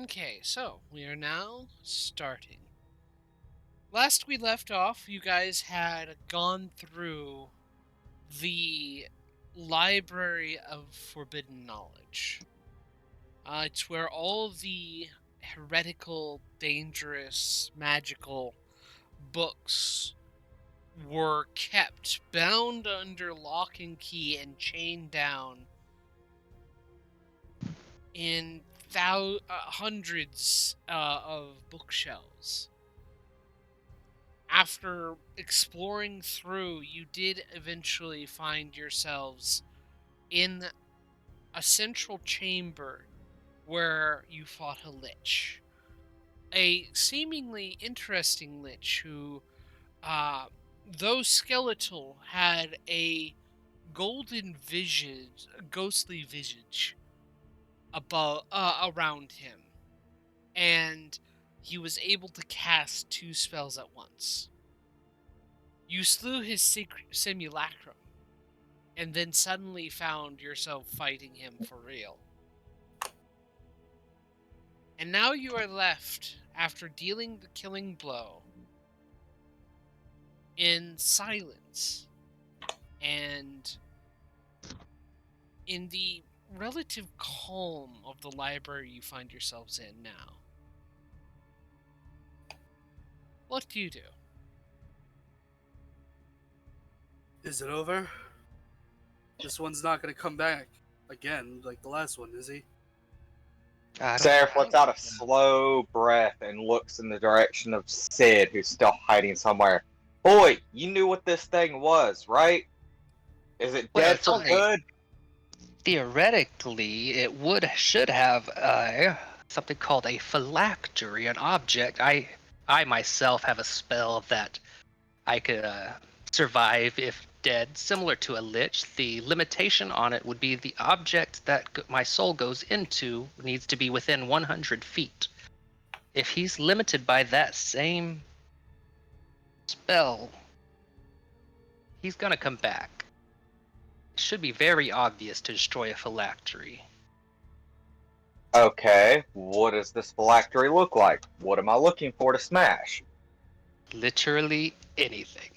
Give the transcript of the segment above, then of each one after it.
Okay, so we are now starting. Last we left off, you guys had gone through the Library of Forbidden Knowledge. It's where all the heretical, dangerous, magical books were kept, bound under lock and key and chained down in hundreds of bookshelves. After exploring through, you did eventually find yourselves in a central chamber where you fought a lich. A seemingly interesting lich who, though skeletal, had a golden visage, a ghostly visage around him. And he was able to cast 2 spells at once. You slew his simulacrum, and then suddenly found yourself fighting him for real. And now you are left, after dealing the killing blow, in silence, and in the relative calm of the library you find yourselves in now. What do you do? Is it over? This one's not gonna come back again like the last one, is he? Seraph lets out a slow breath and looks in the direction of Sid, who's still hiding somewhere. Boy, you knew what this thing was, right? Is it dead for good? Theoretically, it should have something called a phylactery, an object. I myself have a spell that I could survive if dead, similar to a lich. The limitation on it would be the object that my soul goes into needs to be within 100 feet. If he's limited by that same spell, he's gonna come back. It should be very obvious to destroy a phylactery. Okay, what does this phylactery look like? What am I looking for to smash? Literally anything.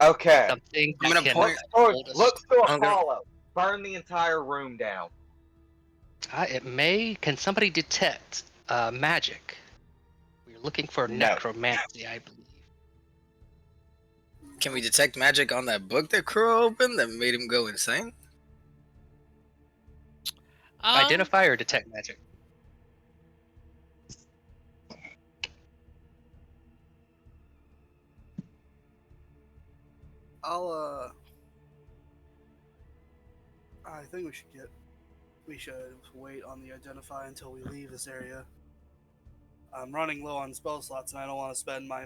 Okay. Something I'm that gonna can point. Looks to a I'm gonna- hollow. Burn the entire room down. It may. Can somebody detect magic? We're looking for No. necromancy, I believe. Can we detect magic on that book that Crow opened that made him go insane? Identify or detect magic? I think we should wait on the identify until we leave this area. I'm running low on spell slots and I don't want to spend my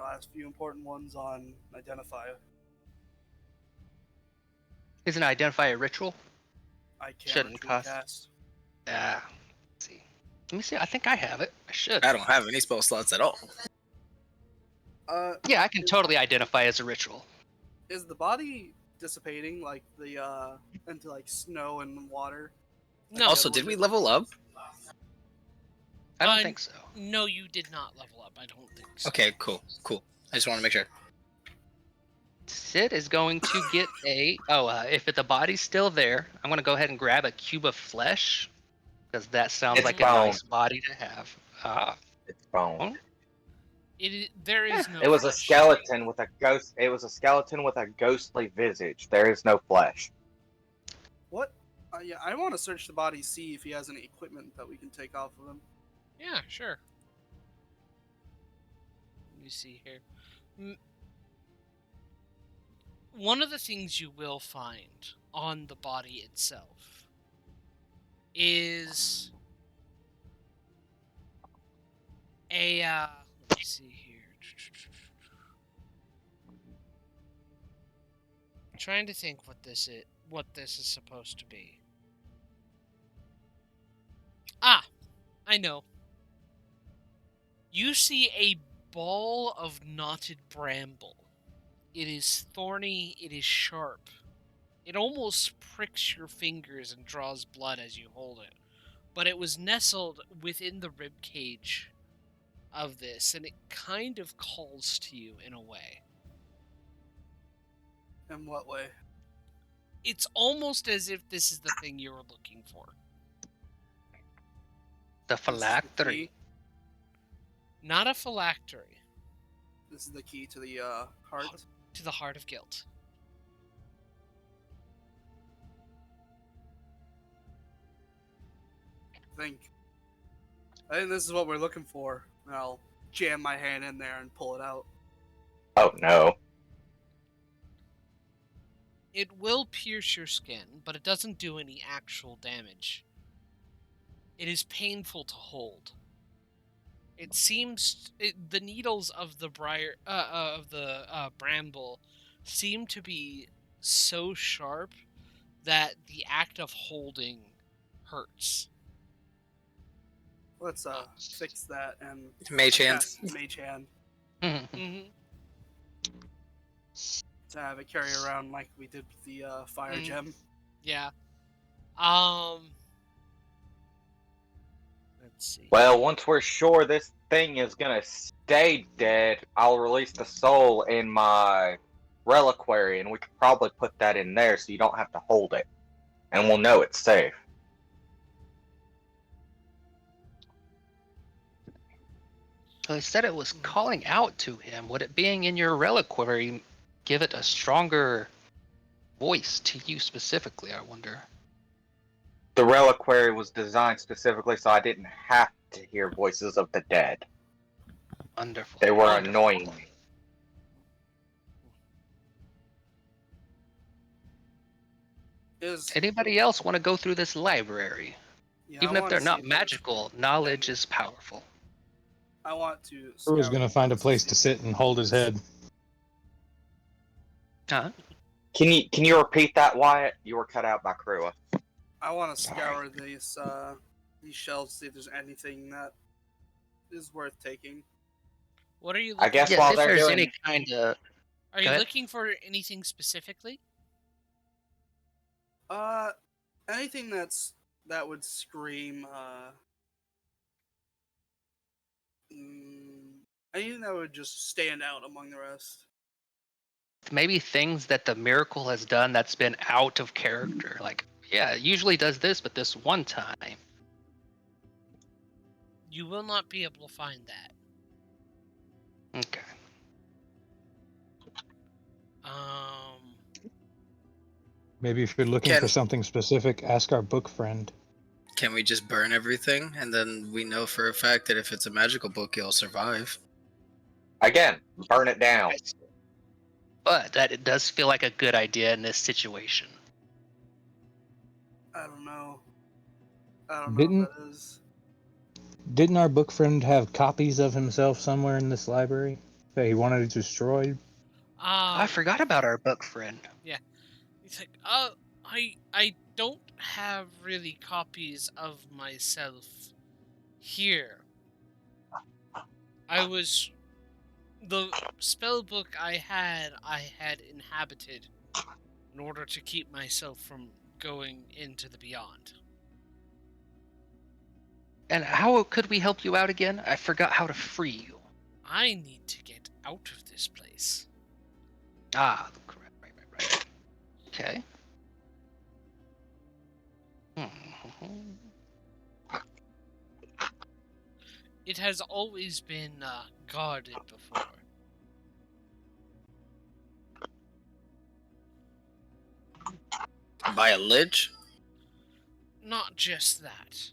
last few important ones on identify. Isn't identify a ritual? I can't Shouldn't ritual cost. cast. Let's see. Let me see. I think I have it. I should. I don't have any spell slots at all. Yeah, I can totally identify as a ritual. Is the body dissipating like the into like snow and water? No. Also, did we level up? I don't think so. No, you did not level up. I don't think so. Okay, cool. I just want to make sure. Sid is going to get if the body's still there, I'm going to go ahead and grab a cube of flesh, because that sounds It's like bone. a nice body to have. It's bone. There is no. It was a flesh. skeleton with a ghost. It was a skeleton with a ghostly visage. There is no flesh. What? Yeah, I want to search the body, see if he has any equipment that we can take off of him. Yeah, sure. Let me see here. One of the things you will find on the body itself is a let's see here. I'm trying to think what this is supposed to be. I know. You see a ball of knotted bramble. It is thorny, it is sharp. It almost pricks your fingers and draws blood as you hold it. but it was nestled within the rib cage of this, and it kind of calls to you in a way. In what way? It's almost as if this is the thing you were looking for. The This is the phylactery. key. Not a phylactery. This is the key to the heart. To the heart of guilt. I think this is what we're looking for. And I'll jam my hand in there and pull it out. Oh no. It will pierce your skin, but it doesn't do any actual damage. It is painful to hold. It seems the needles of the bramble seem to be so sharp that the act of holding hurts. Let's fix that and Mage hand. cast Mage Hand Mm-hmm. to have it carry around like we did with the fire Mm. gem. Yeah. Let's see. Well, once we're sure this thing is gonna stay dead, I'll release the soul in my reliquary, and we could probably put that in there so you don't have to hold it. And we'll know it's safe. So they said it was calling out to him. Would it being in your reliquary give it a stronger voice to you specifically, I wonder? The reliquary was designed specifically so I didn't have to hear voices of the dead. Wonderful. They were Wonderful. annoying me. Anybody else want to go through this library? Yeah, Even I if wanna they're see not there's- magical, knowledge is powerful. I want to. Who was scout going to find a the place to sit and hold his head? Huh? Can you repeat that, Wyatt? You were cut out by Krua. I want to Sorry. scour these shelves, see if there's anything that is worth taking. What are you I looking guess Yes, while if they're there's doing any kind of... Are you Go ahead. looking for anything specifically? Anything that would scream. Anything that would just stand out among the rest. maybe things that the miracle has done that's been out of character. Like, yeah, it usually does this, but this one time. You will not be able to find that. Okay. Maybe if you're looking Can- for something specific, ask our book friend. Can we just burn everything, and then we know for a fact that if it's a magical book, it'll survive? Again, burn it down. But that it does feel like a good idea in this situation. I don't know. I don't Didn't- know what that is. Didn't our book friend have copies of himself somewhere in this library that he wanted destroyed? I forgot about our book friend. He's like, I don't have really copies of myself here. The spell book I had inhabited in order to keep myself from going into the beyond. And how could we help you out again? I forgot how to free you. I need to get out of this place. Ah, correct. Right. Okay. It has always been guarded before. By a lich? Not just that.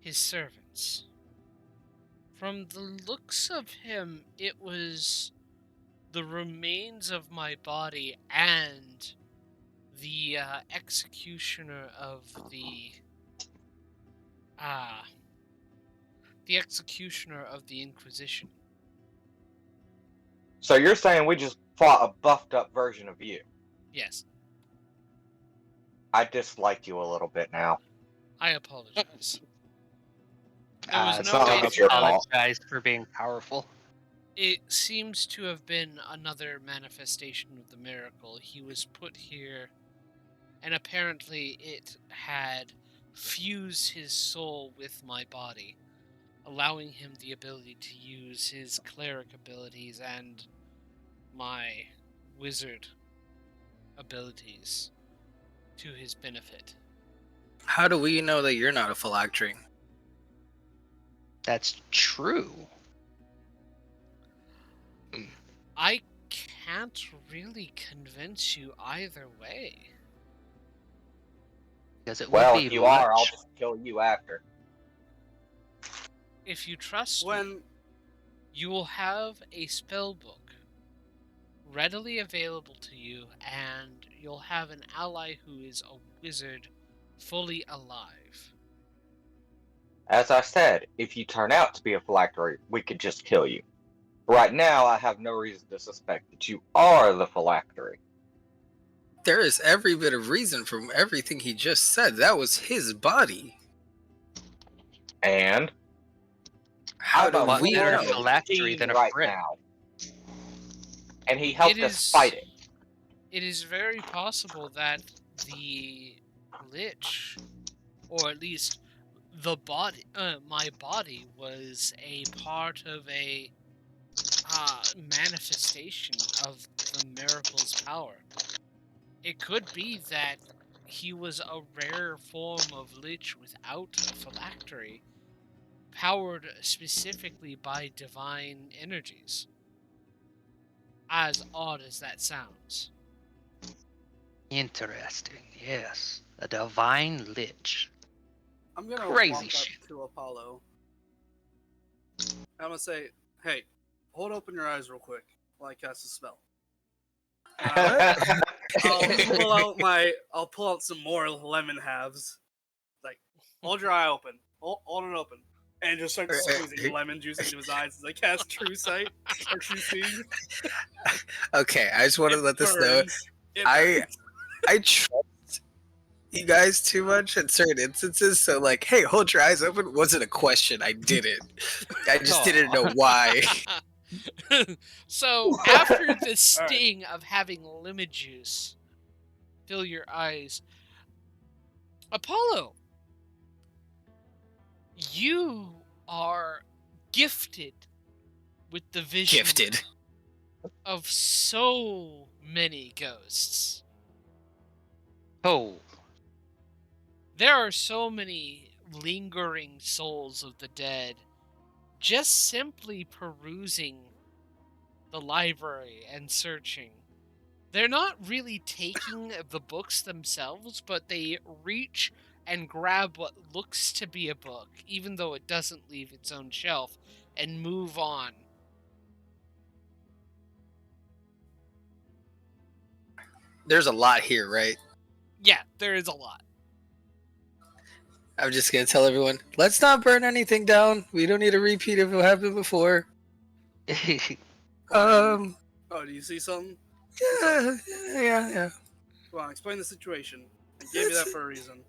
His servants. From the looks of him, it was the remains of my body and the executioner of the Inquisition. So you're saying we just fought a buffed up version of you? Yes, I dislike you a little bit now. I apologize. There was it's no not way like it's for your that. fault. Apologize for being powerful. It seems to have been another manifestation of the miracle. He was put here, and apparently it had fuse his soul with my body, allowing him the ability to use his cleric abilities and my wizard abilities to his benefit. How do we know that you're not a phylactery? That's true. I can't really convince you either way. Because it Well, would be if you are, I'll much. just kill you after. If you trust me, When you will have a spell book readily available to you, and you'll have an ally who is a wizard fully alive. As I said, if you turn out to be a phylactery, we could just kill you. Right now, I have no reason to suspect that you are the phylactery. There is every bit of reason from everything he just said. That was his body. And How I'm a do What we better know? phylactery team than a right friend? now. And he helped It us is- fight it. It is very possible that the Lich, or at least the body, my body, was a part of a manifestation of the miracle's power. It could be that he was a rare form of Lich without a phylactery, powered specifically by divine energies. As odd as that sounds. Interesting. Yes, a divine lich. I'm gonna Crazy walk shit. up to Apollo, I'm gonna say, "Hey, hold open your eyes real quick while I cast a spell." I'll pull out some more lemon halves. Like, hold your eye open, hold it open, and just start squeezing lemon juice into his eyes as I cast True Sight or True Seeing. Okay, I just want to It let this know. burns. It I burns. I trust you guys too much in certain instances. So like, hey, hold your eyes open wasn't a question. I did it. I just didn't know why. So, after the sting of having lemon juice fill your eyes, Apollo, you are gifted with the vision Gifted. of so many ghosts. Oh, There are so many lingering souls of the dead just simply perusing the library and searching. They're not really taking the books themselves, but they reach and grab what looks to be a book, even though it doesn't leave its own shelf, and move on. There's a lot here, right? Yeah, there is a lot. I'm just gonna tell everyone, let's not burn anything down. We don't need a repeat of what happened before. Oh, do you see something? Yeah. Come on, explain the situation. I gave you that for a reason.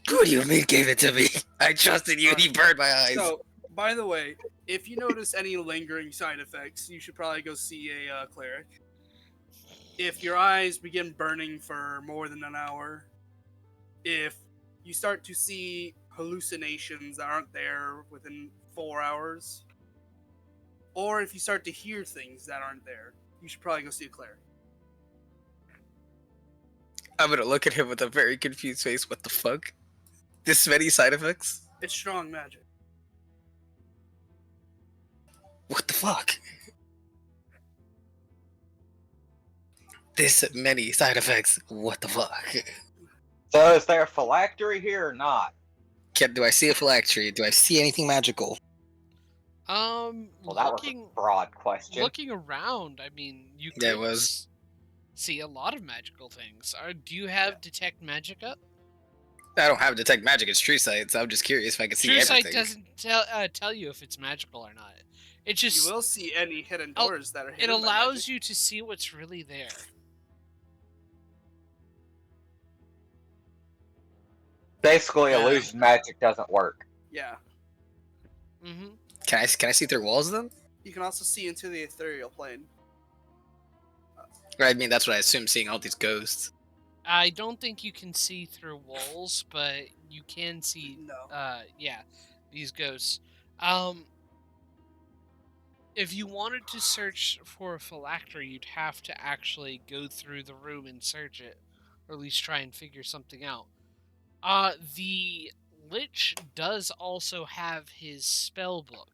What do you mean gave it to me? I trusted you. He burned my eyes. So, by the way, if you notice any lingering side effects, you should probably go see a cleric. If your eyes begin burning for more than an hour, if you start to see hallucinations that aren't there within 4 hours, or if you start to hear things that aren't there, you should probably go see a cleric. I'm gonna look at him with a very confused face. What the fuck? This many side effects? It's strong magic. What the fuck? This many side effects. What the fuck? So is there a phylactery here or not? Do I see a phylactery? Do I see anything magical? Well, that was a broad question. Looking around, I mean, you could Yeah, it was. see a lot of magical things. Do you have detect magic up? I don't have detect magic. It's true sight, so I'm just curious if I can see True everything. sight doesn't tell you if it's magical or not. It just You will see any hidden doors that are hidden. it allows you to see what's really there. Basically, illusion magic doesn't work. Yeah. Mm-hmm. Can I see through walls then? You can also see into the ethereal plane. Or I mean, that's what I assume. Seeing all these ghosts. I don't think you can see through walls, but you can see. No. Yeah, these ghosts. If you wanted to search for a phylactery, you'd have to actually go through the room and search it, or at least try and figure something out. The Lich does also have his spell book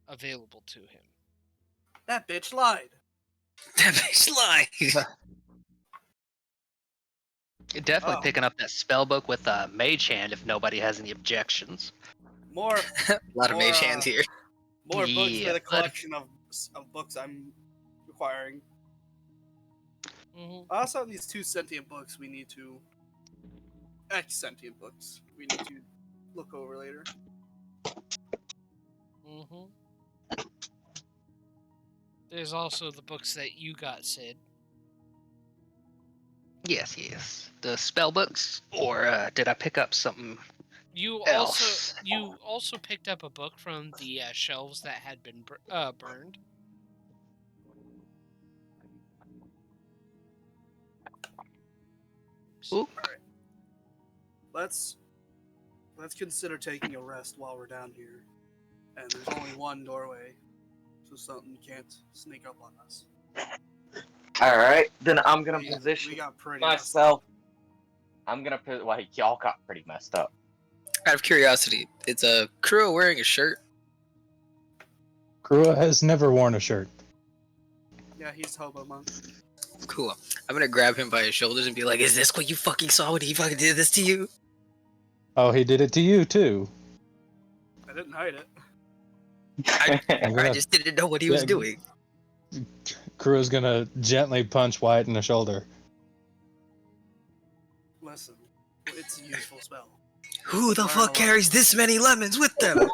available to him. That bitch lied. That bitch lied. Definitely Oh. picking up that spell book with Mage Hand if nobody has any objections. More, A lot of more, mage hands here. more books Yeah, for the bud. collection of books I'm acquiring. Mm-hmm. I also have these 2 sentient books we need to. Sentient books we need to look over later. Mm-hmm. There's also the books that you got, Sid. Yes. The spell books, or did I pick up something You else? also picked up a book from the shelves that had been burned. Ooh. Let's consider taking a rest while we're down here. And there's only one doorway, so something can't sneak up on us. Alright, then I'm gonna We position got pretty myself. I'm gonna put. Well, y'all got pretty messed up. Out of curiosity, is a Kuro wearing a shirt? Krua has never worn a shirt. Yeah, he's hobo monk. Cool. I'm gonna grab him by his shoulders and be like, "Is this what you fucking saw when he fucking did this to you?" Oh, he did it to you too. I didn't hide it. I'm I gonna, just didn't know what he was Yeah. doing. Krua's gonna gently punch Wyatt in the shoulder. Listen, it's a useful spell. Who the fuck carries this many lemons with them?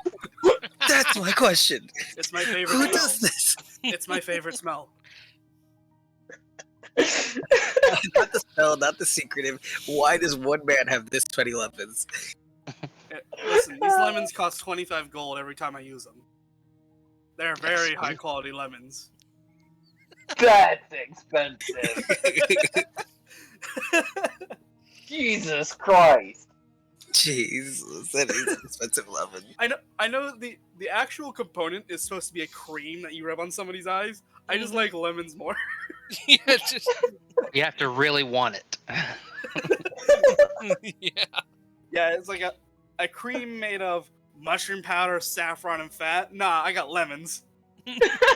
That's my question. It's my favorite Who smell. does this? It's my favorite smell. Not the spell, not the secretive. Why does one man have this many lemons? Listen, these lemons cost 25 gold every time I use them. They're very high quality lemons. That's expensive. Jesus Christ. Jesus, that is expensive lemon. I know the actual component is supposed to be a cream that you rub on somebody's eyes. I just like lemons more. Yeah, just You have to really want it. yeah. Yeah, it's like a cream made of mushroom powder, saffron, and fat. Nah, I got lemons.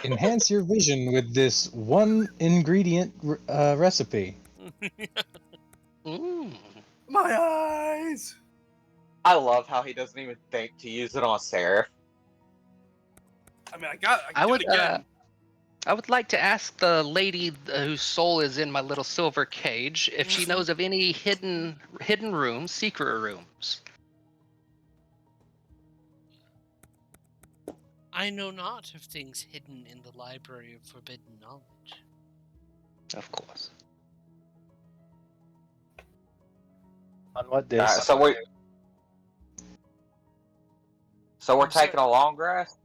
Enhance your vision with this one ingredient recipe. Mm. My eyes. I love how he doesn't even think to use it on Seraph. I mean, I I do would it again. I would like to ask the lady whose soul is in my little silver cage if she knows of any hidden rooms, secret rooms. I know not of things hidden in the Library of Forbidden Knowledge. Of course. On what disc? So we're I'm sorry. taking a long rest?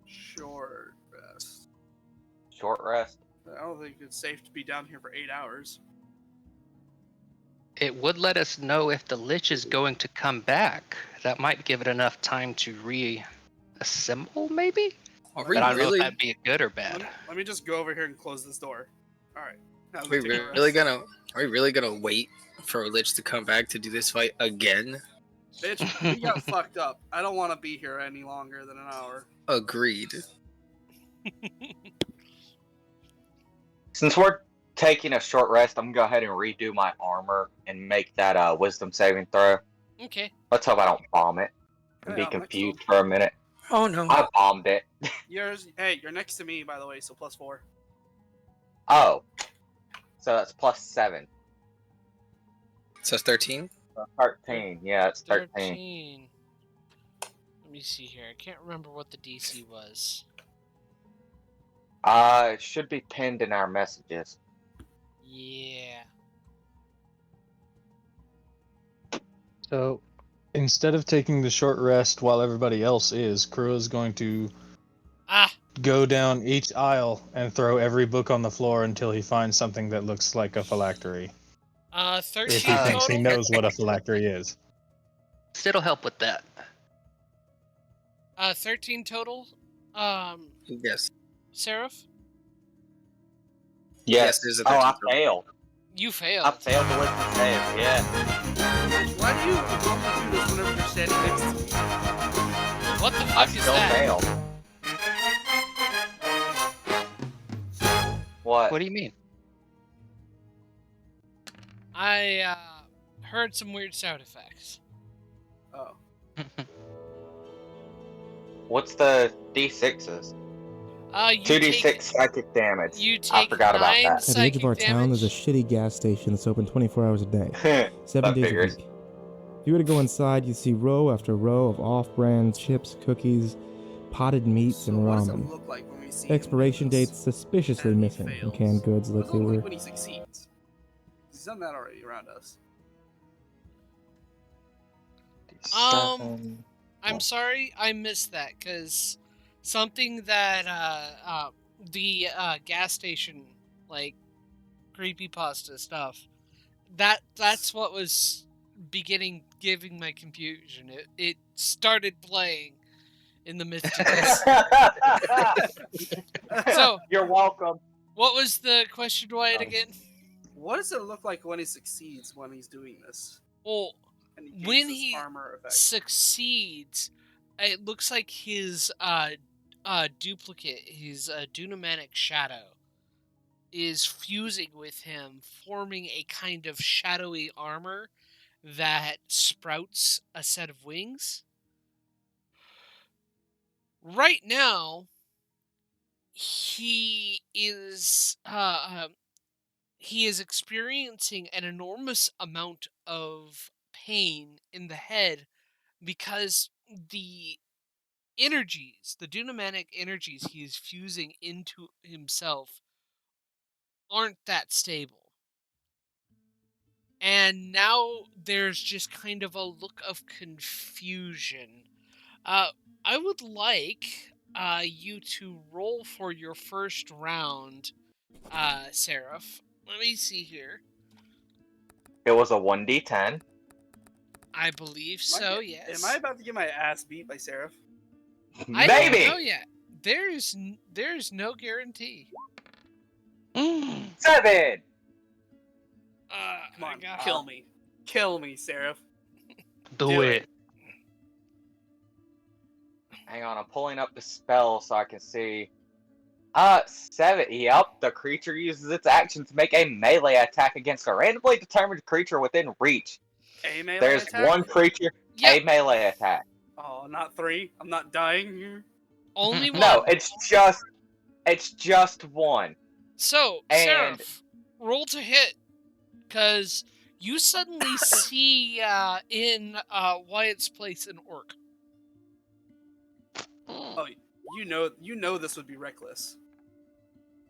Short rest. Short rest? I don't think it's safe to be down here for 8 hours. It would let us know if the Lich is going to come back. That might give it enough time to reassemble, maybe? Are But we I don't know really? if that'd be good or bad. Let me just go over here and close this door. All right. Now Are we take a really rest. gonna? Are we really gonna wait for Lich to come back to do this fight again? Bitch, we got fucked up. I don't want to be here any longer than an hour. Agreed. Since we're taking a short rest, I'm gonna go ahead and redo my armor and make that wisdom saving throw. Okay. Let's hope I don't bomb it and be Yeah, confused for a minute. Oh no. I bombed it. You're next to me, by the way, so +4. Oh. So that's +7. So it's 13. 13. Yeah, it's 13. 13. Let me see here. I can't remember what the DC was. It should be pinned in our messages. Yeah. So, instead of taking the short rest while everybody else is, Krua's going to go down each aisle and throw every book on the floor until he finds something that looks like a phylactery. 13 If he thinks he total. knows what a phylactery is. Sid'll help with that. 13 total. Yes. Seraph, Yes, there's a Oh, 13 I total. failed. you I failed. failed the wisdom save. Yeah. Why do you want to do this whenever you're standing next to me? What the I fuck is still that? failed. What? What do you mean? I heard some weird sound effects. Oh. What's the D6s? You 2d6 take psychic damage. you I take forgot about 9 that. At the edge of our psychic town, there's a damage. shitty gas station that's open 24 hours a day, 7 That days figures. a week. If you were to go inside, you'd see row after row of off-brand chips, cookies, potted meats, So and what does it ramen. look like when we see him do Expiration this? dates suspiciously And he missing, and fails. canned goods What like does they it look were. like when he succeeds? He's done that already around us. I'm sorry, I missed that because something that the gas station like creepypasta stuff that's what was giving my confusion. It started playing in the midst of this. So, You're welcome. what was the question, Wyatt, again? What does it look like when he succeeds when he's doing this? Well, And he gains when this he armor effect. succeeds, it looks like his duplicate, his Dunamanic shadow, is fusing with him, forming a kind of shadowy armor that sprouts a set of wings. Right now, he is experiencing an enormous amount of pain in the head because the Dunamanic energies he is fusing into himself aren't that stable. And now there's just kind of a look of confusion. I would like you to roll for your first round, Seraph. Let me see here. It was a 1d10. I believe so, yes. Am I about to get my ass beat by Seraph? I Maybe. don't know yet. There's no guarantee. 7. Come on, I kill me. Kill me, Seraph. Do it. Hang on, I'm pulling up the spell so I can see. 7. Yep, the creature uses its action to make a melee attack against a randomly determined creature within reach. A melee There's attack? one creature, Yep. a melee attack. Oh, not 3. I'm not dying here. Only one. No, it's just one. So, And- Seraph, roll to hit, because you suddenly see in Wyatt's place an orc. Oh, you know this would be reckless.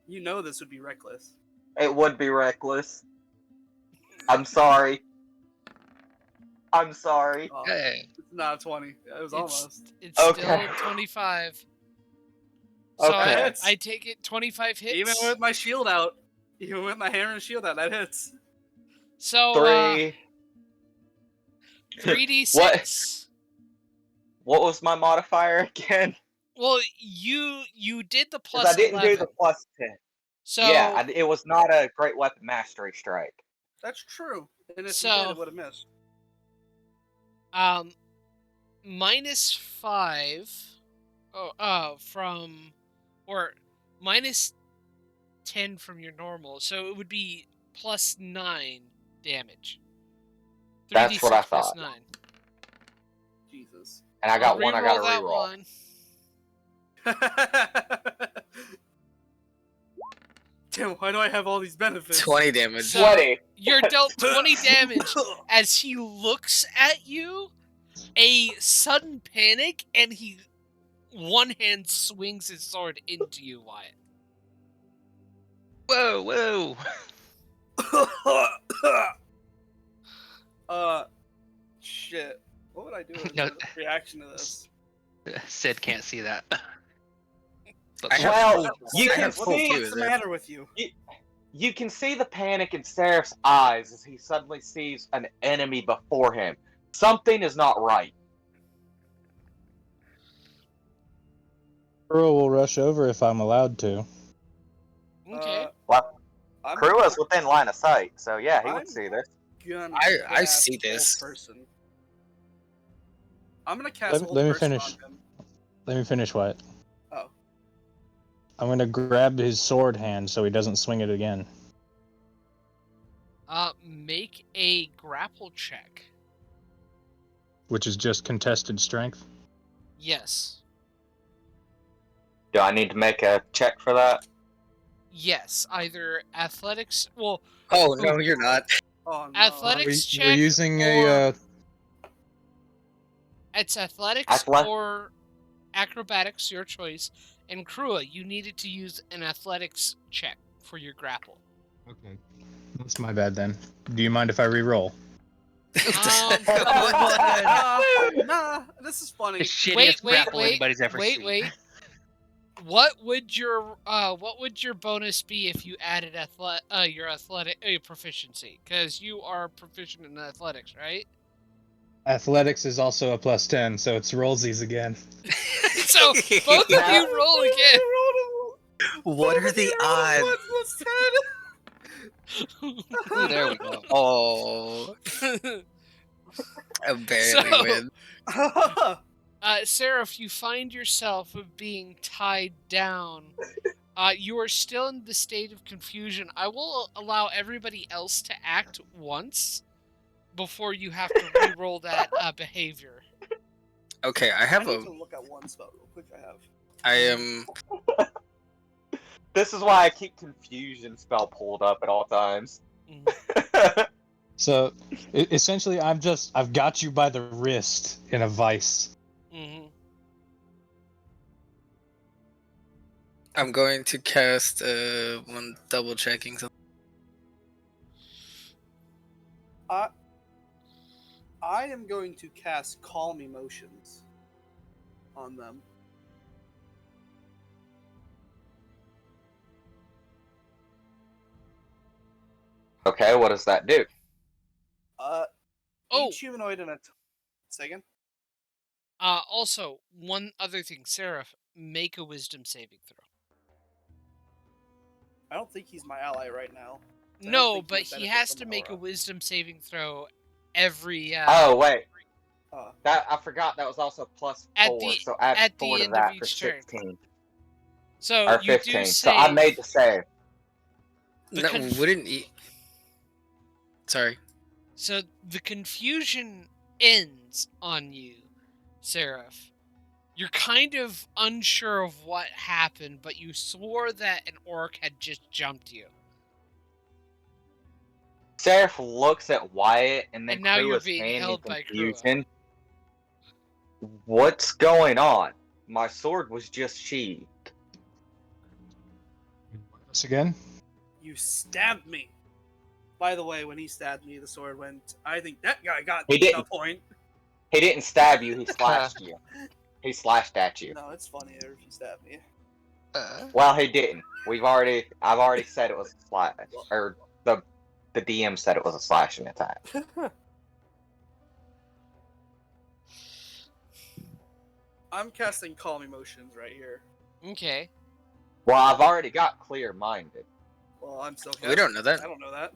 You know this would be reckless. It would be reckless. I'm sorry. I'm sorry. Oh, Hey. it's not a 20. It was almost. It's Okay. still 25. So Okay. I take it 25 hits. Even with my shield out. Even with my hammer and shield out, that hits. So 3. 3d6. What was my modifier again? Well, you did the Because plus I didn't 11. do the plus 10. So Yeah, it was not a great weapon mastery strike. That's true. And if So- you did, it would have missed. minus 5 from or minus 10 from your normal. So it would be plus 9 damage. That's what I 3d6 plus thought. 9. Jesus. And I got I'll one I gotta that reroll. one. Damn, why do I have all these benefits? 20 damage. So- 20. You're dealt 20 damage as he looks at you. A sudden panic, and he one hand swings his sword into you, Wyatt. Whoa. Shit. What would I do in No. reaction to this? Sid can't see that. I have Well, full- you I can have What full see- the view fuck's of the it. matter with you? You can see the panic in Seraph's eyes as he suddenly sees an enemy before him. Something is not right. Kuro will rush over if I'm allowed to. Okay. Well, I'm Krua's within line of sight, so yeah, he I'm- would see this. gonna I cast see hold this. person. I'm gonna cast hold Let me person finish. on him. Let me finish, Wyatt. Oh. I'm gonna grab his sword hand so he doesn't swing it again. Make a grapple check. Which is just contested strength. Yes. Do I need to make a check for that? Yes. Either athletics. Well, Oh no, you're not. Oh no. athletics check. We're using or a. It's athletics Athle- or acrobatics, your choice. And Krua, you needed to use an athletics check for your grapple. Okay. That's my bad then. Do you mind if I re-roll? Nah, this is funny. The shittiest grapple anybody's ever seen. Wait. What would your bonus be if you added your athletic proficiency? Because you are proficient in athletics, right? Athletics is also a +10, so it's rollsies again. So both of you roll again. What are the odds? Ooh, there we go. Oh, I barely win. Seraph, you find yourself being tied down. You are still in the state of confusion. I will allow everybody else to act once before you have to re-roll that behavior. Okay, I I have need to look at one spell real quick. I am. This is why I keep confusion spell pulled up at all times. So, essentially, I've got you by the wrist in a vice. Mm-hmm. I'm going to cast one double checking something. I am going to cast Calm Emotions on them. Okay, what does that do? Each humanoid in a second. Also, one other thing, Seraph, make a wisdom saving throw. I don't think he's my ally right now. No, but he has to make a wisdom saving throw every. Oh wait, Oh. that I forgot that was also +4. So add 4 to that for 16. So Or you 15. do So I save. made the save. No, wouldn't he? Sorry. So the confusion ends on you, Seraph. You're kind of unsure of what happened, but you swore that an orc had just jumped you. Seraph looks at Wyatt and then And now you're Krua's being hand in held by confusion. What's going on? My sword was just sheathed. Once again? You stabbed me. By the way, when he stabbed me, the sword went. I think that guy got He to a didn't. point. He didn't stab you, he slashed you. He slashed at you. No, it's funnier if you stab me. Well, he didn't. I've already said it was a slash. Or the DM said it was a slashing attack. I'm casting Calm Emotions right here. Okay. Well, I've already got clear-minded. Well, I'm still. We don't know that. I don't know that.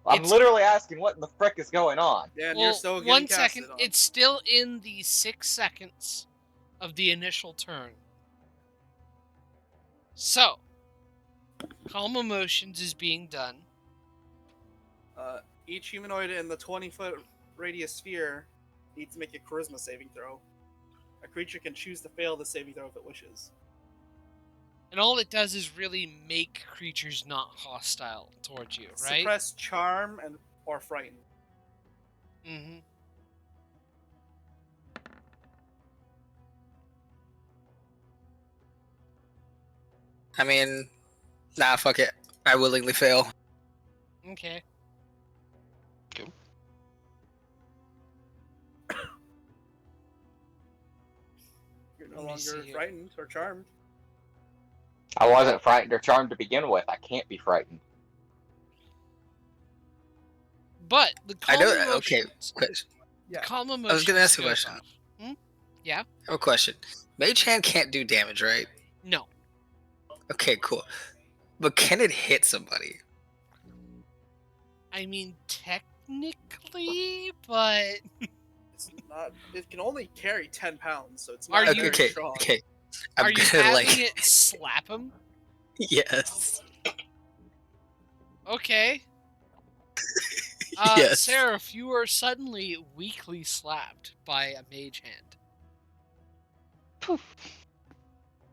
I'm literally asking what in the frick is going on. Yeah, and Well, you're still getting 1 casted second. on. It's still in the 6 seconds of the initial turn. So, Calm Emotions is being done. Each humanoid in the 20-foot radius sphere needs to make a Charisma saving throw. A creature can choose to fail the saving throw if it wishes. And all it does is really make creatures not hostile towards you, right? Suppress Charm or Frighten. Mm-hmm. I mean, nah, fuck it. I willingly fail. Okay. You're no Let me see longer here. frightened or charmed. I wasn't frightened or charmed to begin with. I can't be frightened. But the I calm know. Okay, emotions, question. Yeah. calm emotions I was gonna ask a goes question. off. Yeah? I have a question. Mage Hand can't do damage, right? No. Okay, cool. But can it hit somebody? I mean, technically, but It's not. It can only carry 10 pounds, so it's Are not you- very Okay, strong. okay. I'm are you gonna having like. it slap him? Yes. Okay. Yes. Seraph, you are suddenly weakly slapped by a mage hand.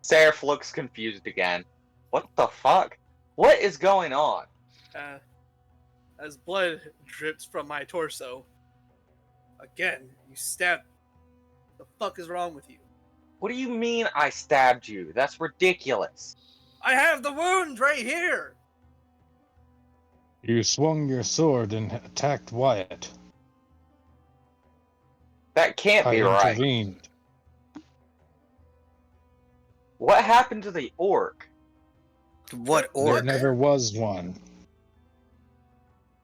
Seraph looks confused again. What the fuck? What is going on? As blood drips from my torso. Again, you stab. The fuck is wrong with you? What do you mean I stabbed you? That's ridiculous. I have the wound right here! You swung your sword and attacked Wyatt. That can't I be right. intervened. What happened to the orc? What There orc? never was one.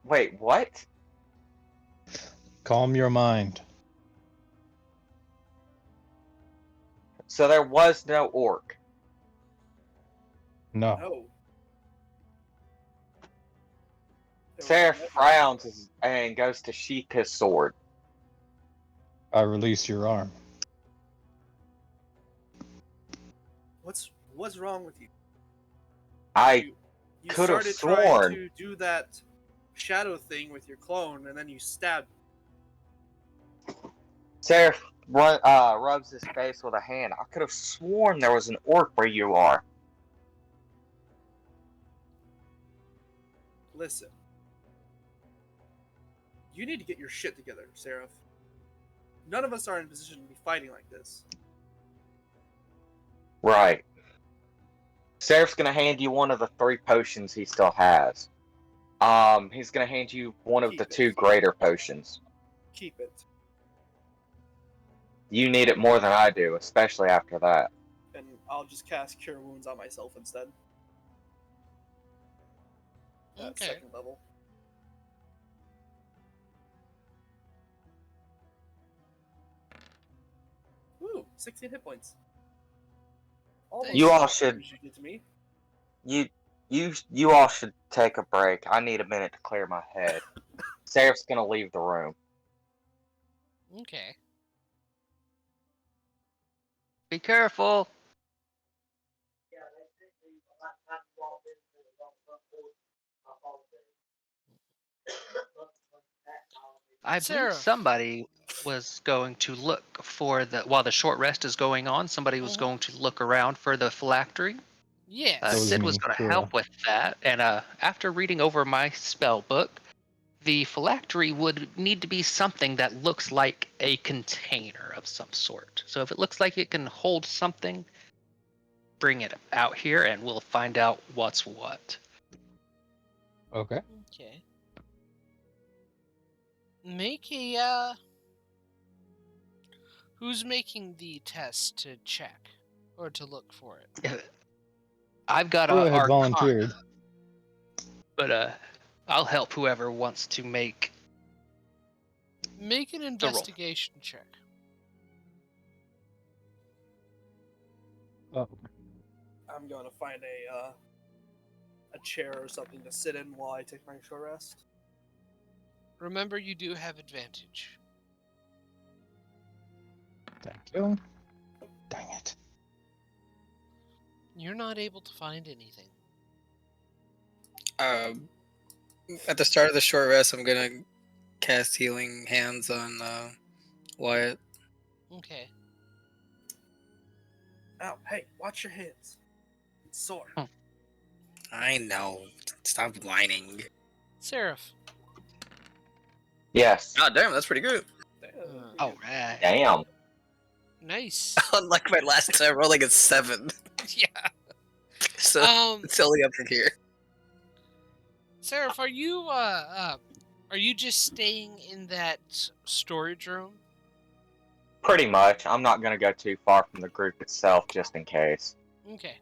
Wait, what? Calm your mind. So there was no orc. No. No. There was Seraph never- frowns and goes to sheath his sword. I release your arm. What's wrong with you? I You could have started trying sworn. to do that shadow thing with your clone, and then you stabbed. Seraph rubs his face with a hand. I could have sworn there was an orc where you are. Listen. You need to get your shit together, Seraph. None of us are in a position to be fighting like this. Right. Seraph's gonna hand you one of the 3 potions he still has. He's gonna hand you one of the 2 greater potions. Keep it. You need it more than I do, especially after that. And I'll just cast Cure Wounds on myself instead. At Okay. 2nd level. Woo! 16 hit points. Almost You all as should- much as you did to me. You all should take a break. I need a minute to clear my head. Seraph's gonna leave the room. Okay. Be careful. I believe Seraph. somebody was going to look for while the short rest is going on, somebody was Mhm. going to look around for the phylactery. Yes. That was Sid was me, going to Kura. help with that, and after reading over my spell book, the phylactery would need to be something that looks like a container of some sort. So if it looks like it can hold something, bring it out here and we'll find out what's what. Okay. Okay. Make a, who's making the test to check? Or to look for it? I've got Kura a had Arcana, volunteered. but I'll help whoever wants to make Make an roll. investigation check. Oh, I'm going to find a chair or something to sit in while I take my short rest. Remember, you do have advantage. thank you. Dang it. You're not able to find anything. At the start of the short rest, I'm gonna cast Healing Hands on Wyatt. Okay. Ow, hey, watch your hands. It's sore. I know. Stop whining. Seraph. Yes. Oh, damn, that's pretty good. All right. Damn. Nice. Unlike my last time rolling a 7. Yeah. So it's only up from here. Seraph, are you just staying in that storage room? Pretty much. I'm not gonna go too far from the group itself, just in case. Okay.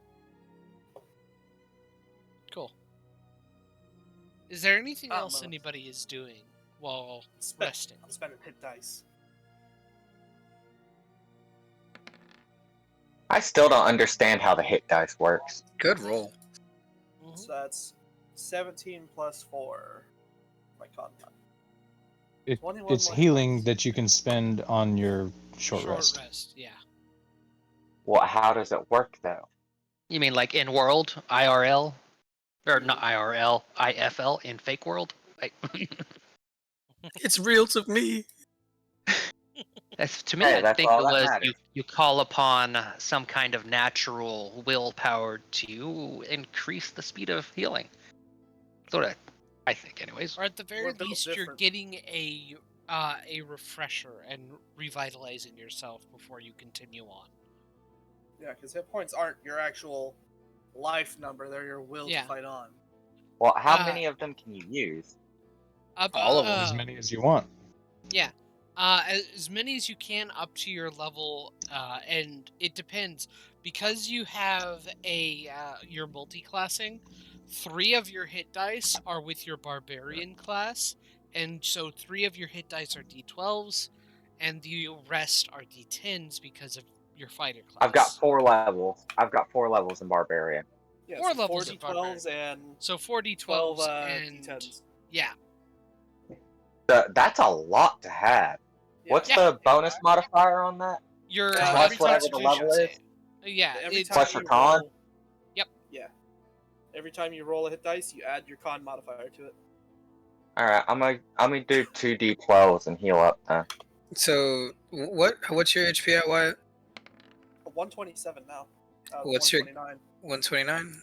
Is there anything I'm else gonna anybody is doing while spend- resting? I'm spending hit dice. I still don't understand how the hit dice works. Good roll. Mhm. So that's 17 plus 4. My con mod. It, 21 it's more healing points. that you can spend on your short rest. Yeah. Well, how does it work though? You mean like in world, IRL? Or not IRL, IFL, in fake world? Like, It's real to me. to me, Hey, I that's think all it that was matters. you call upon some kind of natural willpower to increase the speed of healing. That's what I think, anyways. Or at the very We're built least, you're different. getting a refresher and revitalizing yourself before you continue on. Yeah, because hit points aren't your actual life number; they're your will Yeah. to fight on. Well, how many of them can you use? All of them. As many as you want. Yeah. As many as you can up to your level, and it depends. Because you have you're multi-classing, 3 of your hit dice are with your barbarian class, and so 3 of your hit dice are d12s, and the rest are d10s because of your fighter class. I've got 4 levels. I've got 4 levels in Barbarian. Yeah, 4 so levels 4 of barbarian. d12s and So 4 12 d12s and d10s. yeah. That's a lot to have. Yeah. What's Yeah. the bonus modifier on that? Your Plus every time whatever the level proficiency. is? Yeah, Every it's time Plus your you con? roll, Yep. Yeah. Every time you roll a hit dice, you add your con modifier to it. Alright, I'm gonna do 2d12s and heal up then. So what's your HP at Wyatt? 127 now. What's your 129? 129?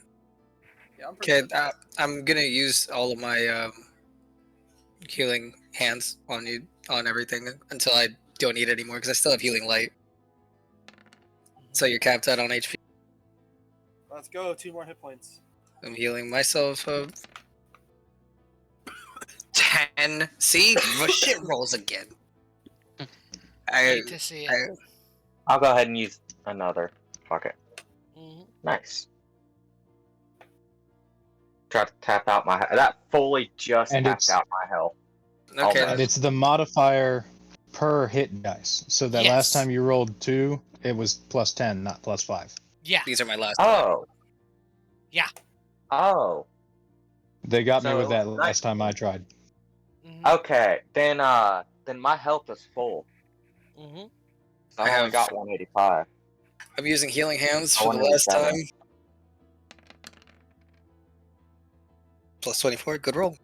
Yeah, I'm pretty Okay, good. I'm gonna use all of my healing hands on everything until I don't need it anymore because I still have healing light. So you're capped out on HP. Let's go. 2 more hit points. I'm healing myself of 10. See, shit rolls again. I, hate to see it. I'll go ahead and use another. Fuck it. Mhm. Nice. Try to tap out my... That fully just And tapped it's- out my health. okay, And it's the modifier per hit dice. So that Yes. last time you rolled 2, it was plus 10, not plus 5. Yeah. these are my last. Oh. Yeah. Oh. They got me So, with that nice. last time I tried. Mhm. Okay, then my health is full. Mhm. So I only got 185. I'm using healing hands I for the wanna last use that. time. Plus 24, good roll.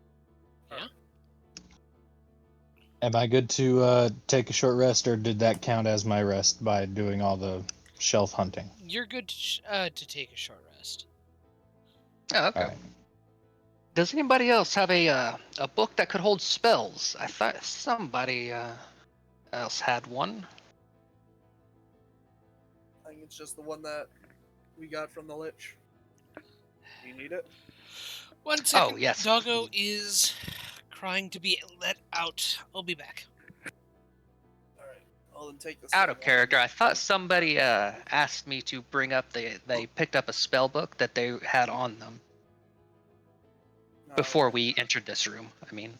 Am I good to take a short rest, or did that count as my rest by doing all the shelf hunting? You're good to take a short rest. Oh, okay. All right. Does anybody else have a book that could hold spells? I thought somebody else had one. I think it's just the one that we got from the Lich. You need it? 1 second. Oh, yes. Doggo is crying to be let out. I'll be back. Alright. I'll then take this. Out thing of off. character, I thought somebody asked me to bring up they picked up a spell book that they had on them No, before we entered this room. I mean,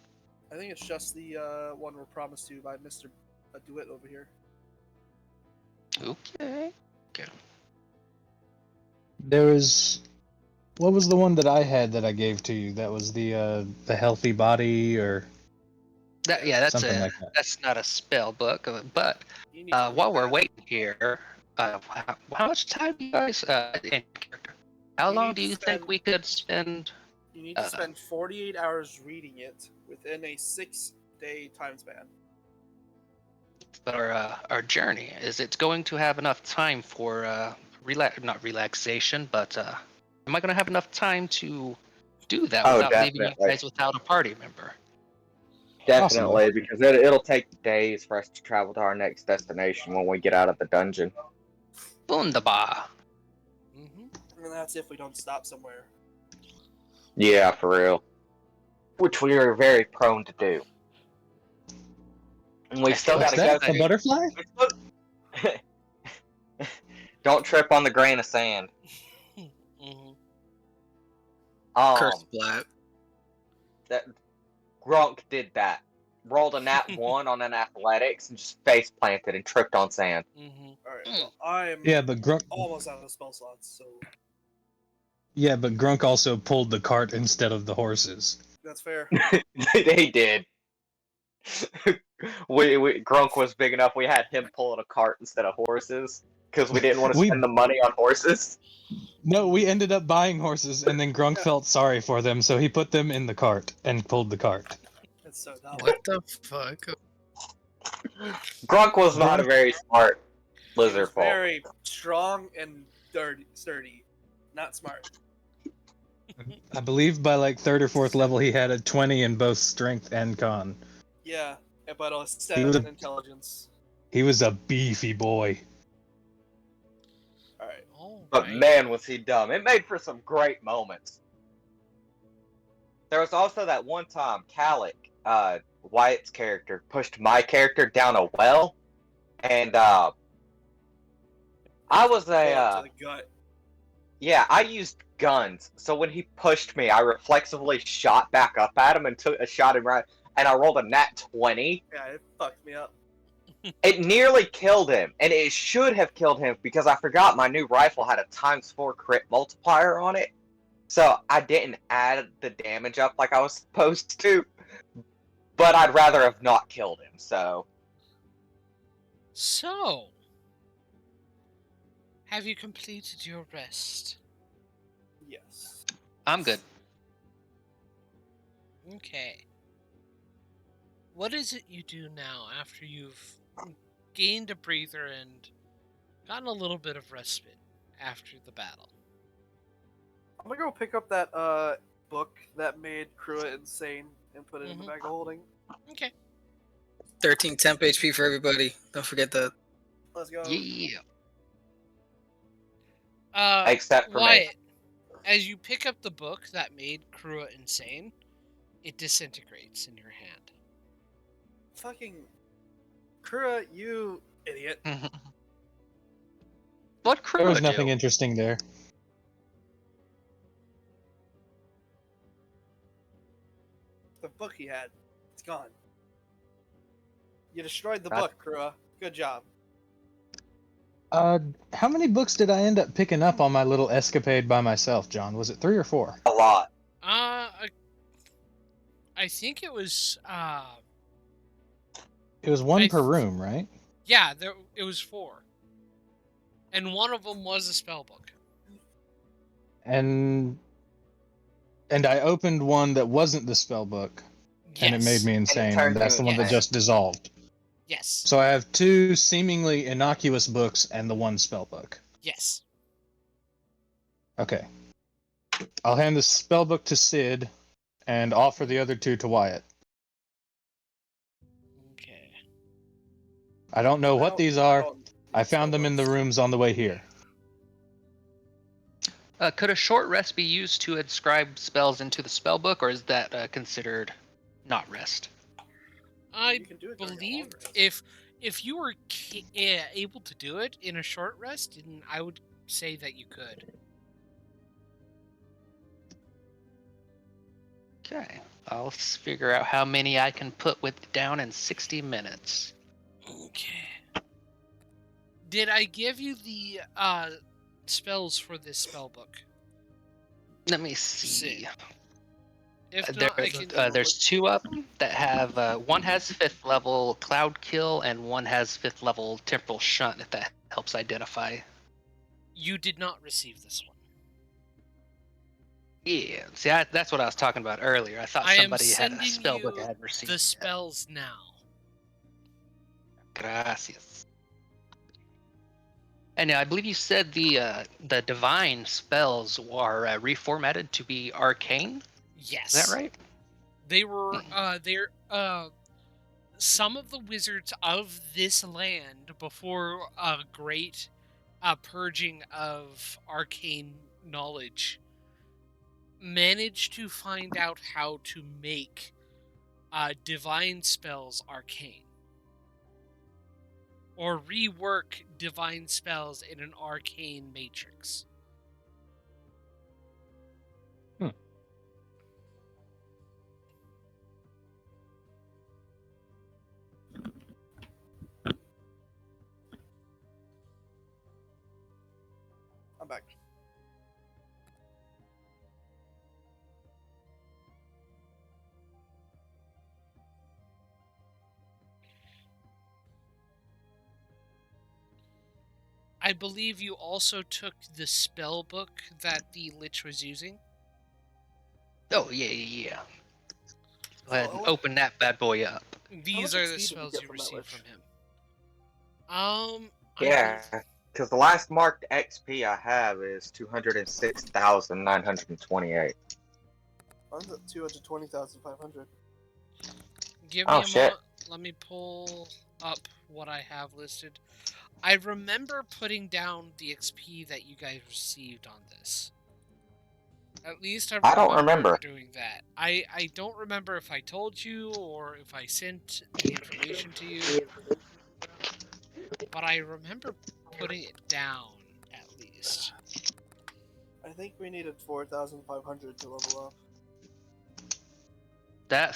I think it's just the one we're promised to by Mr. DeWitt over here. okay. There was... What was the one that I had that I gave to you? That was the healthy body, or That's something like that. that's not a spell book, but You need to read while we're that. waiting here, how much time do you guys in character? How You long need do to you spend- think we could spend? You need to spend 48 hours reading it within a 6-day time span. Our journey? Is it going to have enough time for not relaxation, but am I going to have enough time to do that Oh, without leaving you definitely. guys without a party member? Definitely, because it'll take days for us to travel to our next destination when we get out of the dungeon. Wunderbar. Mhm. And that's if we don't stop somewhere. Yeah, for real. Which we are very prone to do. And we I still feel gotta like go A butterfly? Don't trip on the grain of sand. Mhm. Curse Blat. that Grunk did that. Rolled a nat 1 on an athletics and just face planted and tripped on sand. Alright, well, I am Yeah, but Grunk. almost out of spell slots, so Yeah, but Grunk also pulled the cart instead of the horses. that's fair. He did. Grunk was big enough. We had him pulling a cart instead of horses because we didn't want to spend the money on horses. No, we ended up buying horses, and then Grunk felt sorry for them, so he put them in the cart and pulled the cart. That's so dumb. What the fuck? Grunk was not a very smart He was lizard folk. very strong and sturdy, not smart. I believe by like 3rd or 4th level, he had a 20 in both strength and con. Yeah, but a He 7 was in a- intelligence. He was a beefy boy. Alright. But man, was he dumb. It made for some great moments. There was also that one time Calic, Wyatt's character, pushed my character down a well, and I was To the gut. yeah, I used guns. So when he pushed me, I reflexively shot back up at him and took a shot him right, and I rolled a nat 20. Yeah, it fucked me up. It nearly killed him, and it should have killed him because I forgot my new rifle had a ×4 crit multiplier on it. So I didn't add the damage up like I was supposed to. But I'd rather have not killed him, so. So, have you completed your rest? Yes. I'm good. Okay. What is it you do now after you've gained a breather and gotten a little bit of respite after the battle? I'm gonna go pick up that book that made Krua insane and put it in the bag of holding. Okay. 13 temp HP for everybody. Don't forget that. Let's go. Yeah. Except for Wyatt, me. as you pick up the book that made Krua insane, it disintegrates in your hand. Fucking Krua, you idiot. What crew There was would nothing do? interesting there. The book he had, it's gone. You destroyed the God. book, Krua. Good job. How many books did I end up picking up on my little escapade by myself, John? Was it 3 or 4? A lot. I think it was It was one per room, right? yeah, it was 4. And one of them was a spell book. And I opened one that wasn't the spell book, and it made me insane, and that's the one that just dissolved. Yes. So I have 2 seemingly innocuous books and the 1 spell book. Yes. Okay. I'll hand the spell book to Sid and offer the other 2 to Wyatt. Okay. I don't know what these are. I found them in the rooms on the way here. Could a short rest be used to inscribe spells into the spell book, or is that considered not rest? I believe if you were able to do it in a short rest, then I would say that you could. Okay. I'll figure out how many I can put down in 60 minutes. Okay. Did I give you the spells for this spell book? Let me see. If not, I can. There's 2 of them that have. One has 5th level Cloud Kill, and one has 5th level Temporal Shunt. If that helps identify. You did not receive this one. Yeah. See, that's what I was talking about earlier. I thought somebody had a spell book I had received. The spells now. Gracias. And I believe you said the divine spells are reformatted to be arcane. Yes. Is that right? They were they're some of the wizards of this land before a great purging of arcane knowledge managed to find out how to make divine spells arcane. Or rework divine spells in an arcane matrix. I'm back. I believe you also took the spell book that the Lich was using. Oh, yeah. Go ahead and what- open that bad boy up. These much are the XP did we spells get you from that received Lich? from him. Yeah, because the last marked XP I have is 206,928. Mine's at 220,500. Give Oh, me a shit. moment. Let me pull up what I have listed. I remember putting down the XP that you guys received on this. At least I I don't remember. doing that. I don't remember if I told you or if I sent the information to you. But I remember putting it down, at least. I think we needed 4,500 to level up. That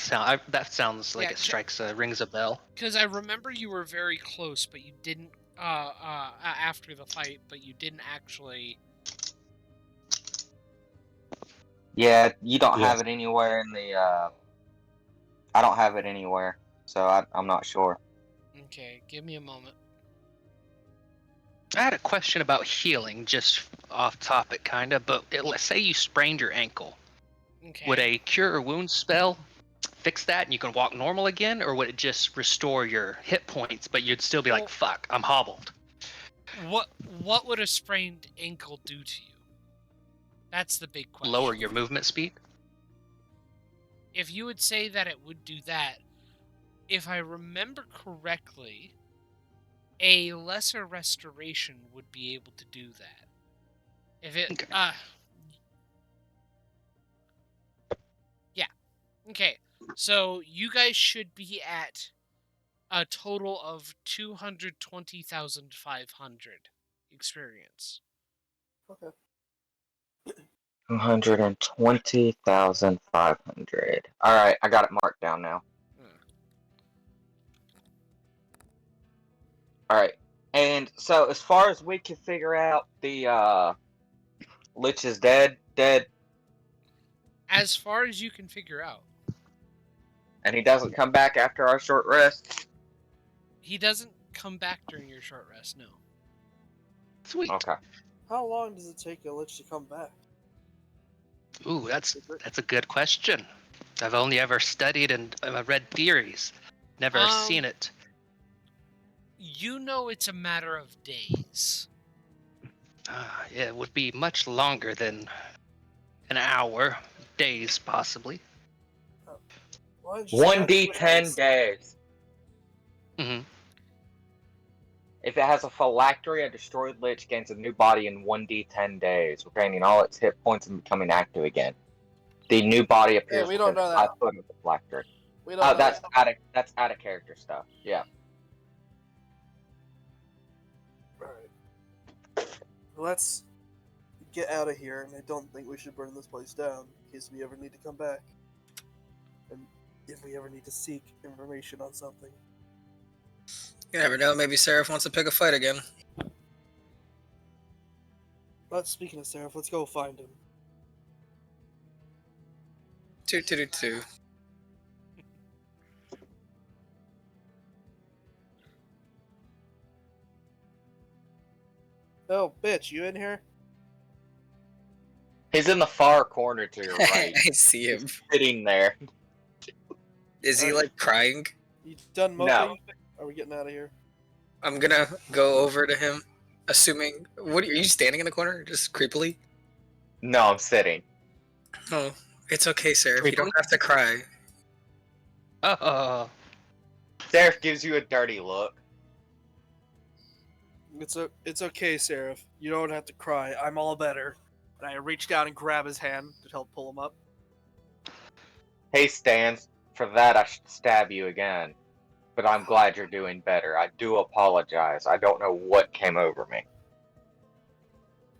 sounds like Yeah, it strikes rings a bell. Because I remember you were very close, but you didn't, after the fight, but you didn't actually... Yeah, you don't Yeah. have it anywhere in the, I don't have it anywhere, so I'm not sure. Okay, give me a moment. I had a question about healing, just off topic, kind of. But let's say you sprained your ankle. Okay. Would a cure wounds spell fix that, and you can walk normal again, or would it just restore your hit points, but you'd still be Well- like, "Fuck, I'm hobbled." What would a sprained ankle do to you? That's the big question. Lower your movement speed. If you would say that it would do that, if I remember correctly, a lesser restoration would be able to do that. If it Okay. Yeah. Okay. So you guys should be at a total of 220,500 experience. Okay. 220,500. Alright, I got it marked down now. Alright, and so as far as we can figure out, the, Lich is dead, As far as you can figure out, and he doesn't come back after our short rest. he doesn't come back during your short rest, no. Sweet. Okay. How long does it take a Lich to come back? Ooh, that's a good question. I've only ever studied and read theories, never seen it. You know it's a matter of days. Yeah, it would be much longer than an hour, days possibly. Why didn't you say that 1d10 days. Mm-hmm. If it has a phylactery, a destroyed Lich gains a new body in 1d10 days, regaining all its hit points and becoming active again. The new body appears we don't within know 5 that. foot of the phylactery. We don't know That's that. out of character stuff. Yeah. Alright. Let's get out of here, and I don't think we should burn this place down in case we ever need to come back. And if we ever need to seek information on something. You never know. Maybe Seraph wants to pick a fight again. But speaking of Seraph, let's go find him. 2. Oh, bitch, you in here? He's in the far corner to your right. I see him. He's sitting there. Is he like crying? You done moping? No. Are we getting out of here? I'm gonna go over to him, assuming. What are you standing in the corner, just creepily? No, I'm sitting. Oh, it's okay, Seraph. You don't have to cry. Oh, Seraph gives you a dirty look. It's okay, Seraph. You don't have to cry. I'm all better. And I reach down and grab his hand to help pull him up. Hey, Stans, for that I should stab you again. But I'm glad you're doing better. I do apologize. I don't know what came over me.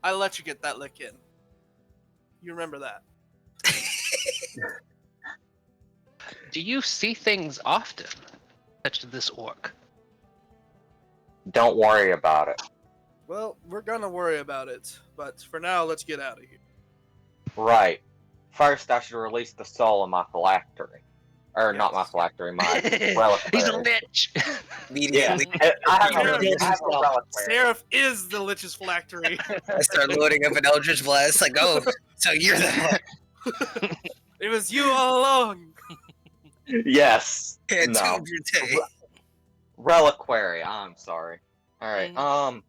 I let you get that lick in. You remember that. do you see things often, such as this orc? Don't worry about it. Well, we're gonna worry about it, but for now, let's get out of here. Right. First, I should release the soul of my phylactery. Or not my Yes. phylactery, my He's a reliquary. lich. Yeah, Immediately, I have Seraph- a reliquary. Seraph is the Lich's phylactery. I start loading up an Eldritch Blast. Like, oh, so you're the It was you all along. Yes. head No. to Reliquary, I'm sorry. Alright, Mhm.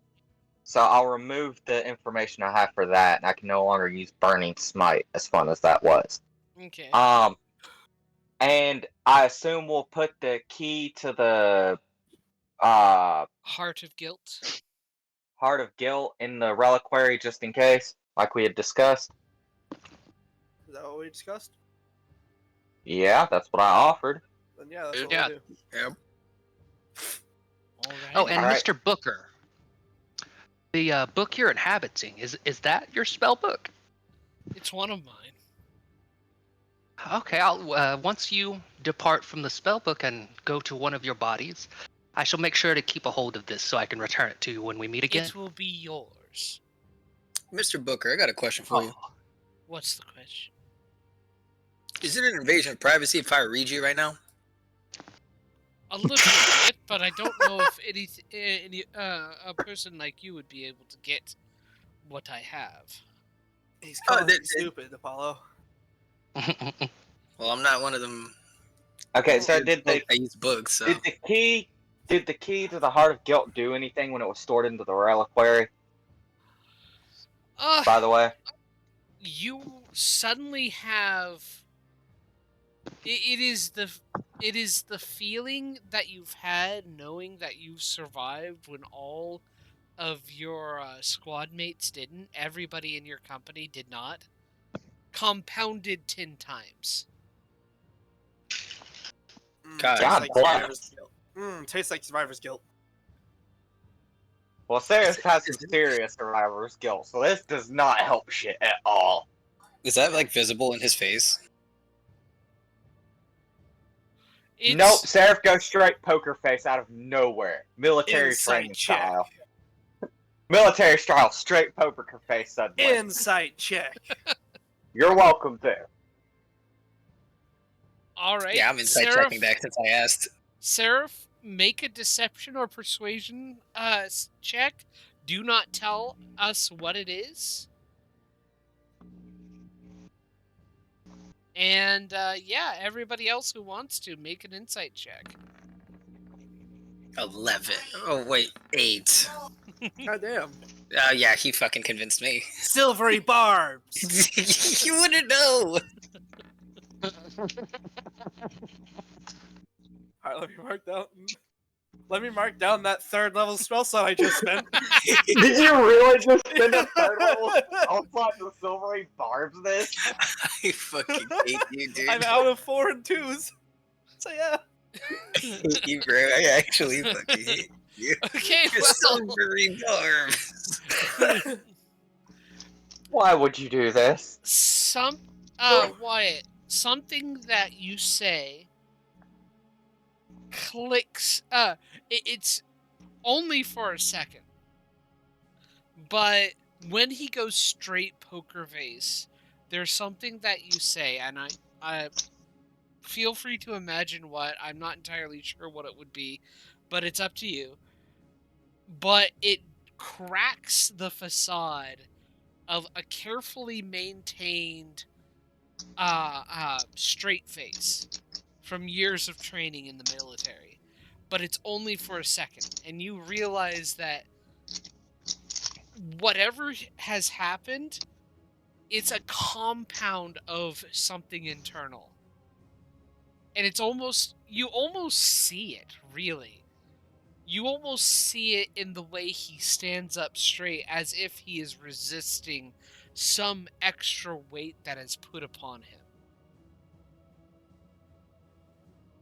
so I'll remove the information I have for that, and I can no longer use Burning Smite, as fun as that was. Okay. And I assume we'll put the key to the Heart of Guilt. Heart of Guilt in the reliquary just in case, like we had discussed. Is that what we discussed? Yeah, that's what I offered. Then yeah, that's what Yeah. we'll do. Yep. All right. Oh, and Alright. Mr. Booker, the book you're inhabiting, is that your spell book? It's one of mine. Okay, I'll once you depart from the spell book and go to one of your bodies, I shall make sure to keep a hold of this so I can return it to you when we meet again. It will be yours. Mr. Booker, I got a question for you. Oh, what's the question? Is it an invasion of privacy if I read you right now? A little bit, but I don't know if a person like you would be able to get what I have. He's Oh, calling you that- stupid, Apollo. Well, I'm not one of them. Okay, so did I use books, so. the key to the Heart of Guilt do anything when it was stored into the reliquary, by the way? You suddenly have it is the feeling that you've had knowing that you've survived when all of your squad mates didn't. Everybody in your company did not. Compounded 10 times. God, Tastes God like bless. survivor's guilt. Tastes like survivor's guilt. Well, Sarah's has some serious survivor's guilt, so this does not help shit at all. Is that like visible in his face? It's, Nope, Seraph goes straight poker face out of nowhere. Military Insight training check. style. Military style, straight poker face suddenly. Insight check. You're welcome there. all right. Yeah, I'm inside Seraph, checking that since I asked. Seraph, make a deception or persuasion check. Do not tell us what it is. And yeah, everybody else who wants to make an insight check. 11. Oh, wait, 8. God damn. Yeah, he fucking convinced me. Silvery barbs. You wouldn't know. Alright, let me mark down that third level spell slot I just spent. Did you really just spend a third level spell slot to silvery barbs this? I fucking hate you, dude. I'm out of 4 and 2s. So yeah. hate you, bro. I actually fucking hate you. Okay, You're well, silvery barbs. Why would you do this? Wyatt, something that you say clicks. It's only for a second, but when he goes straight poker face, there's something that you say, and I feel free to imagine what. I'm not entirely sure what it would be, but it's up to you. But it cracks the facade of a carefully maintained straight face from years of training in the military. But it's only for a second, and you realize that whatever has happened, it's a compound of something internal. And it's you almost see it, really. You almost see it in the way he stands up straight, as if he is resisting some extra weight that is put upon him.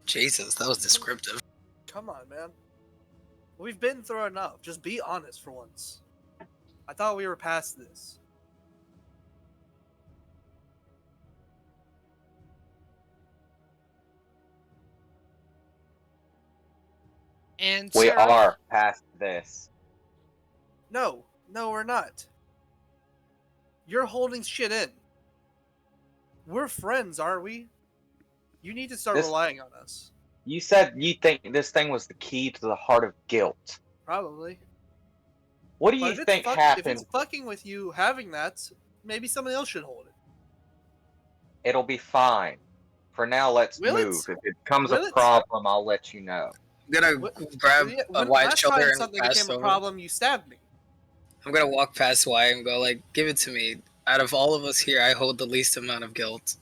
Jesus, that was descriptive. Come on, man. We've been through enough. Just be honest for once. I thought we were past this. And We Sarah, are past this. No, No, we're not. You're holding shit in. We're friends, aren't we? You need to start relying on us. You said you think this thing was the key to the heart of guilt. Probably. What do But you think happened? If it's fucking with you having that, maybe somebody else should hold it. It'll be fine. For now, let's Will move. it? If it becomes Will a it? problem, I'll let you know. I'm gonna grab a When wide last shoulder time and something pass became a over. problem, you stabbed me. I'm gonna walk past Y and go like, "Give it to me." Out of all of us here, I hold the least amount of guilt.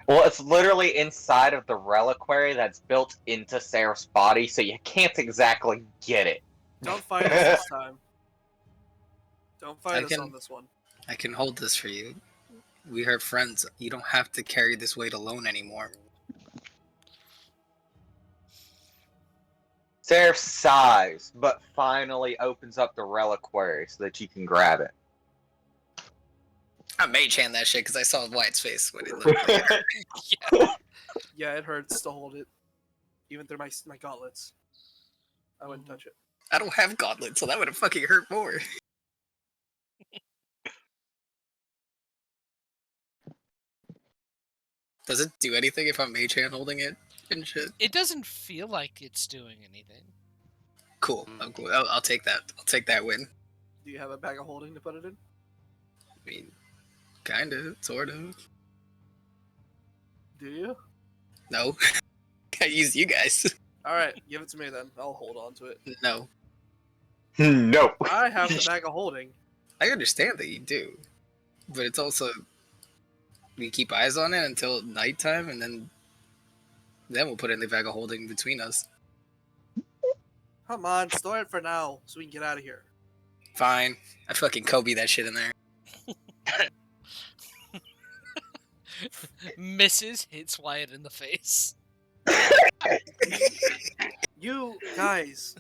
Well, it's literally inside of the reliquary that's built into Sarah's body, so you can't exactly get it. Don't fight us this time. Don't fight us can- on this one. I can hold this for you. We are friends. You don't have to carry this weight alone anymore. Seraph sighs, but finally opens up the reliquary so that you can grab it. I mage hand that shit because I saw White's face when it looked like it. Yeah, it hurts to hold it, even through my gauntlets. I wouldn't touch it. I don't have gauntlets, so that would have fucking hurt more. Does it do anything if I'm mage hand holding it and shit? It doesn't feel like it's doing anything. Cool. I'm cool. I'll take that. I'll take that win. Do you have a bag of holding to put it in? I mean, kinda, sort of. Do you? No. I use you guys. Alright, give it to me then. I'll hold on to it. No. No. I have the bag of holding. I understand that you do. But it's also... We keep eyes on it until nighttime, and then we'll put it in the bag of holding between us. Come on, store it for now, so we can get out of here. Fine. I fucking Kobe that shit in there. Misses hits Wyatt in the face. You guys.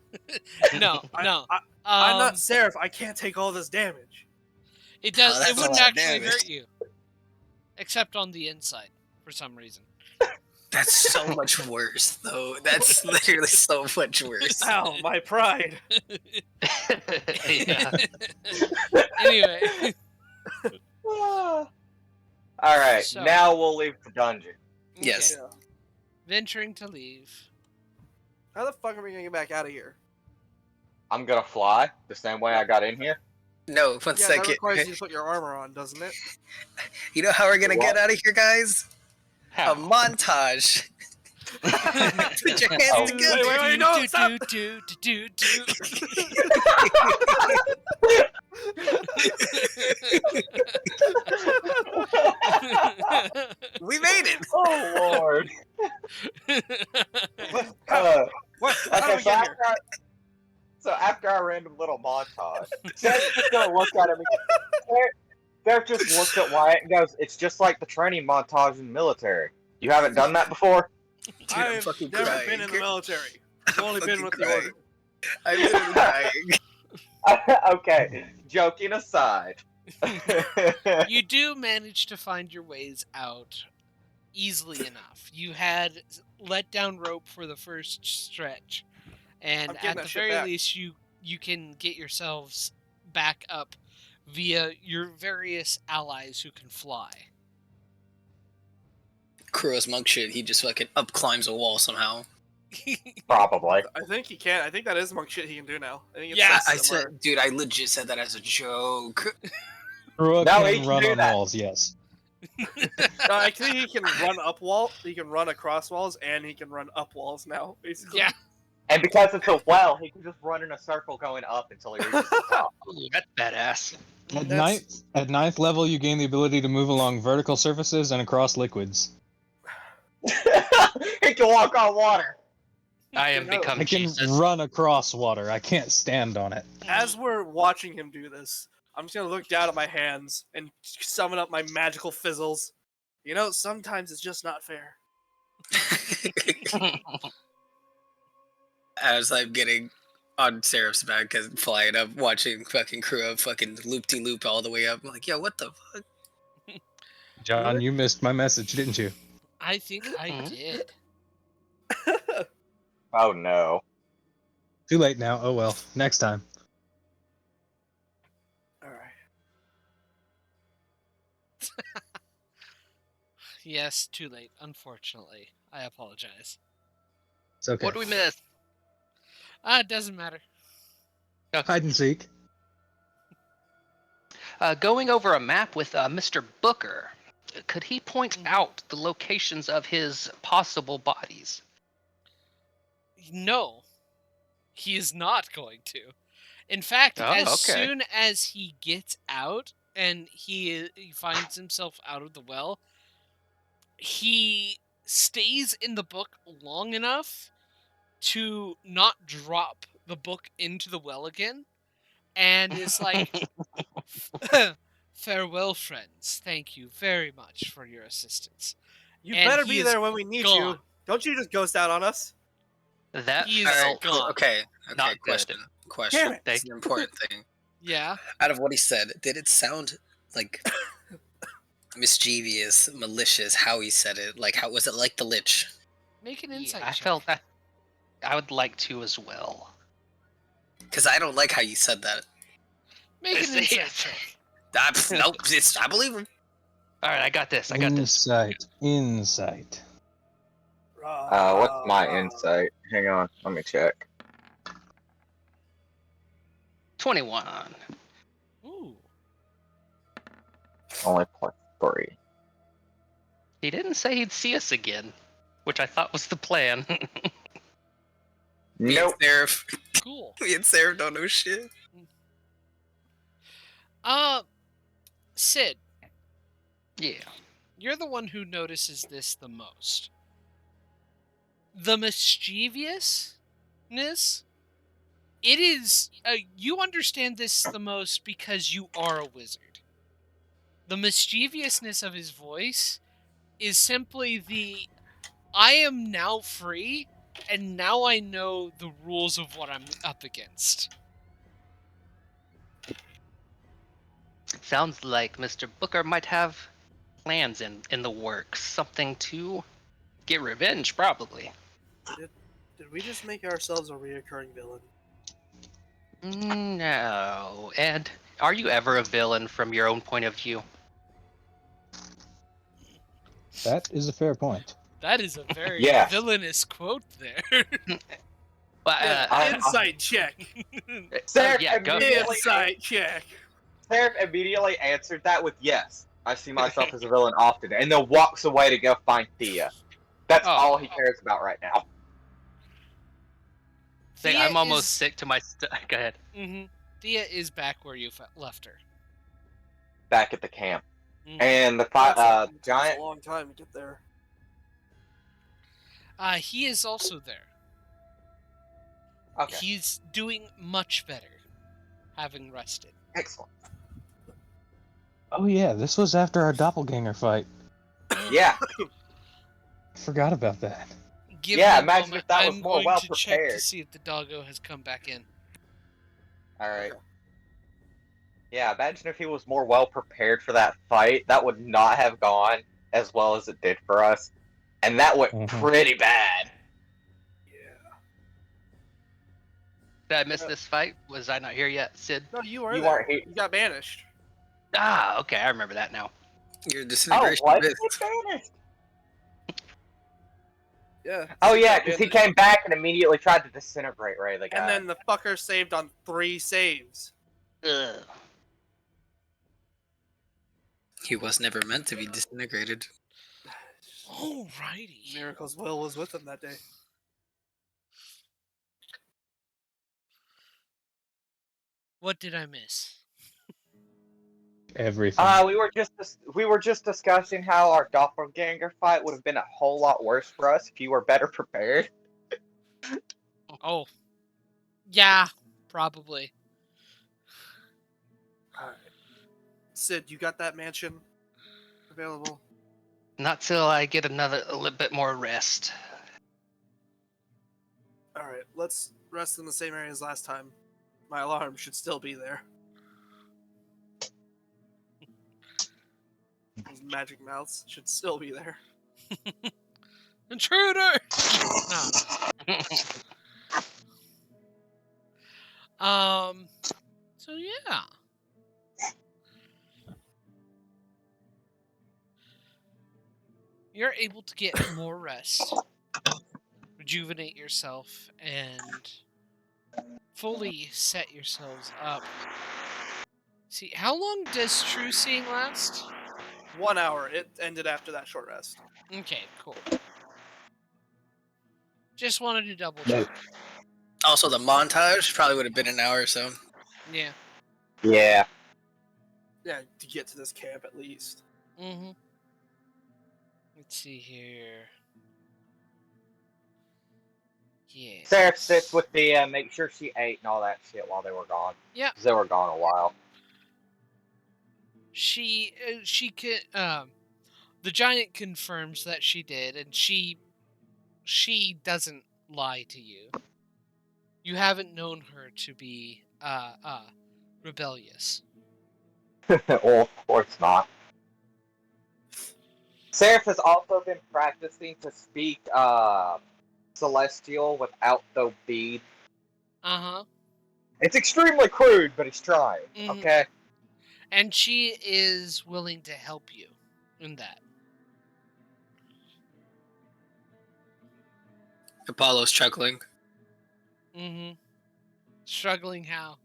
No. I'm not Seraph. I can't take all this damage. It does. Oh, that's It a wouldn't lot of actually damage. hurt you, except on the inside for some reason. That's so much worse, though. That's literally so much worse. Ow, my pride. Yeah. Anyway, Alright, So- now we'll leave the dungeon. Yes. Yeah. venturing to leave. How the fuck are we gonna get back out of here? I'm gonna fly the same way I got in here. No, one Yeah, that second. requires you to put your armor on, doesn't it? You know how we're gonna What? get out of here, guys? How? A montage. Put your hands Oh, together. wait, no, stop! We made it. Oh lord. What? How do Okay, we get here? so after our random little montage, Seth's just gonna look at him. Derek just looks at Wyatt and goes, "It's just like the training montage in the military. You haven't done that before?" Dude, I'm I've fucking never crying. been in the military. I've only been fucking with the crying. order. I'm literally crying. Okay, joking aside. You do manage to find your ways out easily enough. You had let down rope for the first stretch, and I'm getting at that the shit very back. least, you can get yourselves back up via your various allies who can fly. Kuro's monk shit, he just fucking up climbs a wall somehow. Probably. I think he can. I think that is monk shit he can do now. I think it's Yeah. I somewhere. said, dude, I legit said that as a joke. Krua No, he can can run do on that. walls, yes. No, I think he can run up wall. He can run across walls, and he can run up walls now. Basically. Yeah. And because it's a well, he can just run in a circle going up until he reaches the top. Ooh, that's badass. At ninth level, you gain the ability to move along vertical surfaces and across liquids. He can walk on water. I am No, become I can Jesus. run across water. I can't stand on it. As we're watching him do this, I'm just gonna look down at my hands and summon up my magical fizzles. You know, sometimes it's just not fair. As I'm getting on Seraph's back and flying up, watching fucking Kuro fucking loop-de-loop all the way up. I'm like, yo, what the fuck? John, you missed my message, didn't you? I think I Mhm. did. Oh no. Too late now. Oh well. Next time. Yes, too late, unfortunately. I apologize. It's okay. What do we miss? It doesn't matter. Hide and seek. Going over a map with Mr. Booker, could he point Mhm. out the locations of his possible bodies? No, he is not going to. In fact, Oh, as okay. soon as he gets out and he finds himself out of the well, he stays in the book long enough to not drop the book into the well again, and is like, "Farewell, friends. Thank you very much for your assistance." You And better he be is there when we need gone. you. Don't you just ghost out on us? That He is felt gone. Okay. not good. Question. Damn it. It's an important thing. Yeah. Out of what he said, did it sound like mischievous, malicious? How he said it? Like, how was it like the Lich? Make an Yeah, insight I check. felt that. I would like to as well. Because I don't like how you said that. Make an Yes. insight check. Nope. I believe him. All right, I got this. Insight. Insight. What's my insight? Hang on, let me check. 21. Ooh. Only +3. He didn't say he'd see us again, which I thought was the plan. Me Nope. and Seraph. Cool. Me and Seraph don't know shit. Sid, Yeah. you're the one who notices this the most. The mischievousness, it is, you understand this the most because you are a wizard. The mischievousness of his voice is simply the, I am now free, and now I know the rules of what I'm up against. Sounds like Mr. Booker might have plans in the works. Something to get revenge, probably. Did we just make ourselves a reoccurring villain? No. And are you ever a villain from your own point of view? That is a fair point. That is a very Yes. villainous quote there. Well, Insight check. Seraph yeah, go. Insight check. Seraph immediately answered that with yes. I see myself as a villain often, and then walks away to go find Thea. That's Oh. all he cares about right now. Say, Thea I'm almost is- sick to my Go ahead. Mm-hmm. Thea is back where you left her. Back at the camp, Mhm. and the That's giant. a long time to get there. He is also there. Okay, He's doing much better, having rested. excellent. Oh yeah, this was after our doppelganger fight. Yeah, Forgot about that. Give Yeah, me a imagine moment. if that was I'm more going to check to well-prepared. see if the doggo has come back in. all right. Yeah, imagine if he was more well prepared for that fight. That would not have gone as well as it did for us, and that went pretty bad. Did I miss this fight? Was I not here yet, Sid? No, you were You there. weren't here. You got banished. Ah, okay, I remember that now. Your Oh, disintegration what? missed. He vanished. Yeah. Oh you yeah, got because he banished. came back and immediately tried to disintegrate Ray the guy. And then the fucker saved on 3 saves. Ugh. He was never meant to be disintegrated. Alrighty. Miracle's will was with him that day. What did I miss? Everything. We were just discussing how our doppelganger fight would have been a whole lot worse for us if you were better prepared. Oh. Yeah, probably. Alright. Sid, you got that mansion available? Not till I get a little bit more rest. Alright, let's rest in the same area as last time. My alarm should still be there. Those magic mouths should still be there. Intruder! No. So yeah. You're able to get more rest, rejuvenate yourself, and fully set yourselves up. See, how long does true seeing last? 1 hour. It ended after that short rest. Okay, cool. Just wanted to double No. check. Also, the montage probably would have been an hour or so. Yeah. Yeah. Yeah, to get to this camp at least. Mm-hmm. Let's see here. Yeah. Seraph sits with Thea, make sure she ate and all that shit while they were gone. Yeah. 'Cause they were gone a while. She can. The giant confirms that she did, and she doesn't lie to you. You haven't known her to be rebellious. Well, of course not. Seraph has also been practicing to speak Celestial without the bead. Uh-huh. It's extremely crude, but he's trying. Mhm. Okay. And she is willing to help you in that. Apollo's chuckling. Mm-hmm. Struggling how?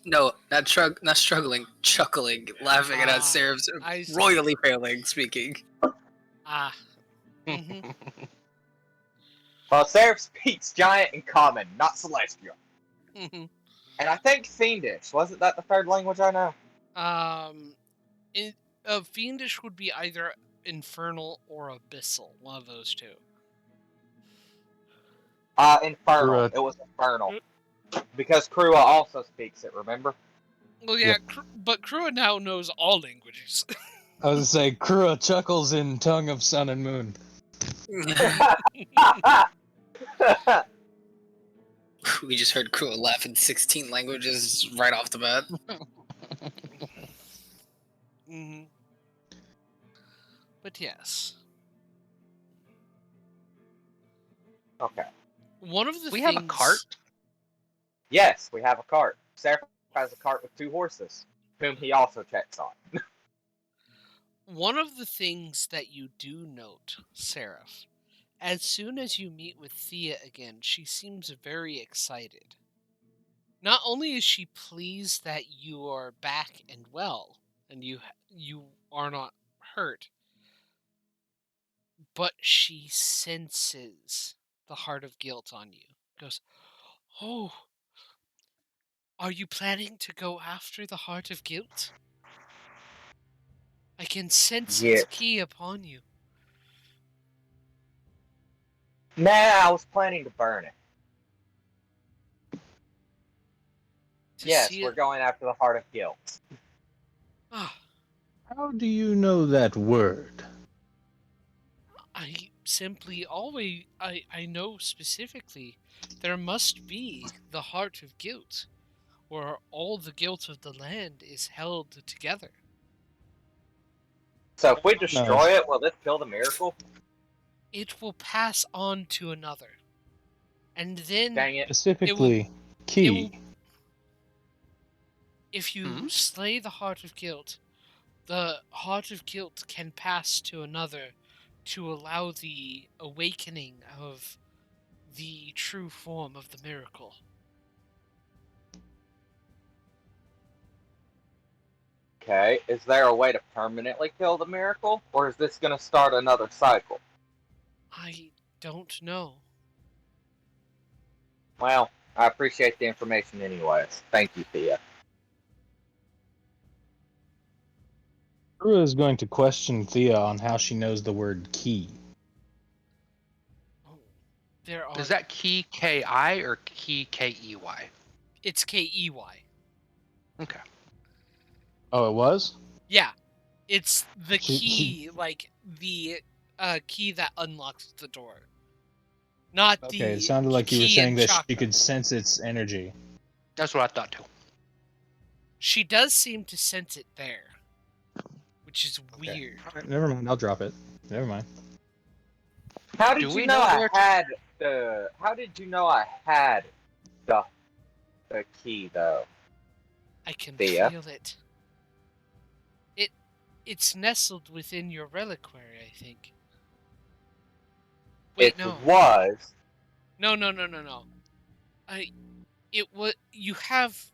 No, not struggling, chuckling, laughing at Seraph's I see. royally failing speaking. Ah. Mm-hmm. Well, Seraph speaks Giant and Common, not Celestial. Mm-hmm. And I think Fiendish. Wasn't that the third language I know? Fiendish would be either infernal or abyssal. One of those two. Infernal. Krua. It was Infernal. Because Krua also speaks it, remember? Well, yeah, but Krua now knows all languages. I was gonna say, Krua chuckles in Tongue of Sun and Moon. We just heard Krua laugh in 16 languages right off the bat. Mm-hmm. But yes. Okay. One of the We things... have a cart? Yes, we have a cart. Seraph has a cart with 2 horses, whom he also checks on. One of the things that you do note, Seraph, as soon as you meet with Thea again, she seems very excited. Not only is she pleased that you are back and well, and you are not hurt, but she senses the heart of guilt on you. Goes, "Oh, are you planning to go after the heart of guilt? I can sense its Yes. key upon you." Nah, I was planning to burn it. Yes, we're going after the heart of guilt. Ah, How do you know that word? I simply always I know specifically there must be the heart of guilt, where all the guilt of the land is held together. So if we destroy it, will this kill the miracle? It will pass on to another, and then Dang it. Specifically, key. if you slay the heart of guilt, the heart of guilt can pass to another to allow the awakening of the true form of the miracle. Okay, is there a way to permanently kill the miracle? Or is this going to start another cycle? I don't know. Well, I appreciate the information anyways. Thank you, Thea. Krua is going to question Thea on how she knows the word key. There are. Is that key K-I or key K-E-Y? It's K-E-Y. Okay. Oh, it was? Yeah. It's the key, like the key that unlocks the door. Not the Okay, it sounded like you were key saying and that chakra. she could sense its energy. That's what I thought too. She does seem to sense it there, which is weird. Alright, never mind, I'll drop it. Never mind. How did Do you we know know I where to- had the? How did you know I had the key though? I can Thea? feel it. It's nestled within your reliquary, I think. Wait, It no. was. No. It was. You have.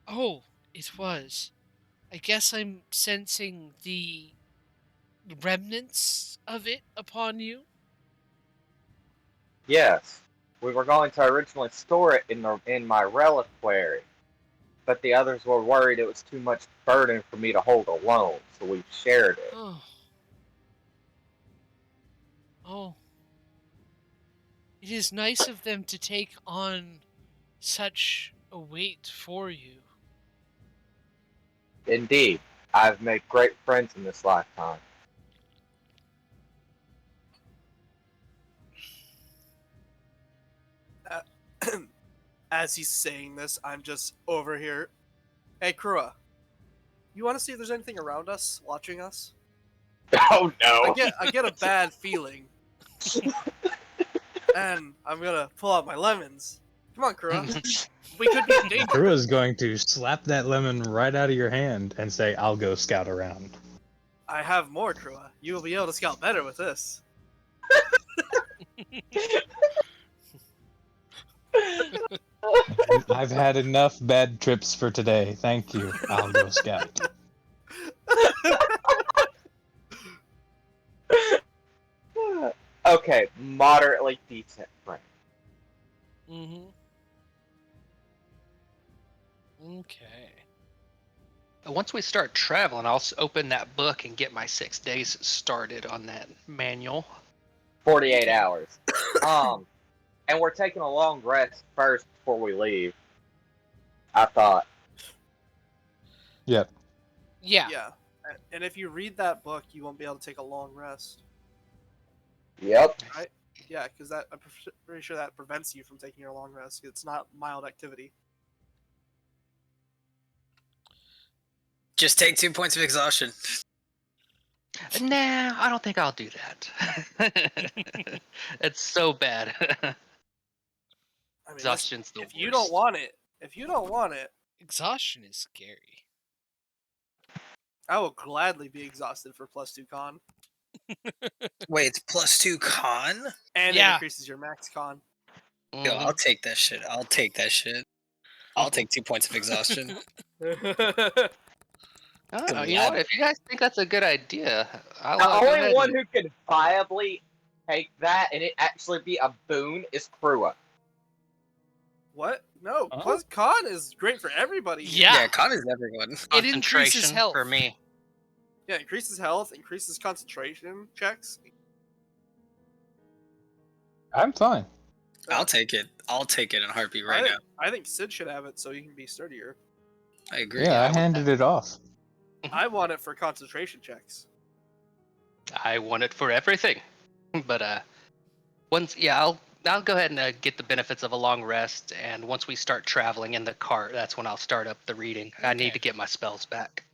Oh, it was. I guess I'm sensing the remnants of it upon you. Yes. We were going to originally store it in my reliquary, but the others were worried it was too much burden for me to hold alone, so we shared it. Oh. Oh. It is nice of them to take on such a weight for you. Indeed, I've made great friends in this lifetime. As he's saying this, I'm just over here. Hey, Krua, you want to see if there's anything around us, watching us? Oh no! I get a bad feeling. And I'm gonna pull out my lemons. Come on, Krua. We could be in danger. Krua's going to slap that lemon right out of your hand and say, "I'll go scout around." I have more, Krua. You will be able to scout better with this. I've had enough bad trips for today. Thank you. I'll go scout. Okay, moderately decent friend. Mm-hmm. Okay. Once we start traveling, I'll open that book and get my 6 days started on that manual. 48 hours. And we're taking a long rest first before we leave. I thought. Yep. Yeah. Yeah. And if you read that book, you won't be able to take a long rest. Yep. Right? Yeah, because I'm pretty sure that prevents you from taking your long rest. It's not mild activity. Just take 2 points of exhaustion. Nah, I don't think I'll do that. It's so bad. I mean, Exhaustion's the if worst. you don't want it, Exhaustion is scary. I will gladly be exhausted for +2 con. Wait, it's +2 con? And it Yeah. increases your max con. Yo, I'll take that shit. I'll take 2 points of exhaustion. Oh, you know what? If you guys think that's a good idea, I'll The go only ahead one and... who could viably take that and it actually be a boon is Krua. What? No, Huh? plus con is great for everybody. Yeah. con is everyone. It increases concentration health. for me. Yeah, increases health, increases concentration checks. I'm fine. I'll take it. I'll take it in a heartbeat right now. I think Sid should have it so he can be sturdier. I agree. Yeah, I want handed that. it off. I want it for concentration checks. I want it for everything. But I'll go ahead and get the benefits of a long rest, and once we start traveling in the cart, that's when I'll start up the reading. I need to get my spells back.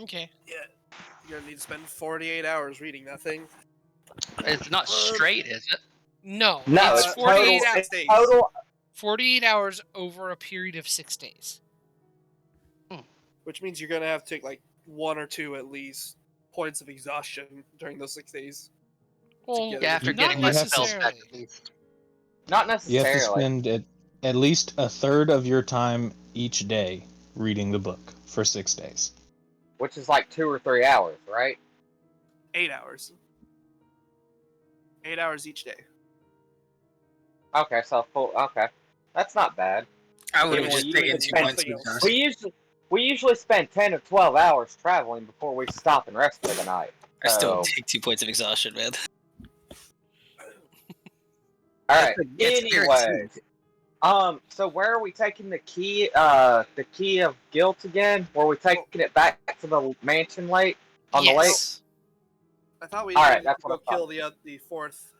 Okay. Yeah, you're gonna need to spend 48 hours reading that thing. It's not straight, is it? No. No, it's it's 48 total. hours. It's total. 48 hours over a period of 6 days. Which means you're gonna have to take like 1 or 2 at least points of exhaustion during those 6 days. Well, get Yeah, after not getting my spells necessarily. back at least. Not You have to necessarily. spend at least a third of your time each day reading the book for 6 days. Which is like 2 or 3 hours, right? 8 hours. 8 hours each day. Okay, so full. Okay, that's not bad. I would Yeah, have well, just you taken even 2 spent- points of exhaustion. We usually spend 10 or 12 hours traveling before we stop and rest for the night. I still So, take 2 points of exhaustion, man. all right. It's Anyways, so where are we taking the key of guilt again? Were we taking it back to the mansion lake on the lake? Yes. I thought we All right, needed that's to what go I kill thought. the fourth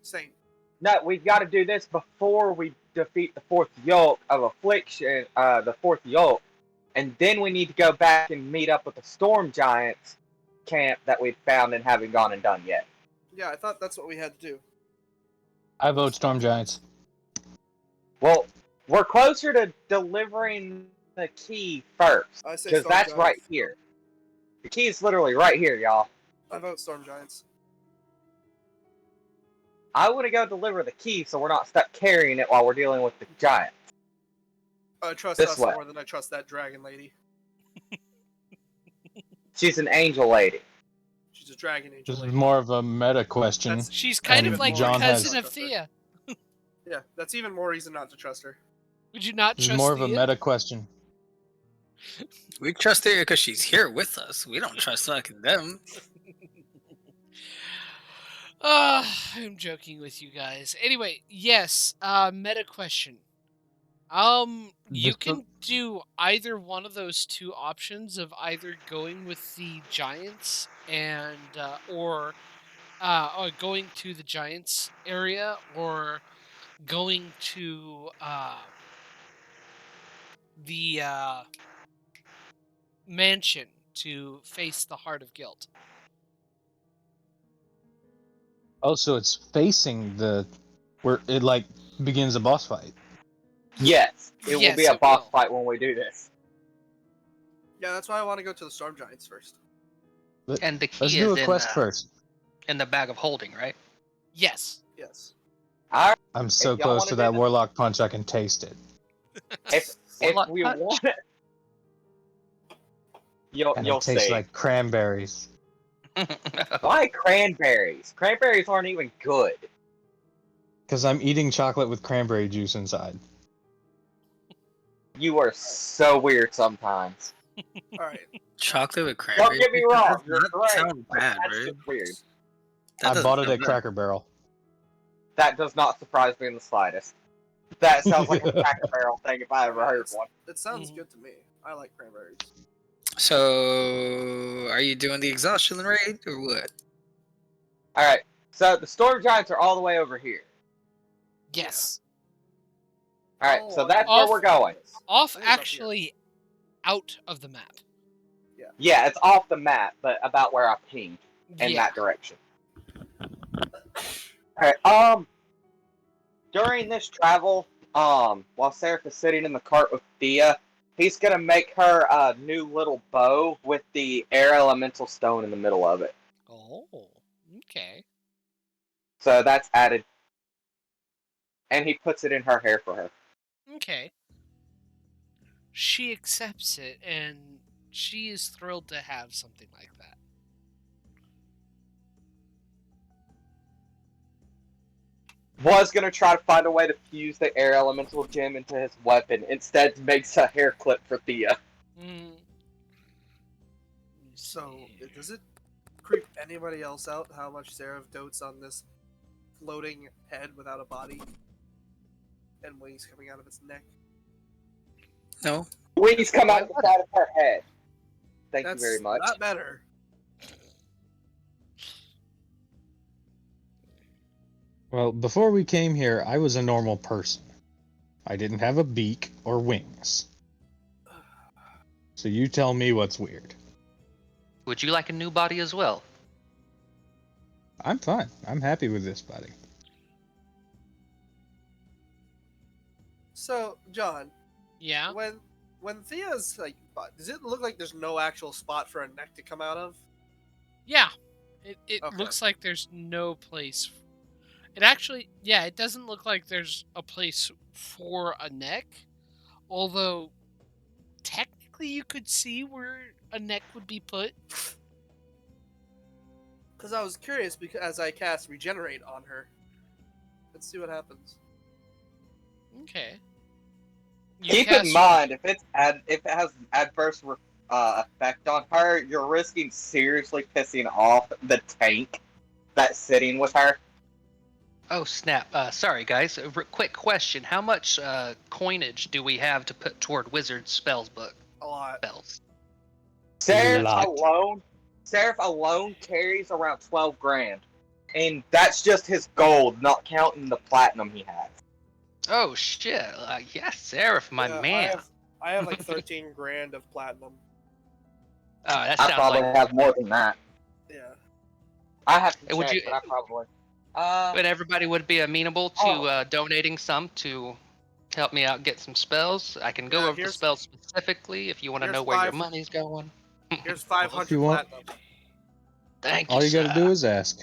saint. No, we've got to do this before we defeat the fourth yoke of affliction, the fourth yoke, and then we need to go back and meet up with the storm giants camp that we've found and haven't gone and done yet. Yeah, I thought that's what we had to do. I vote Storm Giants. Well, we're closer to delivering the key first, I say because Storm that's Giants. right here. The key is literally right here, y'all. I vote Storm Giants. I want to go deliver the key so we're not stuck carrying it while we're dealing with the giant. I trust This us way. more than I trust that dragon lady. She's an angel lady. She's a dragon angel This is lady. more of a meta question. That's- She's kind And of like John the cousin has- of Thea. Yeah, that's even more reason not to trust her. Would you not This is trust more of a Thea? meta question. We trust her because she's here with us. We don't trust fucking them. I'm joking with you guys. Anyway, yes, meta question. You This- can do either one of those two options of either going with the Giants and or going to the Giants area or going to the mansion to face the Heart of Guilt. Oh, so it's facing the where it like begins a boss fight. Yes, it will Yes, be a it boss will. fight when we do this. Yeah, that's why I want to go to the Storm Giants first. And the Let's key do is a quest first. in the bag of holding, right? Yes. Yes. Alright, I'm so If y'all close wanna to do that that- warlock punch I can taste it. if Warlock we punch? want it, you'll And it tastes see. like cranberries. Why cranberries? Cranberries aren't even good. Because I'm eating chocolate with cranberry juice inside. You are so weird sometimes. All right. Chocolate with cranberry. Don't get me wrong, That you're does great. sound bad, That's right? just weird. That I doesn't bought it sound at bad. Cracker Barrel. That does not surprise me in the slightest. That sounds like a Cracker Barrel thing if I ever heard one. It sounds Mhm. good to me. I like cranberries. So, are you doing the exhaustion raid or what? Alright, so the Storm Giants are all the way over here. Yes. Alright, Oh, so that's Off- where we're going. Off I think it's up here. actually out of the map. Yeah, it's off the map, but about where I pinged in Yeah. that direction. Alright, during this travel, while Seraph is sitting in the cart with Thea, he's gonna make her a new little bow with the air elemental stone in the middle of it. Oh, okay. So that's added. And he puts it in her hair for her. Okay. She accepts it, and she is thrilled to have something like that. Was gonna try to find a way to fuse the air elemental gem into his weapon. Instead, makes a hair clip for Thea. So, does it creep anybody else out how much Seraph dotes on this floating head without a body and wings coming out of its neck? No. Wings come out the side of her head. Thank That's you very much. not better. Well, before we came here, I was a normal person. I didn't have a beak or wings. So you tell me what's weird. Would you like a new body as well? I'm fine. I'm happy with this body. So, John, Yeah. when Thea's like, does it look like there's no actual spot for a neck to come out of? Yeah. It Okay. looks like there's no place. It actually, yeah, it doesn't look like there's a place for a neck. Although, technically, you could see where a neck would be put. Because I was curious because as I cast Regenerate on her. Let's see what happens. Okay. Keep in mind, if it has an adverse effect on her, you're risking seriously pissing off the tank that's sitting with her. Oh snap! Sorry guys. Quick question: how much coinage do we have to put toward Wizard spells book A lot. spells? Seraph alone carries around 12 grand, and that's just his gold, not counting the platinum he has. Oh shit! Yes, Seraph, my Yeah, man. I have like 13 grand of platinum. That I sounds probably like. have more than that. Yeah. I have to And would check, you- but I probably. But everybody would be amenable to donating some to help me out get some spells. I can go Yeah, over the here's- spells specifically if you want to here's know where your 5 money's going. Here's 500 you want- platinum. Thank you, All you sir. gotta do is ask.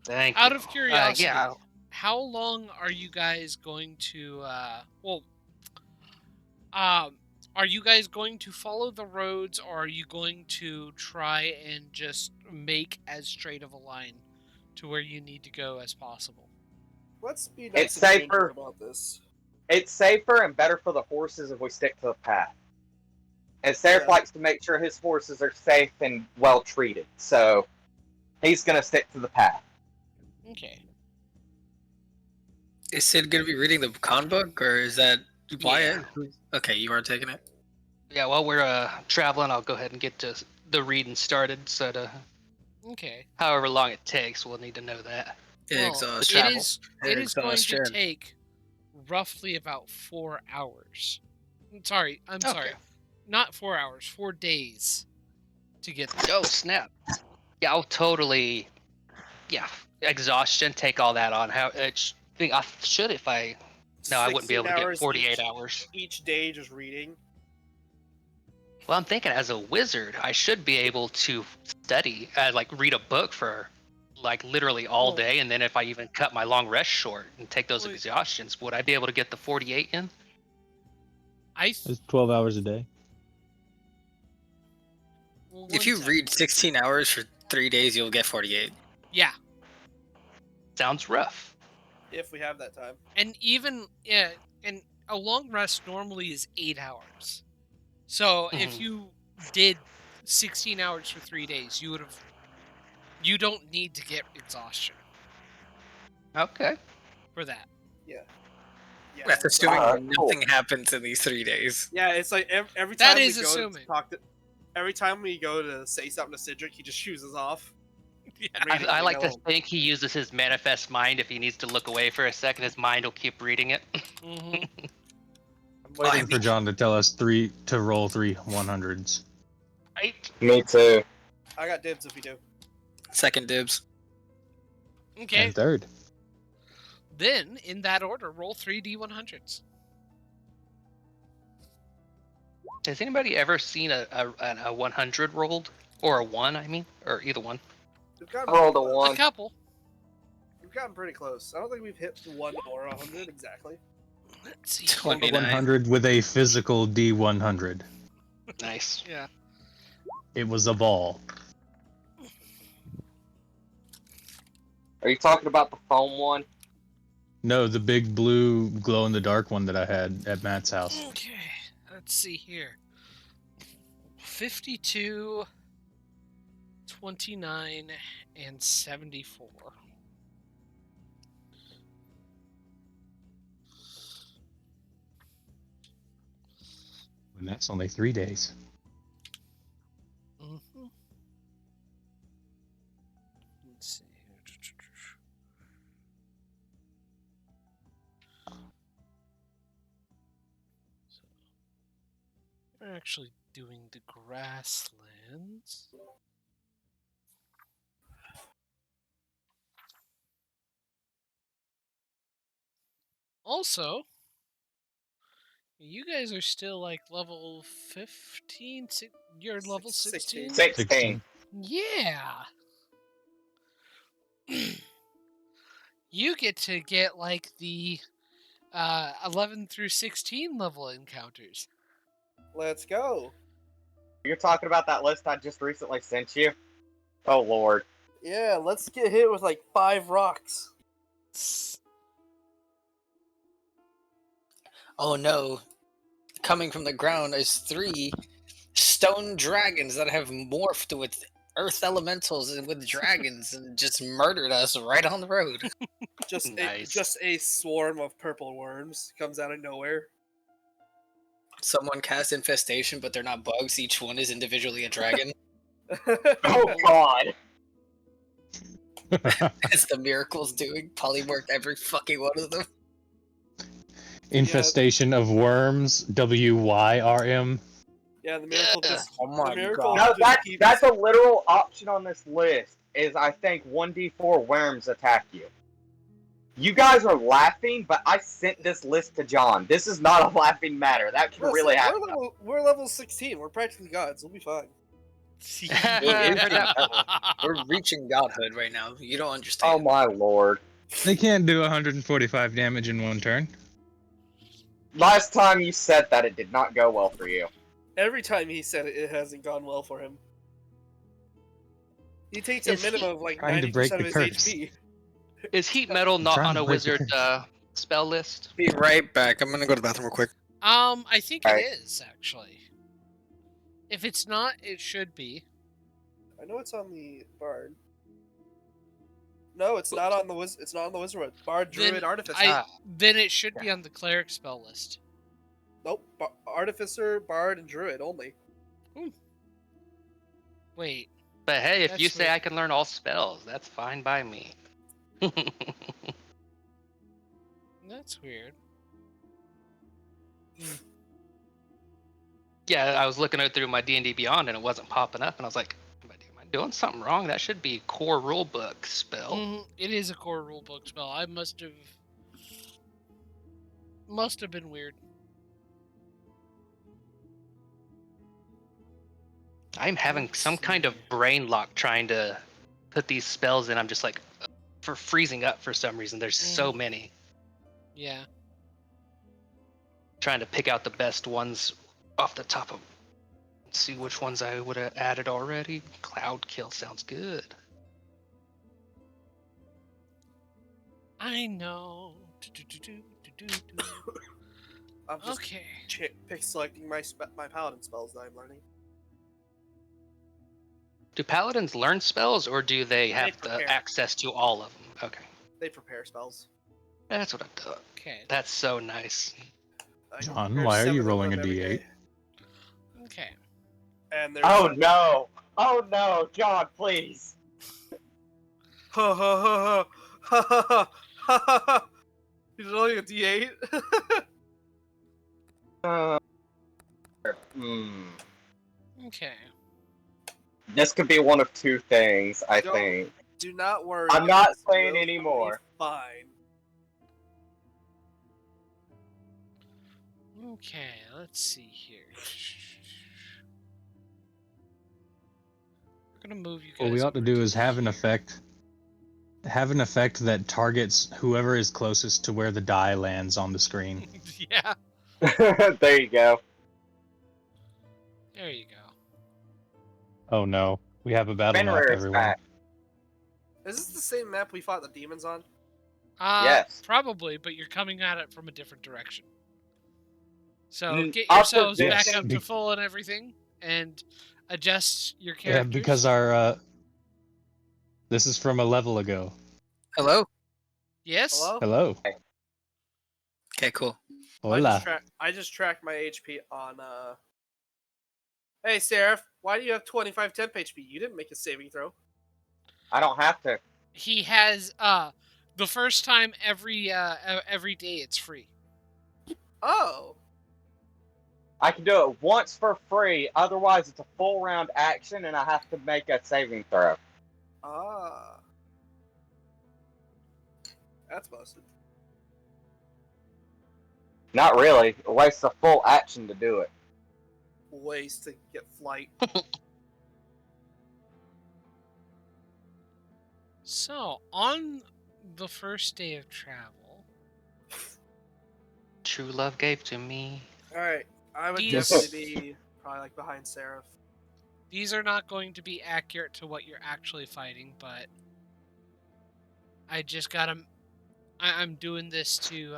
Thank Out you. of curiosity, Yeah. how long are you guys going to? Are you guys going to follow the roads, or are you going to try and just make as straight of a line to where you need to go as possible? Let's be It's nice and stranger safer. about this. It's safer and better for the horses if we stick to the path. And Seraph Yeah. likes to make sure his horses are safe and well treated, so he's gonna stick to the path. Okay. Is Sid gonna be reading the con book, or is that Wyatt? Okay, you are taking it. Yeah, while we're traveling, I'll go ahead and get to the reading started. So, Okay. however long it takes, we'll need to know that. Well, Exhaustion. it travel. is. It is going to Exhaustion. take roughly about 4 hours. I'm sorry. Okay. Not 4 hours. 4 days to get there. Oh snap! Yeah, I'll totally. Yeah, exhaustion. Take all that on. I should if I. No, I wouldn't be 16 able to get hours 48 hours. Each day just reading. Well, I'm thinking as a wizard, I should be able to study, like read a book for, like literally all Well- day, and then if I even cut my long rest short and take those Well- exhaustions, would I be able to get the 48 in? It's 12 hours a day. If you read 16 hours for 3 days, you'll get 48. Yeah, Sounds rough. If we have that time. and and a long rest normally is 8 hours. So if Mhm. you did 16 hours for 3 days, you would have. You don't need to get exhaustion Okay. for that. Yeah. That's assuming cool. nothing happens in these 3 days. Yeah, it's like every That time is we go assuming. to talk to, every time we go to say something to Cedric, he just shoes us off. Yeah. Reading, I you like to know. think he uses his manifest mind. If he needs to look away for a second, his mind will keep reading it. Mhm. I'm waiting for John to tell us to roll 3 100s. Right? Me too. I got dibs if we do. Second dibs. Okay. And third. Then, in that order, roll 3 d100s. Has anybody ever seen a 100 rolled? Or a 1, I mean? Or either one? We've gotten I rolled a pretty close. 1. A couple. We've gotten pretty close. I don't think we've hit 1 or 100 exactly. Let's see. 29. 100 with a physical D100. Nice. Yeah. It was a ball. Are you talking about the foam one? No, the big blue glow in the dark one that I had at Matt's house. Okay. Let's see here. 52, 29, and 74. And that's only 3 days. Mm-hmm. Let's see here. So, we're actually doing the grasslands. Also, you guys are still like level 15. You're level 16? 16. Yeah. You get to get like the 11 through 16 level encounters. Let's go. You're talking about that list I just recently sent you? Oh, Lord. Yeah, let's get hit with like 5 rocks. Oh no. Coming from the ground is 3 stone dragons that have morphed with earth elementals and with dragons and just murdered us right on the road. Just Nice. just a swarm of purple worms comes out of nowhere. Someone cast infestation, but they're not bugs. Each one is individually a dragon. Oh, God. As the miracle's doing, polymorphed every fucking one of them. Infestation of worms, WYRM. Yeah, the miracle just. Oh my the miracle god. No, just keeps- that's a literal option on this list, is I think 1d4 worms attack you. You guys are laughing, but I sent this list to John. This is not a laughing matter. That can Listen, really happen. we're level 16. We're practically gods. We'll be fine. We're reaching We're reaching godhood right now. You don't Oh understand. my lord. They can't do 145 damage in one turn. Last time you said that, it did not go well for you. Every time he said it, it hasn't gone well for him. He takes a Is minimum of like trying to break 90% of the his curse. HP. Is heat metal not trying on to a break the wizard curse. spell list? Be right back. I'm gonna go to the bathroom real quick. I think it Right. is actually. If it's not, it should be. I know it's on the bard. No, it's not on the It's not on the wizard. Bard, druid, Then artificer. then it should be on the cleric spell list. Nope. Artificer, bard, and druid only. Wait, But hey, if you That's say weird. I can learn all spells, that's fine by me. that's weird. Yeah, I was looking through my D&D Beyond and it wasn't popping up, and I was like, am I doing something wrong? That should be core rulebook spell. It is a core rulebook spell. I must have been weird. I'm having some kind of brain lock trying to put these spells in. I'm just like, for freezing up for some reason. There's so many. Yeah. Trying to pick out the best ones off the top of. See which ones I would have added already. Cloud kill sounds good. I know. I'm just Okay. pick selecting my paladin spells that I'm learning. Do paladins learn spells, or do they have the prepare. access to all of them? Okay, They prepare spells. that's what I thought. Okay. That's so nice. I can John, prepare why are 7 you of rolling a them every D8? day. Okay. And there's Oh no! Oh no, John, please! Ha ha ha ha ha ha ha ha. He's rolling a D8. Okay. This could be one of two things, I Don't- think. Do not worry. I'm not guys. saying We'll anymore. be fine. Okay, let's see here. We're gonna move you guys. What we ought to over do is have an here. effect. Have an effect that targets whoever is closest to where the die lands on the screen. Yeah, There you go. there you go. Oh no, we have a battle map, Fenrir's everyone. back. Is this the same map we fought the demons on? Yes. Probably, but you're coming at it from a different direction. So get After yourselves this- back up to full and everything, and adjust your Yeah, characters. because our this is from a level ago. Hello? Yes. Hello? Hello. Okay, cool. Hola. I just tracked my HP on Hey Seraph, why do you have 25 temp HP? You didn't make a saving throw. I don't have to. He has the first time every day it's free. Oh. I can do it once for free, otherwise it's a full round action and I have to make a saving throw. Ah. That's busted. Not really. It wastes a full action to do it. Ways to get flight. So on the first day of travel, True love gave to me. Alright. I would These- definitely be probably like behind Seraph. these are not going to be accurate to what you're actually fighting, but I just gotta. I'm doing this to.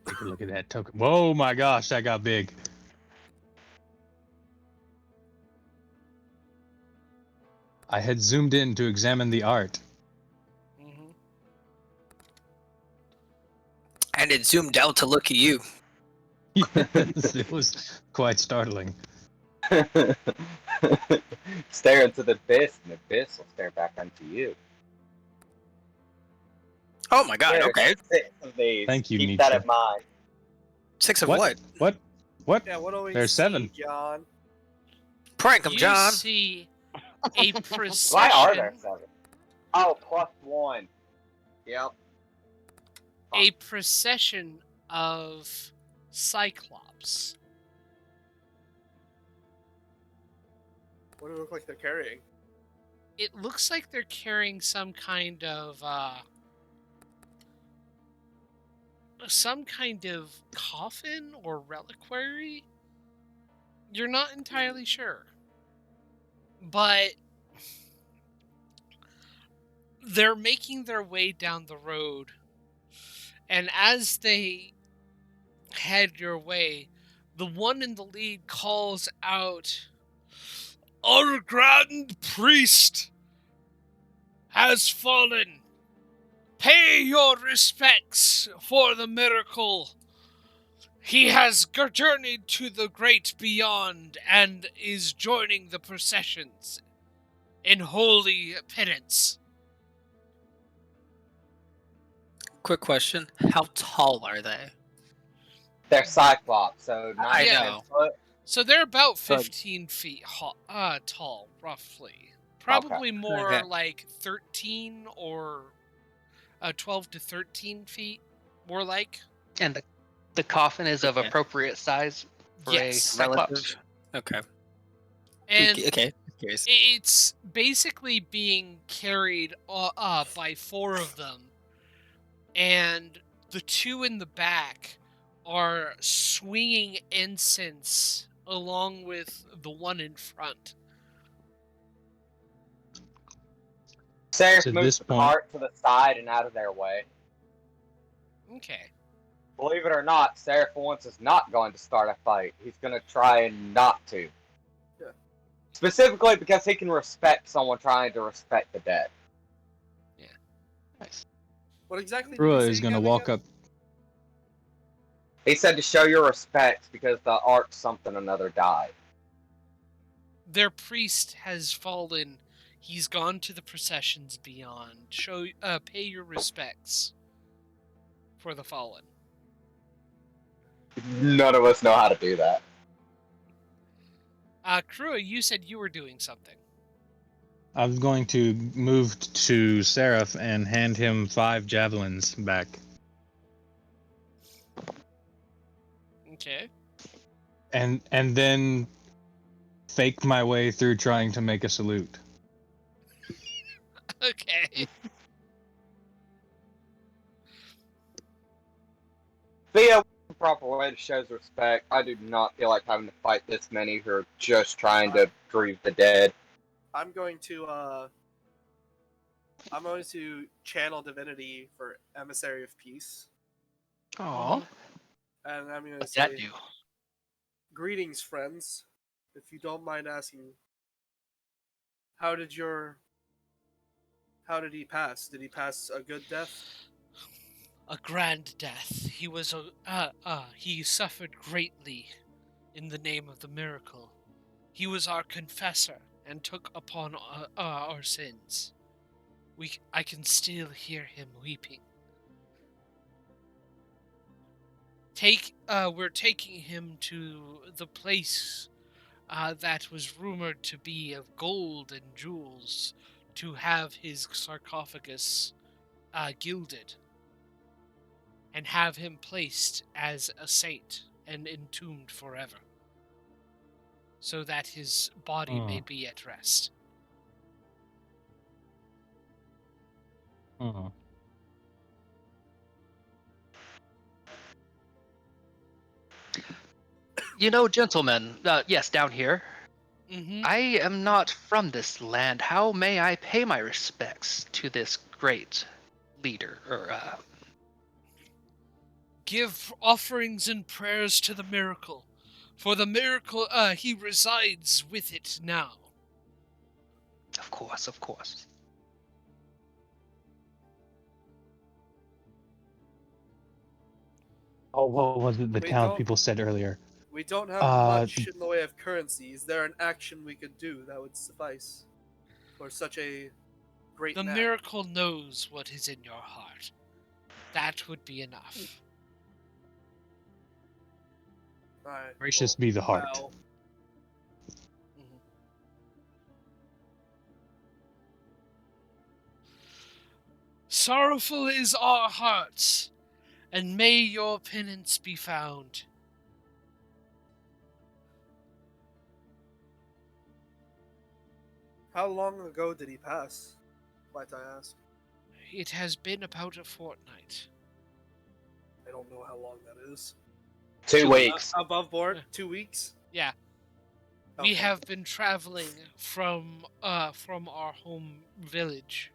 Take a look at that token. Whoa, my gosh, that got big. I had zoomed in to examine the art. Mhm. And it zoomed out to look at you. Yes, it was quite startling. Stare into the abyss, and the abyss will stare back unto you. Oh my god, There's okay. 6 of these. Thank you, Keep that Nietzsche. in mind. 6 of what? What? Yeah, what do we There's see, 7. John? Prank him, You John. see a procession. Why are there 7? Oh, +1. Yep. A procession of cyclops What do it look like they're carrying? It looks like they're carrying some kind of coffin or reliquary. You're not entirely sure. But they're making their way down the road. And as they head your way, the one in the lead calls out, "Our grand priest has fallen. Pay your respects for the miracle. He has journeyed to the great beyond and is joining the processions in holy penance." Quick question: how tall are they? They're Cyclops, so 9 I 10 know. foot. So they're about So- 15 feet tall, roughly. Probably more Okay. like 13 or 12 to 13 feet, more like. And the coffin is of Okay. appropriate size for a Yes. Cyclops. Relative. Okay. And Okay. Curious. it's basically being carried by 4 of them. And the 2 in the back are swinging incense along with the one in front. Seraph To moves this the point- cart to the side and out of their way. Okay. Believe it or not, Seraph for once is not going to start a fight. He's going to try and not to. Yeah. Specifically because he can respect someone trying to respect the dead. Nice. What exactly did Rua you is say going to again, walk again? up. He said to show your respect because the art something another died. Their priest has fallen. He's gone to the processions beyond. Pay your respects for the fallen. None of us know how to do that. Krua, you said you were doing something. I'm going to move to Seraph and hand him 5 javelins back. Okay. And then fake my way through trying to make a salute. Okay. Theo, the proper way to show respect. I do not feel like having to fight this many who are just trying to grieve the dead. I'm going to channel divinity for Emissary of Peace, Aw. and I'm going to What's say, that do? "Greetings, friends. If you don't mind asking, how did he pass? Did he pass a good death?" A grand death. He suffered greatly in the name of the miracle. He was our confessor and took upon our sins. I can still hear him weeping. We're taking him to the place that was rumored to be of gold and jewels to have his sarcophagus gilded and have him placed as a saint and entombed forever so that his body may be at rest. You know, gentlemen, yes, down here. Mm-hmm. I am not from this land. How may I pay my respects to this great leader? Give offerings and prayers to the miracle, for the miracle, he resides with it now. Of course, of course. Oh, what was it the We townspeople said earlier? We don't have much in the way of currency. Is there an action we could do that would suffice for such a great The man? miracle knows what is in your heart. That would be enough. Alright, Gracious be the heart. well, Mhm. Sorrowful is our hearts, and may your penance be found. How long ago did he pass? Might I ask? It has been about a fortnight. I don't know how long that is. 2 weeks. Above board? 2 weeks? Yeah. We Okay. have been traveling from our home village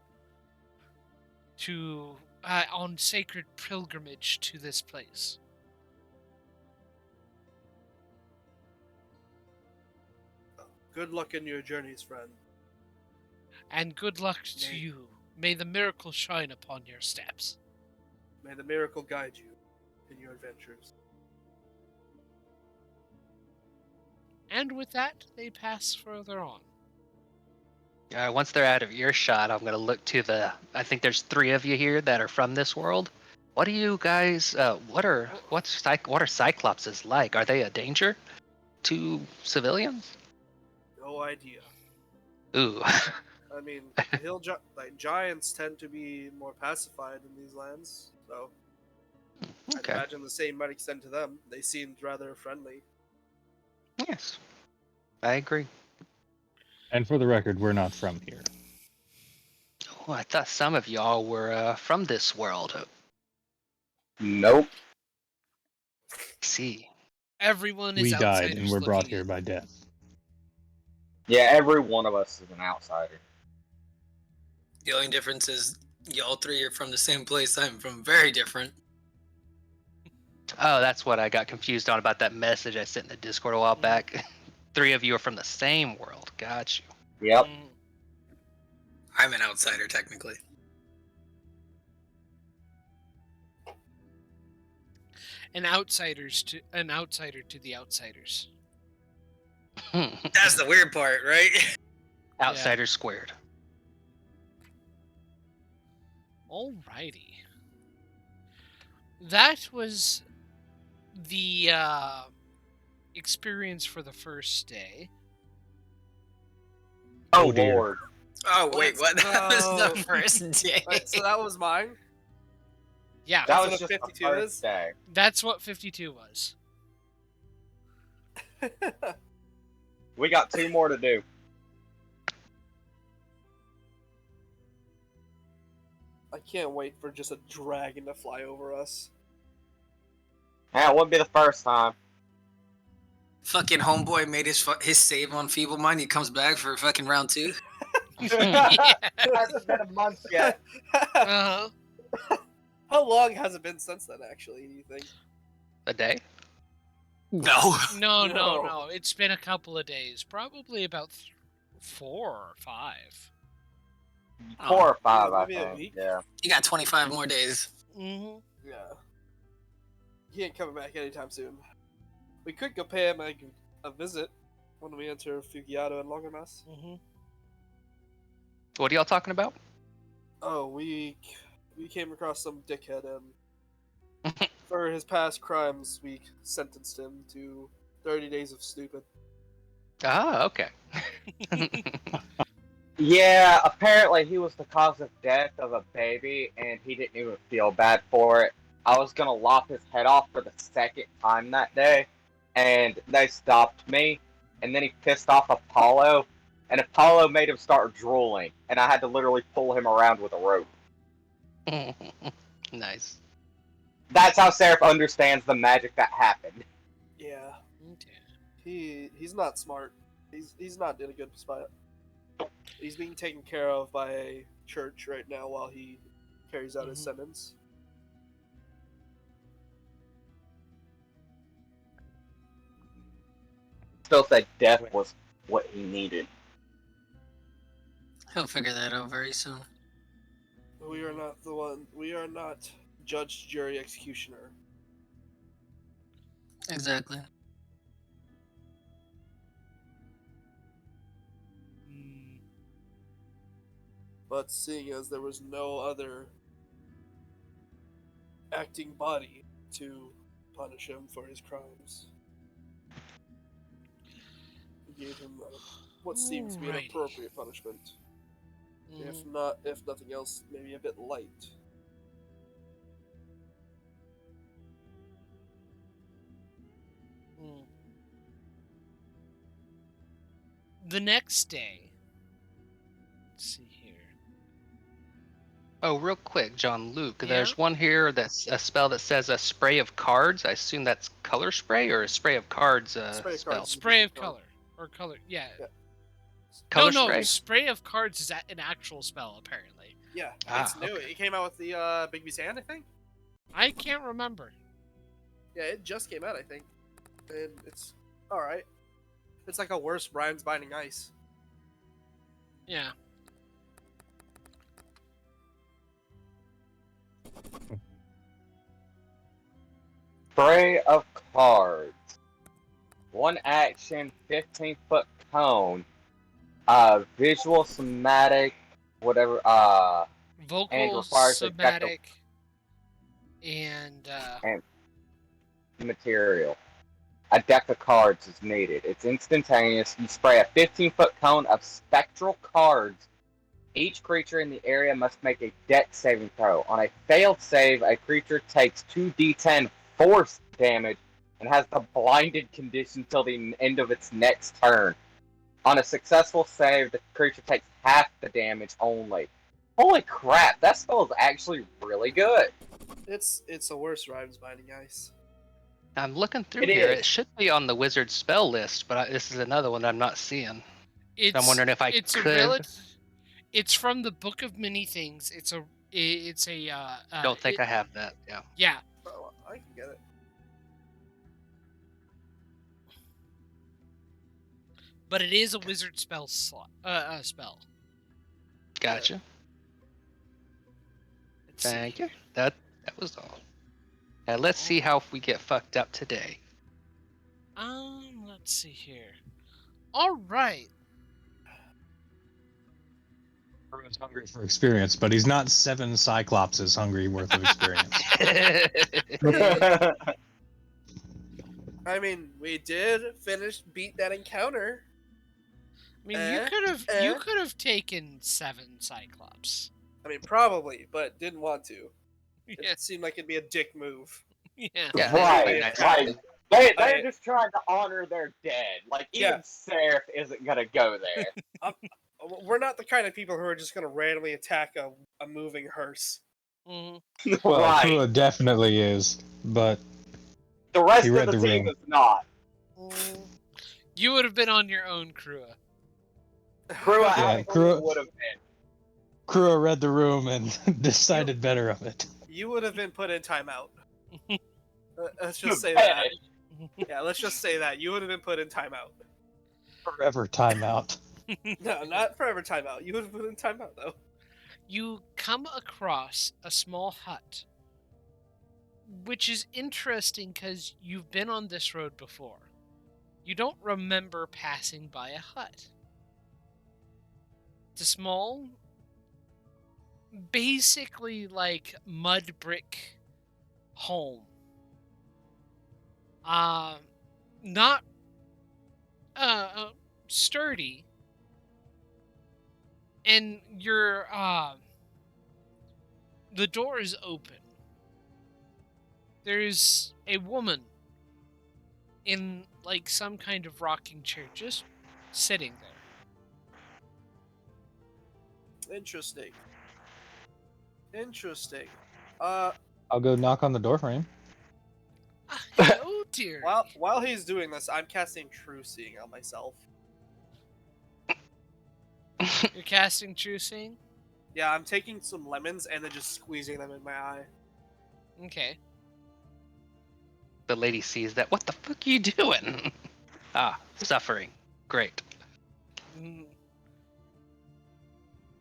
to on sacred pilgrimage to this place. Good luck in your journeys, friend. And good luck to you. May the miracle shine upon your steps. May the miracle guide you in your adventures. And with that, they pass further on. Once they're out of earshot, I'm gonna look to the. I think there's 3 of you here that are from this world. What do you guys? What are Cyclopses like? Are they a danger to civilians? No idea. Ooh. I mean, giants tend to be more pacified in these lands, so I'd Okay. imagine the same might extend to them. They seemed rather friendly. Yes, I agree. And for the record, we're not from here. Oh, I thought some of y'all were from this world. Nope. I see. Everyone is We died outsiders and were brought looking here in. by death. Yeah, every one of us is an outsider. The only difference is y'all 3 are from the same place. I'm from very different. Oh, that's what I got confused on about that message I sent in the Discord a while back. 3 of you are from the same world. Got you. Yep. Mm. I'm an outsider technically. An outsider to the outsiders. That's the weird part, right? Outsiders squared. Alrighty. That was the experience for the first day. Oh, dear. Lord. Oh wait, what? That was Oh. the first day. Wait, so that was mine? Yeah, That That's was what just a the 52 first is? day. that's what 52 was. We got 2 more to do. I can't wait for just a dragon to fly over us. Yeah, it wouldn't be the first time. Fucking homeboy made his save on Feeble Mind. He comes back for fucking round 2. Yeah. It hasn't been a month yet. Uh-huh. How long has it been since then, actually, do you think? A day? No. No. It's been a couple of days. Probably about 4 or 5. 4 or 5, I maybe a think. week? Yeah. You got 25 more days. Mm-hmm. Yeah. He ain't coming back anytime soon. We could go pay him a visit when we enter Fugiato and Longermass. Mm-hmm. What are y'all talking about? Oh, we came across some dickhead, and for his past crimes, we sentenced him to 30 days of stupid. Ah, okay. Yeah, apparently he was the cause of death of a baby, and he didn't even feel bad for it. I was gonna lop his head off for the 2nd time that day, and they stopped me, and then he pissed off Apollo, and Apollo made him start drooling, and I had to literally pull him around with a rope. Nice. That's how Seraph understands the magic that happened. Yeah, Okay. he's not smart. He's not in a good spot. He's being taken care of by a church right now while he carries out his sentence. Still said death was what he needed. He'll figure that out very soon. We are not the one. We are not judge, jury, executioner. Exactly. Mm. But seeing as there was no other acting body to punish him for his crimes, we gave him what seems to be an Alrighty. appropriate punishment. If nothing else, maybe a bit light. The next day, Let's see here. Oh, real quick, John Luke. Yeah? There's one here that's a spell that says a spray of cards. I assume that's color spray or a spray of cards Spray of spell. cards. Spray of color. Or color, yeah. Yeah. Color no, spray? Spray of cards is an actual spell, apparently. Yeah, Ah, it's new. okay. It came out with the Big B's hand, I think. I can't remember. Yeah, it just came out, I think. And it's alright. It's like a worse Brian's Binding Ice. Yeah. Spray of cards. One action, 15-foot cone. Visual, somatic, whatever. And Vocal, requires a deck of somatic, and material. A deck of cards is needed. It's instantaneous. You spray a 15-foot cone of spectral cards. Each creature in the area must make a dex saving throw. On a failed save, a creature takes 2d10 force damage and has the blinded condition till the end of its next turn. On a successful save, the creature takes half the damage only. Holy crap, that spell is actually really good. It's a worse Brian's Binding Ice. I'm looking through It here. is. It should be on the wizard spell list, but this is another one I'm not seeing. I'm wondering if I could. It's from the Book of Many Things. It's a. Don't think I have that. Yeah. Yeah. Oh, I can get it. But it is a wizard spell spell. Gotcha. Let's see. Thank you. That was all. Now let's see how we get fucked up today. Let's see here. All right. Everyone's hungry for experience, but he's not 7 Cyclopses hungry worth of experience. I mean, we did beat that encounter. I mean, you could have taken 7 Cyclops. I mean, probably, but didn't want to. Yeah. It seemed like it'd be a dick move. Yeah. Yeah, Right, nice. right. They're just trying to honor their dead. Like, even Seraph isn't gonna go there. We're not the kind of people who are just going to randomly attack a moving hearse. Mm-hmm. Well, Right. Krua definitely is, but The rest He of read the the team room. is not. You would have been on your own, Krua. Krua Yeah, absolutely would have been. Krua read the room and decided better of it. You would have been put in timeout. Let's just say that. Yeah, let's just say that. You would have been put in timeout. Forever timeout. No, not forever timeout. You would have been in timeout, though. You come across a small hut, which is interesting because you've been on this road before. You don't remember passing by a hut. It's a small, basically like mud brick home. Not sturdy. And the door is open. There's a woman in like some kind of rocking chair, just sitting there. Interesting. I'll go knock on the door frame. Hello, dear. While he's doing this, I'm casting True Seeing on myself. You're casting True Seeing? Yeah, I'm taking some lemons and then just squeezing them in my eye. Okay. The lady sees that. What the fuck are you doing? Suffering. Great.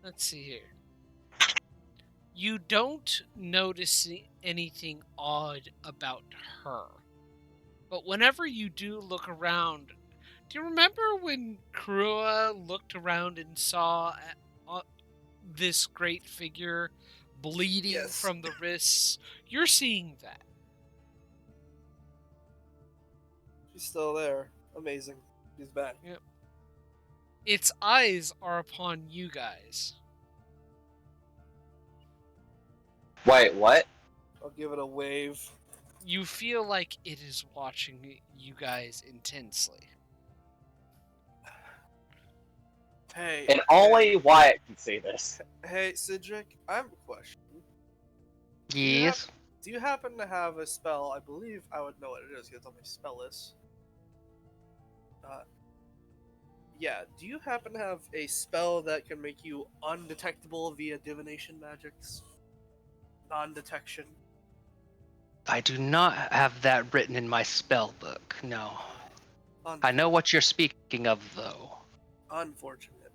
Let's see here. You don't notice anything odd about her. But whenever you do look around, do you remember when Krua looked around and saw this great figure bleeding from the wrists? You're seeing that. She's still there. Amazing. She's back. Yep. Its eyes are upon you guys. Wait, what? I'll give it a wave. You feel like it is watching you guys intensely. Hey. And only Wyatt can see this. Hey, Cedric, I have a question. Yes. Do you happen to have a spell? I believe I would know what it is because it's on my spell list. Yeah, do you happen to have a spell that can make you undetectable via divination magics? Non-detection? I do not have that written in my spell book, no. I know what you're speaking of, though. Unfortunate.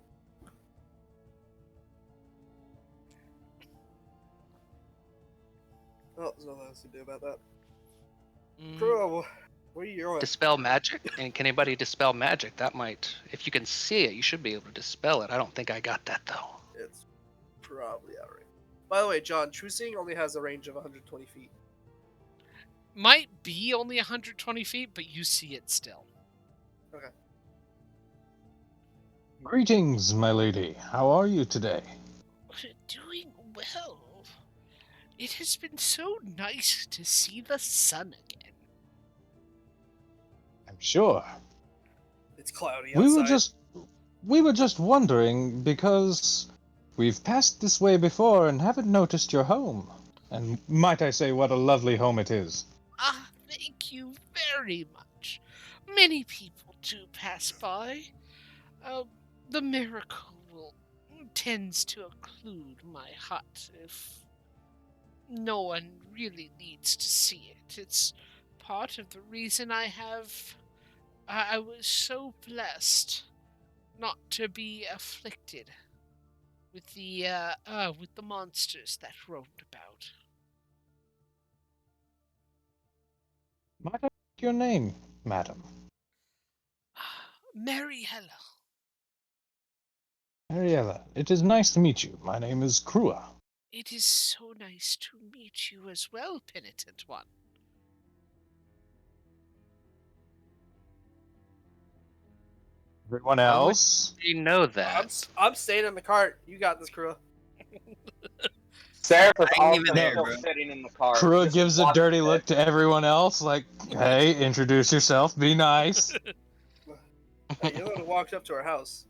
Well, there's nothing else to do about that. Bro, what are you doing? Dispel magic? And can anybody dispel magic? That might... If you can see it, you should be able to dispel it. I don't think I got that, though. It's probably outright. By the way, John, True Seeing only has a range of 120 feet. Might be only 120 feet, but you see it still. Okay. Greetings, my lady. How are you today? Doing well. It has been so nice to see the sun again. I'm sure. It's cloudy We outside. were just wondering because we've passed this way before and haven't noticed your home. And might I say what a lovely home it is. Ah, thank you very much. Many people do pass by. The miracle tends to occlude my hut if no one really needs to see it. It's part of the reason I was so blessed not to be afflicted with the monsters that roamed about. Might I ask your name, madam? Mariella. Ariella, it is nice to meet you. My name is Krua. It is so nice to meet you as well, penitent one. Everyone How would else? you know that? I'm staying in the cart. You got this, Krua. Seraph is I ain't also even there, still bro. sitting in the car. Krua just gives a watching dirty it. look to everyone else, like, hey, introduce yourself, be nice. Hey, you would have walked up to our house.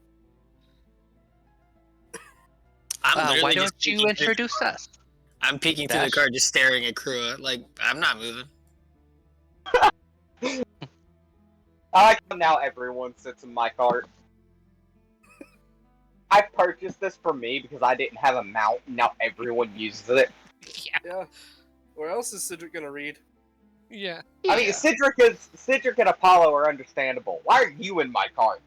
I'm literally Why just don't you peeking through the introduce car. us? I'm peeking through the Dash. car, just staring at Krua. Like, I'm not moving. I like how now everyone sits in my cart. I purchased this for me because I didn't have a mount, and now everyone uses it. Yeah. Where else is Cedric gonna read? Yeah. I mean, Cedric and Apollo are understandable. Why are you in my cart?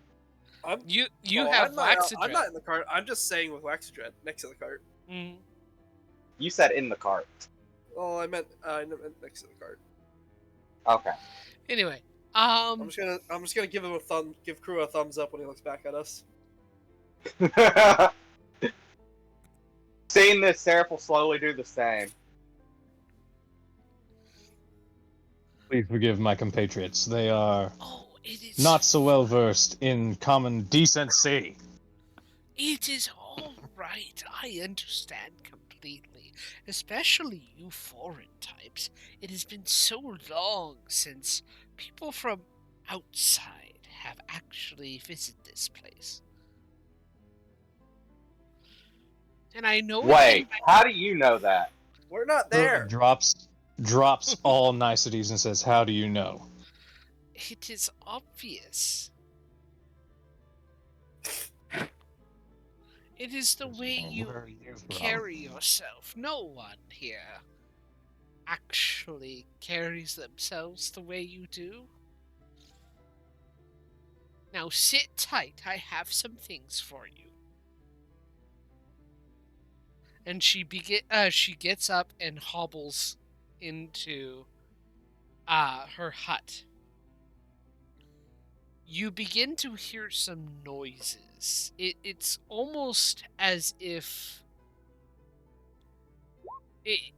You Oh, have I'm not Waxadread. in the cart. I'm just saying with Waxadread next to the cart. Mm. You said in the cart. Oh, I meant next to the cart. Okay. Anyway, I'm just gonna give Krua a thumbs up when he looks back at us. Seeing this, Seraph will slowly do the same. Please forgive my compatriots. They are it is not so well versed in common decency. It is all right. I understand completely, especially you foreign types. It has been so long since people from outside have actually visited this place. And I know Wait, how do you know that? We're not Krua there. drops all niceties and says, how do you know? It is obvious. It is the way you Where are you from? carry yourself. No one here actually carries themselves the way you do. Now sit tight, I have some things for you. And she gets up and hobbles into her hut. You begin to hear some noises. It's almost as if it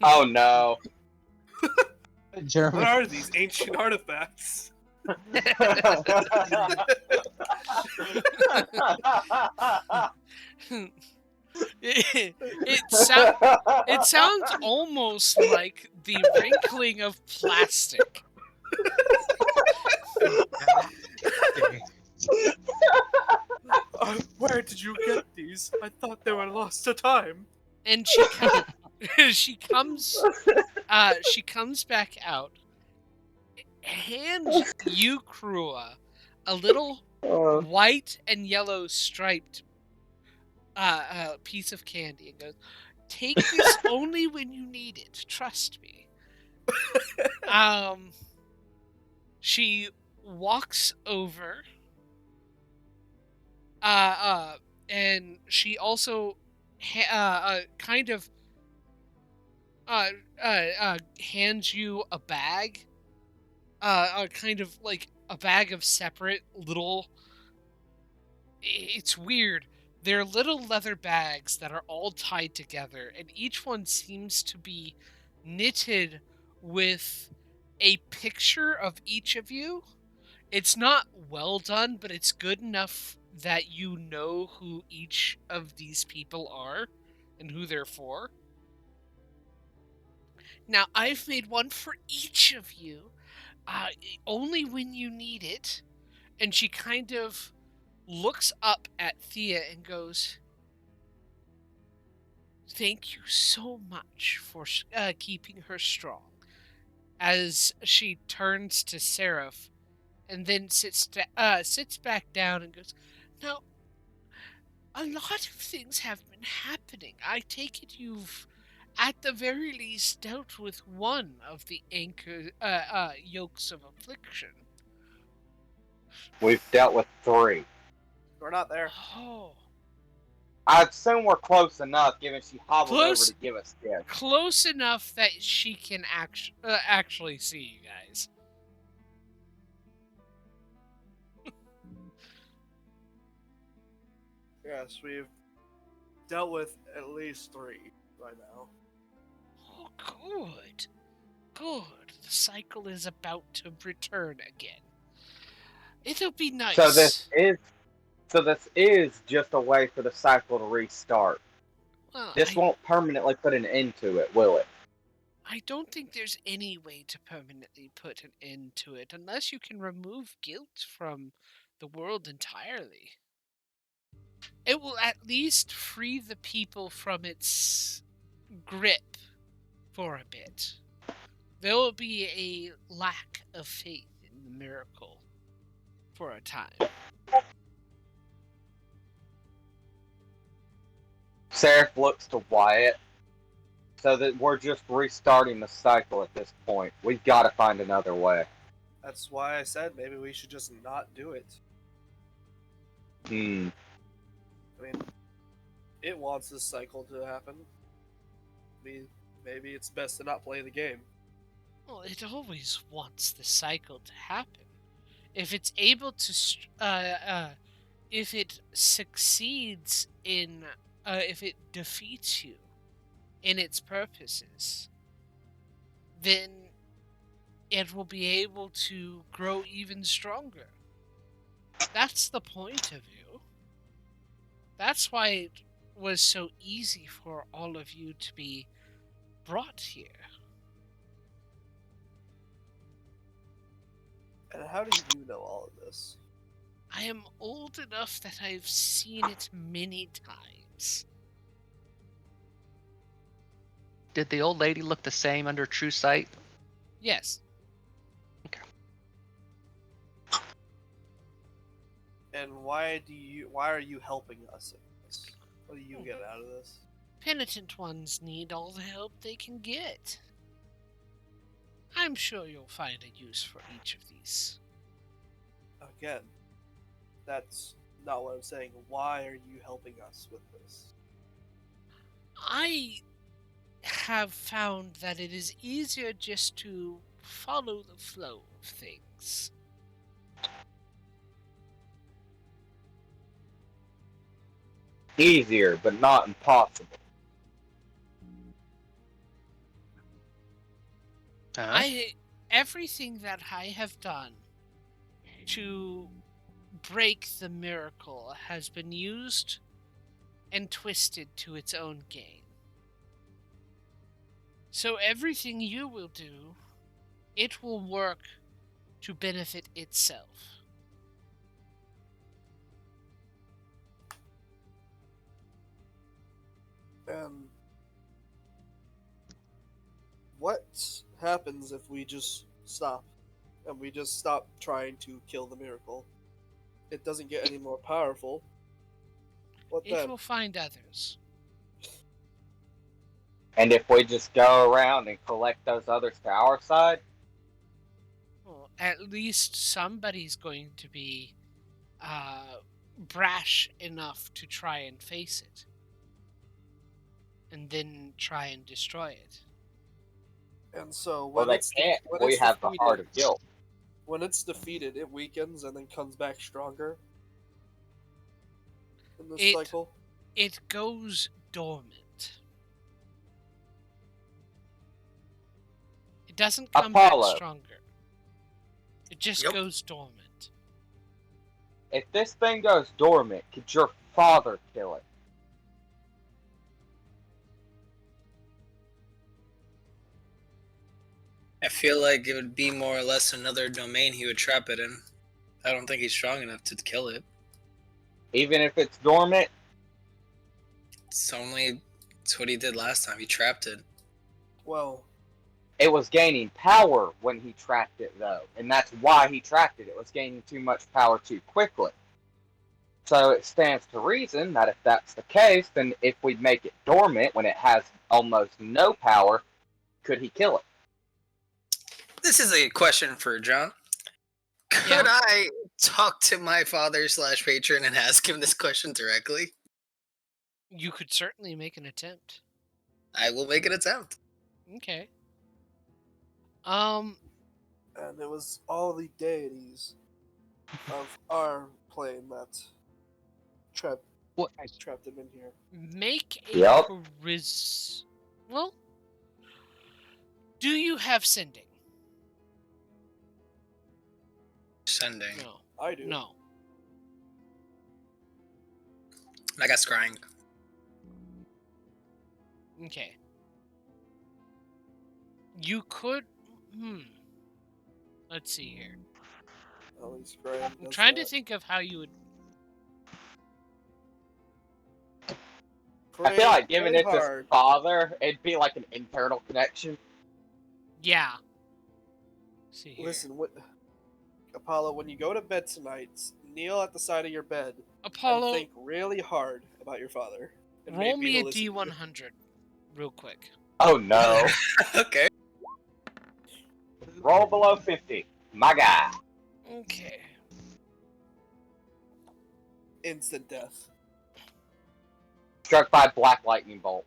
Oh no. Jeremy, What are these ancient artifacts? it sounds almost like the wrinkling of plastic Where did you get these? I thought they were lost to time. And she she comes back out, hands you, Krua, a little white and yellow striped piece of candy, and goes, "Take this only when you need it. Trust me." She walks over, and she also kind of hands you a bag, kind of like a bag of separate little. It's weird. They're little leather bags that are all tied together, and each one seems to be knitted with a picture of each of you. It's not well done, but it's good enough that you know who each of these people are and who they're for. Now, I've made one for each of you, only when you need it. And she kind of looks up at Thea and goes, "Thank you so much for keeping her strong." As she turns to Seraph and then sits back down and goes, "Now, a lot of things have been happening. I take it you've, at the very least, dealt with one of the yokes of affliction." We've dealt with 3. We're not there. Oh. I assume we're close enough, given she hobbled over Close. to give us gifts. Close enough that she can actually see you guys. Yes, we've dealt with at least 3 by now. Oh, good. Good. The cycle is about to return again. It'll be nice. So this is just a way for the cycle to restart. Well, This won't permanently put an end to it, will it? I don't think there's any way to permanently put an end to it unless you can remove guilt from the world entirely. It will at least free the people from its grip for a bit. There will be a lack of faith in the miracle for a time. Seraph looks to Wyatt, so that we're just restarting the cycle at this point. We've got to find another way. That's why I said maybe we should just not do it. I mean, it wants this cycle to happen. Maybe it's best to not play the game. Well, it always wants the cycle to happen. If it's able to, if it succeeds in, if it defeats you in its purposes, then it will be able to grow even stronger. That's the point of you. That's why it was so easy for all of you to be brought here. And how do you know all of this? I am old enough that I've seen it many times. Did the old lady look the same under true sight? Yes. Okay. And why are you helping us in this? What do you get out of this? Penitent ones need all the help they can get. I'm sure you'll find a use for each of these. Again, that's not what I'm saying. Why are you helping us with this? I have found that it is easier just to follow the flow of things. Easier, but not impossible. Everything that I have done to break the miracle has been used and twisted to its own gain. So everything you will do, it will work to benefit itself. And what happens if we just stop? And we just stop trying to kill the miracle? It doesn't get any more powerful. What It then? will find others. And if we just go around and collect those others to our side, Well, at least somebody's going to be brash enough to try and face it. And then try and destroy it. And so well, when they it's can't. when We it's have the heart defeated, of guilt. when it's defeated, it weakens and then comes back stronger in this cycle. It goes dormant. It doesn't come Apollo. back stronger. It just goes dormant. If this thing goes dormant, could your father kill it? I feel like it would be more or less another domain he would trap it in. I don't think he's strong enough to kill it. Even if it's dormant? It's what he did last time. He trapped it. Well, it was gaining power when he trapped it, though. And that's why he trapped it. It was gaining too much power too quickly. So it stands to reason that if that's the case, then if we make it dormant when it has almost no power, could he kill it? This is a question for John. Could I talk to my father/patron and ask him this question directly? You could certainly make an attempt. I will make an attempt. Okay. And it was all the deities of our plane that trapped him in here. Make a Yep. Well, do you have sending? Sending. No. I do. No. I got scrying. Okay. You could. Let's see here. At least Graham I'm does trying to that. think of how you would. I feel like Pray giving it to hard. father, it'd be like an internal connection. Yeah. See here. Listen, Apollo, when you go to bed tonight, kneel at the side of your bed Apollo, and think really hard about your father. And roll maybe me he'll a listen to you. D100 real quick. Oh no. Okay. Roll below 50. My guy. Okay. Instant death. Struck by black lightning bolt.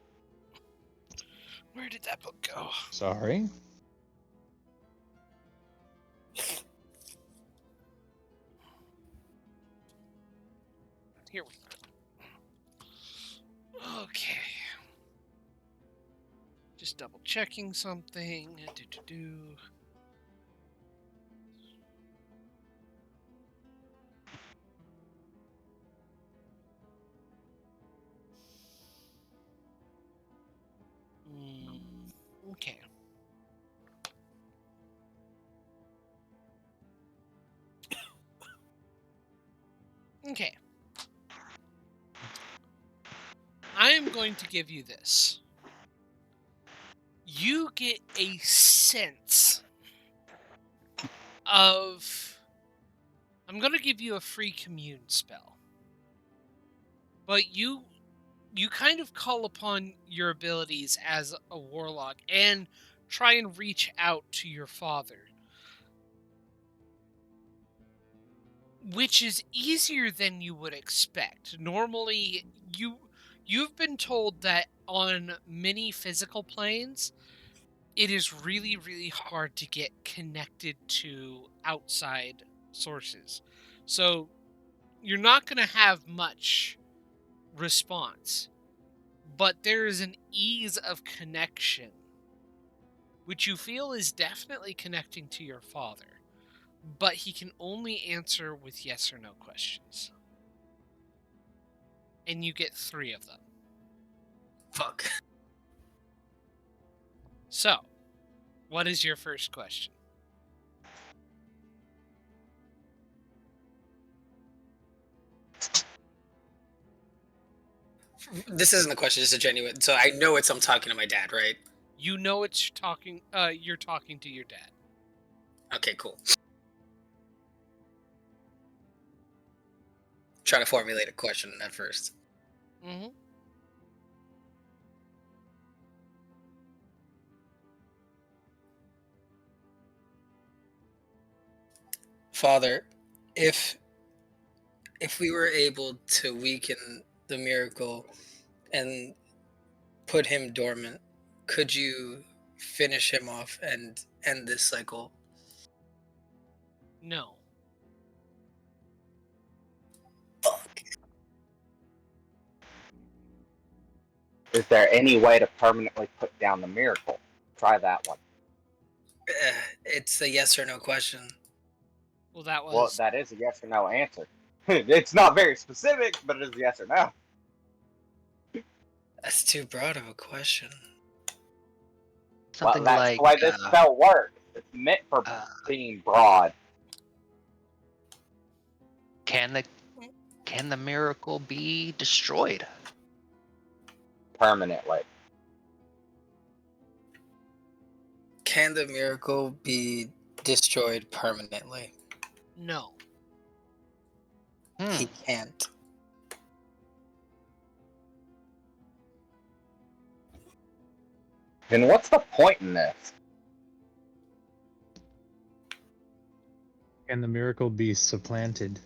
Where did that book go? Sorry. Here we go. Okay. Just double checking something. Okay. Okay. I am going to give you this. You get a sense of... I'm going to give you a free commune spell. But you kind of call upon your abilities as a warlock and try and reach out to your father. Which is easier than you would expect. Normally, you've been told that on many physical planes, it is really, really hard to get connected to outside sources. So you're not going to have much response. But there is an ease of connection, which you feel is definitely connecting to your father. But he can only answer with yes or no questions. And you get 3 of them. Fuck. So, what is your first question? This isn't a question, it's a genuine. So I know I'm talking to my dad, right? You know it's talking. You're talking to your dad. Okay, cool. Trying to formulate a question at first. Mm-hmm. Father, if we were able to weaken the miracle and put him dormant, could you finish him off and end this cycle? No. Is there any way to permanently put down the miracle? Try that one. It's a yes or no question. Well, that was. Well, that is a yes or no answer. It's not very specific, but it is a yes or no. That's too broad of a question. Something Well, that's like the way this spell works. It's meant for being broad. can the miracle be destroyed? Permanently. Can the miracle be destroyed permanently? No. He can't. Then what's the point in this? Can the miracle be supplanted?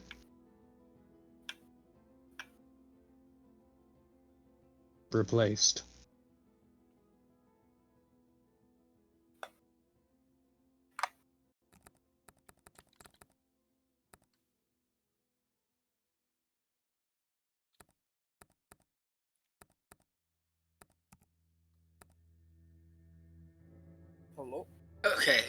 Replaced? Hello? Okay,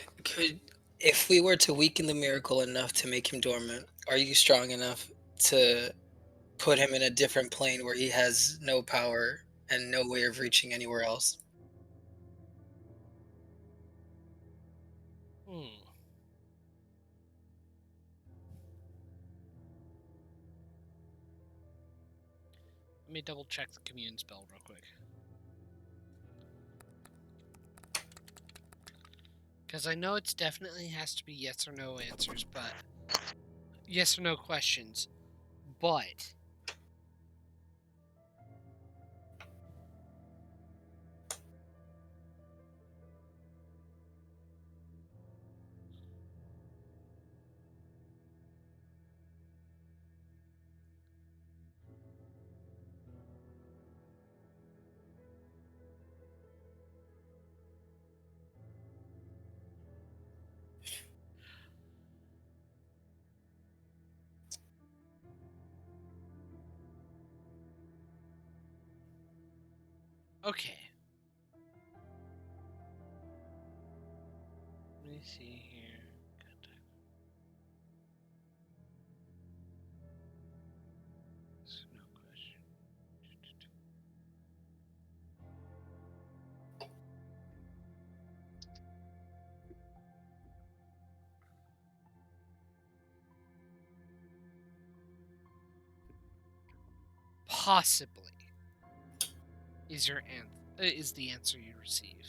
if we were to weaken the miracle enough to make him dormant, are you strong enough to put him in a different plane where he has no power and no way of reaching anywhere else? Hmm. Let me double check the commune spell real quick. Because I know it's definitely has to be yes or no answers, but yes or no questions. But okay. Let me see here. No question. Possibly is is the answer you receive.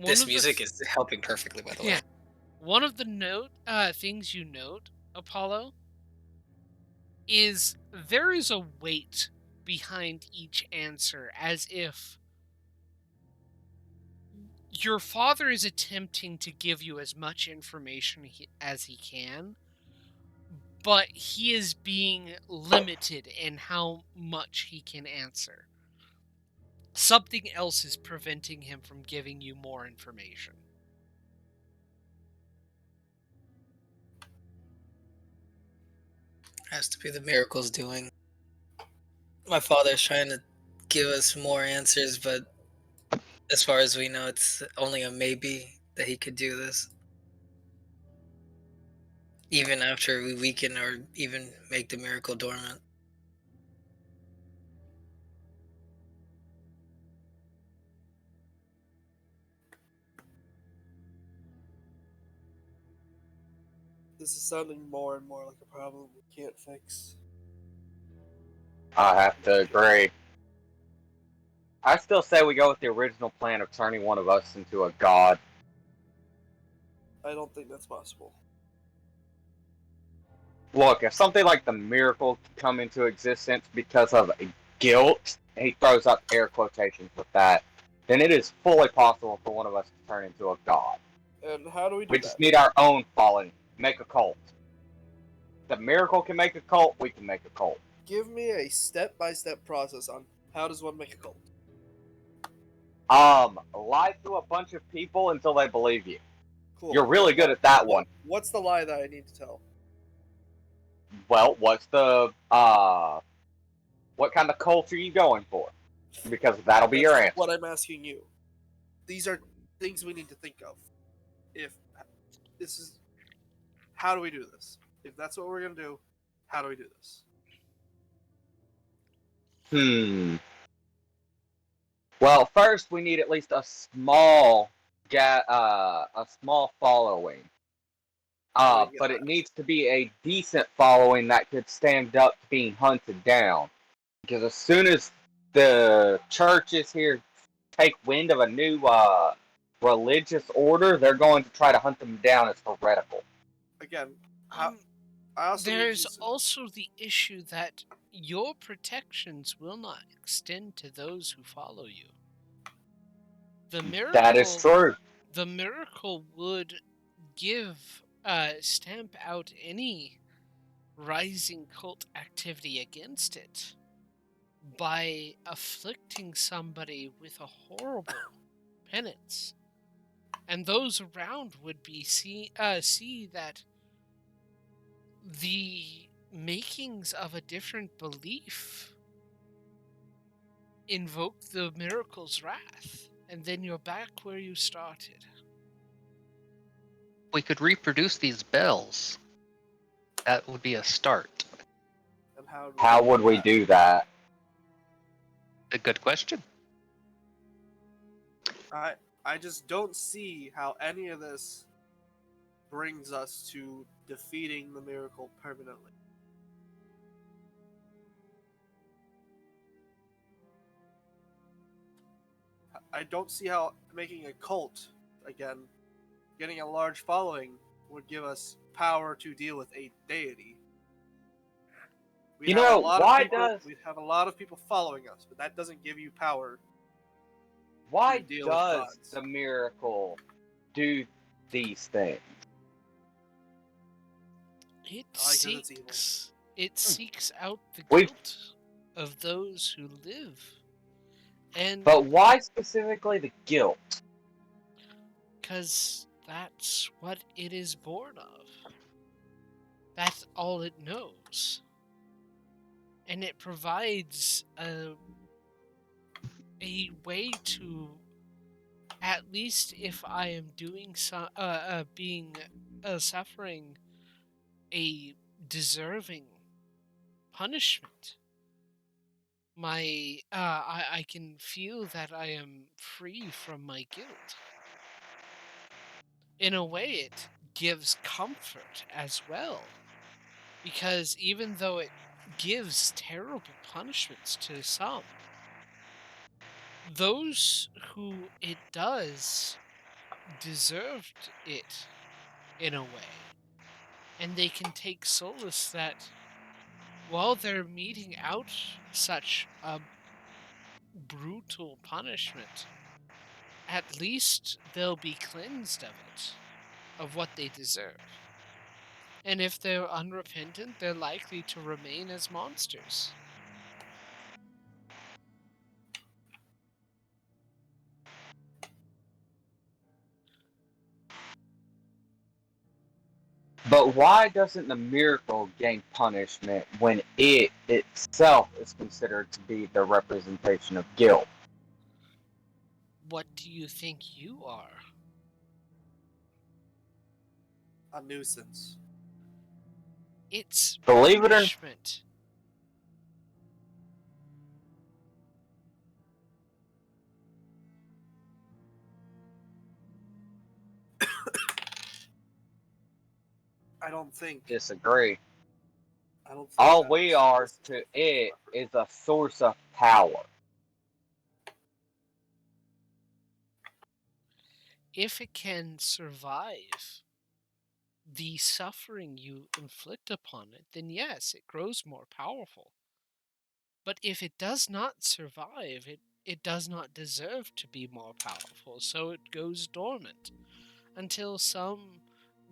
This music is helping perfectly, by the way. One of the things you note, Apollo, is there is a weight behind each answer, as if your father is attempting to give you as much information as he can, but he is being limited in how much he can answer. Something else is preventing him from giving you more information. Has to be the miracle's doing. My father's trying to give us more answers, but as far as we know, it's only a maybe that he could do this. Even after we weaken or even make the miracle dormant. This is sounding more and more like a problem we can't fix. I have to agree. I still say we go with the original plan of turning one of us into a god. I don't think that's possible. Look, if something like the miracle could come into existence because of a guilt, and he throws up air quotations with that, then it is fully possible for one of us to turn into a god. And how do we do We that? just need our own following. Make a cult. The miracle can make a cult, we can make a cult. Give me a step-by-step process on how does one make a cult. Lie to a bunch of people until they believe you. Cool. You're really good at that one. What's the lie that I need to tell? Well, what's the, what kind of cult are you going for? Because that'll be your That's answer. what I'm asking you. These are things we need to think of. If this is, how do we do this? If that's what we're gonna do, how do we do this? Well, first we need at least a small following. But it needs to be a decent following that could stand up to being hunted down. Because as soon as the churches here take wind of a new religious order, they're going to try to hunt them down as heretical. Again, there's also the issue that your protections will not extend to those who follow you. That is true. The miracle would stamp out any rising cult activity against it by afflicting somebody with a horrible penance. And those around would see that the makings of a different belief invoke the miracle's wrath, and then you're back where you started. We could reproduce these bells. That would be a start. And how would we do that? A good question. I just don't see how any of this brings us to defeating the miracle permanently. I don't see how making a cult, again, getting a large following, would give us power to deal with a deity. We'd have a lot of people following us, but that doesn't give you power. Why does the miracle do these things? It seeks out the guilt of those who live. But why specifically the guilt? Because that's what it is born of. That's all it knows. And it provides a way to, at least if I am doing suffering a deserving punishment, I can feel that I am free from my guilt. In a way, it gives comfort as well, because even though it gives terrible punishments to some, those who it does deserved it in a way, and they can take solace that while they're meting out such a brutal punishment, at least they'll be cleansed of it, of what they deserve. And if they're unrepentant, they're likely to remain as monsters. But why doesn't the miracle gain punishment when it itself is considered to be the representation of guilt? What do you think you are? A nuisance. It's Believe it or punishment. I don't think. Disagree. I don't think All that we was- are to it is a source of power. If it can survive the suffering you inflict upon it, then yes, it grows more powerful. But if it does not survive, it does not deserve to be more powerful, so it goes dormant until some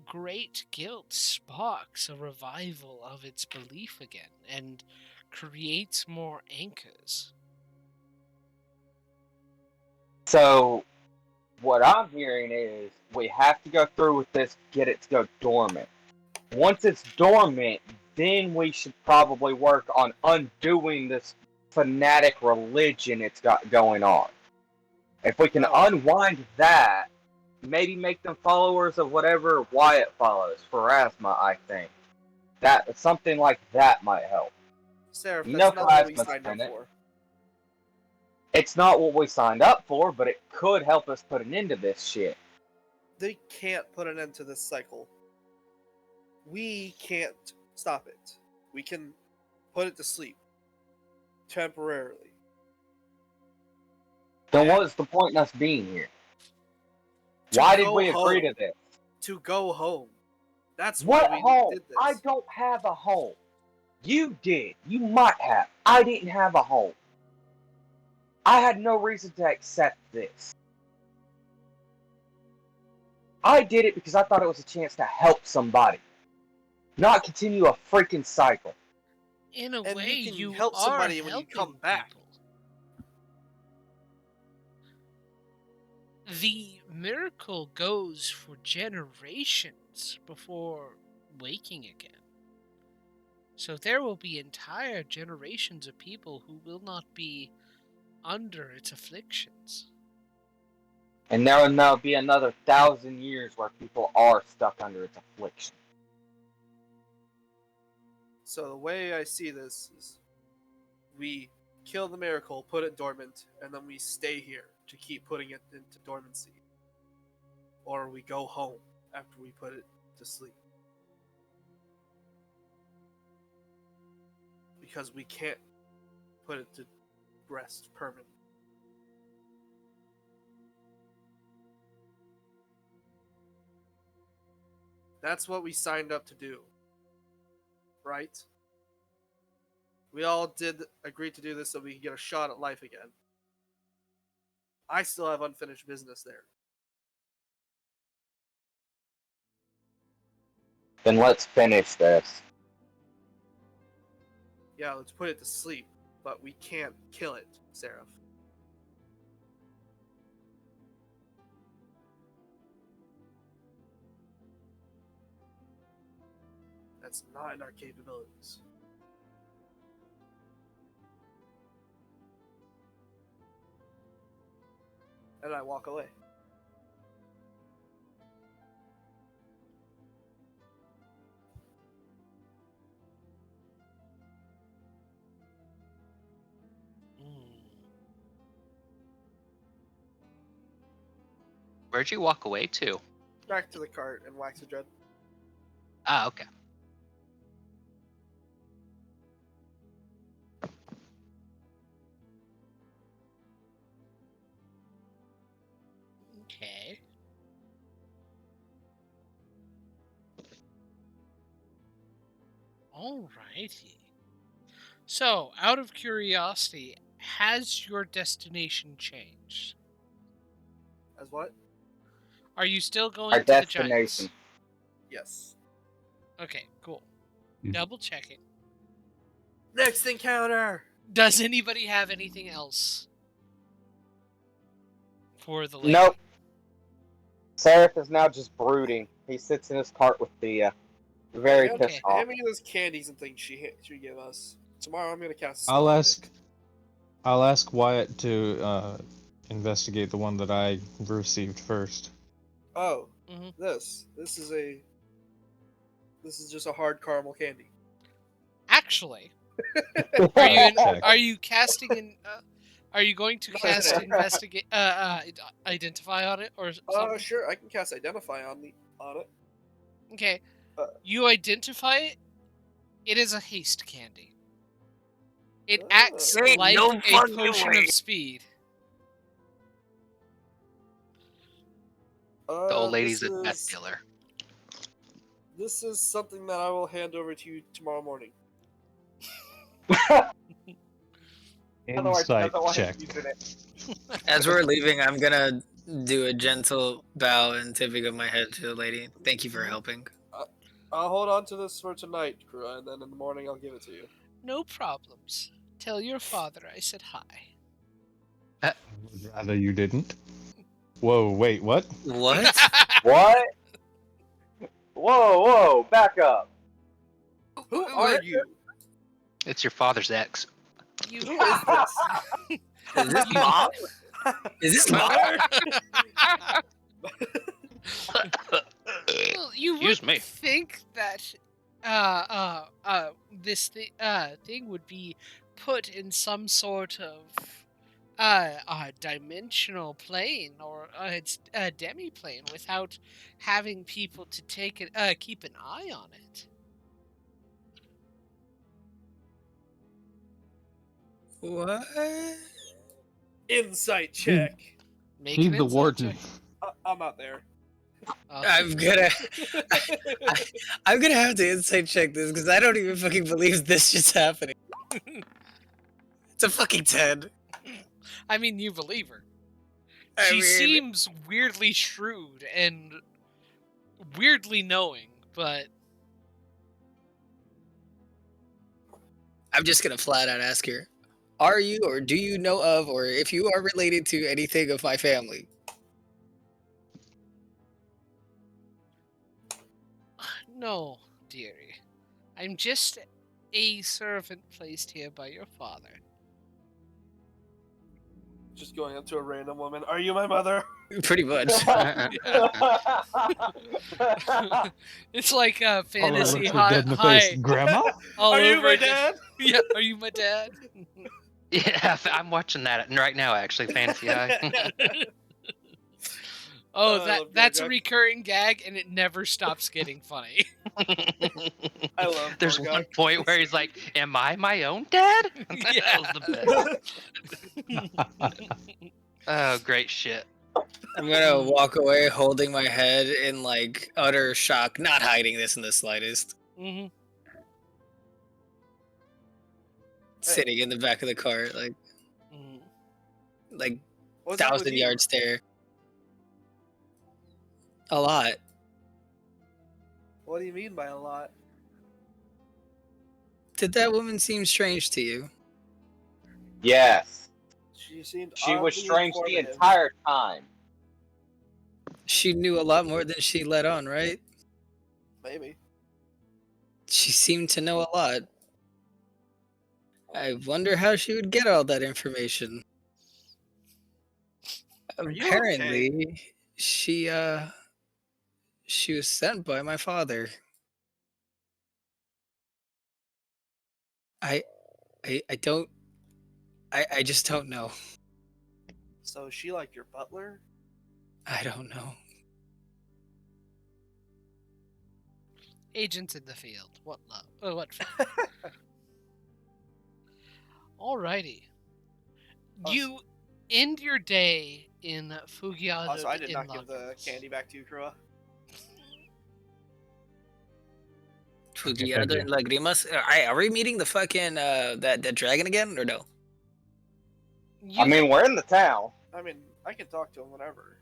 great guilt sparks a revival of its belief again and creates more anchors. So, what I'm hearing is we have to go through with this, get it to go dormant. Once it's dormant, then we should probably work on undoing this fanatic religion it's got going on. If we can unwind that, maybe make them followers of whatever Wyatt follows, Pharasma, I think. That something like that might help. Seraph, You that's know not what we Pharasma's signed up in it. for. It's not what we signed up for, but it could help us put an end to this shit. They can't put an end to this cycle. We can't stop it. We can put it to sleep. Temporarily. Then what is the point in us being here? To Why did go we agree to home. this? To go home. That's What why we home? did this. I don't have a home. You did. You might have. I didn't have a home. I had no reason to accept this. I did it because I thought it was a chance to help somebody. Not continue a freaking cycle. In a And way, you can you help are somebody when you come helping back. people. The miracle goes for generations before waking again. So there will be entire generations of people who will not be under its afflictions. And there will now be another 1,000 years where people are stuck under its affliction. So the way I see this is we kill the miracle, put it dormant, and then we stay here to keep putting it into dormancy. Or we go home after we put it to sleep. Because we can't put it to rest permanently. That's what we signed up to do. Right? We all did agree to do this so we could get a shot at life again. I still have unfinished business there. Then let's finish this. Yeah, let's put it to sleep, but we can't kill it, Seraph. That's not in our capabilities. And I walk away. Where'd you walk away to? Back to the cart and wax a dread. Ah, okay. Okay. Alrighty. So, out of curiosity, has your destination changed? As what? Are you still going Our to the destination. Giants? Yes. Okay, cool. Mm. Double checking. Next encounter! Does anybody have anything else for the lady? Nope. Seraph is now just brooding. He sits in his cart with Thea. Very Hand- pissed off. Hand me those candies and things she gave us. Tomorrow I'm gonna cast a I'll spell. ask Wyatt to investigate the one that I received first. Oh, Mhm. this is just a hard caramel candy. Actually, Check. are you casting in? Are you going to No, cast today. investigate? Identify on it or something? Sure, I can cast identify on it. Okay. Uh, You identify it. It is a haste candy. It acts Ain't like no a fucking potion way. of speed. The old lady's this a meth is dealer. this is something that I will hand over to you tomorrow morning. Otherwise, he Insight doesn't want him check. using it. As we're leaving, I'm gonna do a gentle bow and tipping of my head to the lady. Thank you for helping. I'll hold on to this for tonight, Kura, and then in the morning I'll give it to you. No problems. Tell your father I said hi. I would rather you didn't. Whoa, wait, what? What? What? Whoa, back up. Who are you? It's your father's ex. You, Who is this? Is this mom? Is this mom? well, you Excuse would me. think that this thing would be put in some sort of dimensional plane or it's a demi-plane without having people to take it keep an eye on it. What? Insight check. Make He's an the insight warden. check. I'm not there. I'm gonna I'm gonna have to insight check this because I don't even fucking believe this shit's happening. It's a fucking 10. I mean, you believe her. I She mean, seems weirdly shrewd and weirdly knowing, but I'm just gonna flat out ask her, are you or do you know of or if you are related to anything of my family? no, dearie. I'm just a servant placed here by your father. Just going up to a random woman. Are you my mother? Pretty much. It's like a fantasy All dead in the high face. Grandma? all Are you over my again. dad? Yeah, are you my dad? Yeah, I'm watching that right now, actually. Fantasy High. Oh, I love that's a Gorgok. recurring gag, and it never stops getting funny. I love There's Gorgok. one point where he's like, "Am I my own dad?" That was the best. Oh, great shit. I'm gonna walk away holding my head in like utter shock, not hiding this in the slightest. hmm Sitting in the back of the car, like What's up with 1,000-yard you? stare. A lot. What do you mean by a lot? Did that woman seem strange to you? Yes. She seemed She was oddly strange the informative. entire time. She knew a lot more than she let on, right? Maybe. She seemed to know a lot. I wonder how she would get all that information. Are you Apparently, she was sent by my father. I don't I just don't know. So is she like your butler? I don't know. Agents in the field. What love? Oh, what fun. Alrighty. You end your day in Fugiado Also, I did in not give the Lagos. candy back to you, Kura. Fugiado and Lagrimas. Are we meeting the fucking that dragon again or no? I mean, we're in the town. I mean, I can talk to him whenever.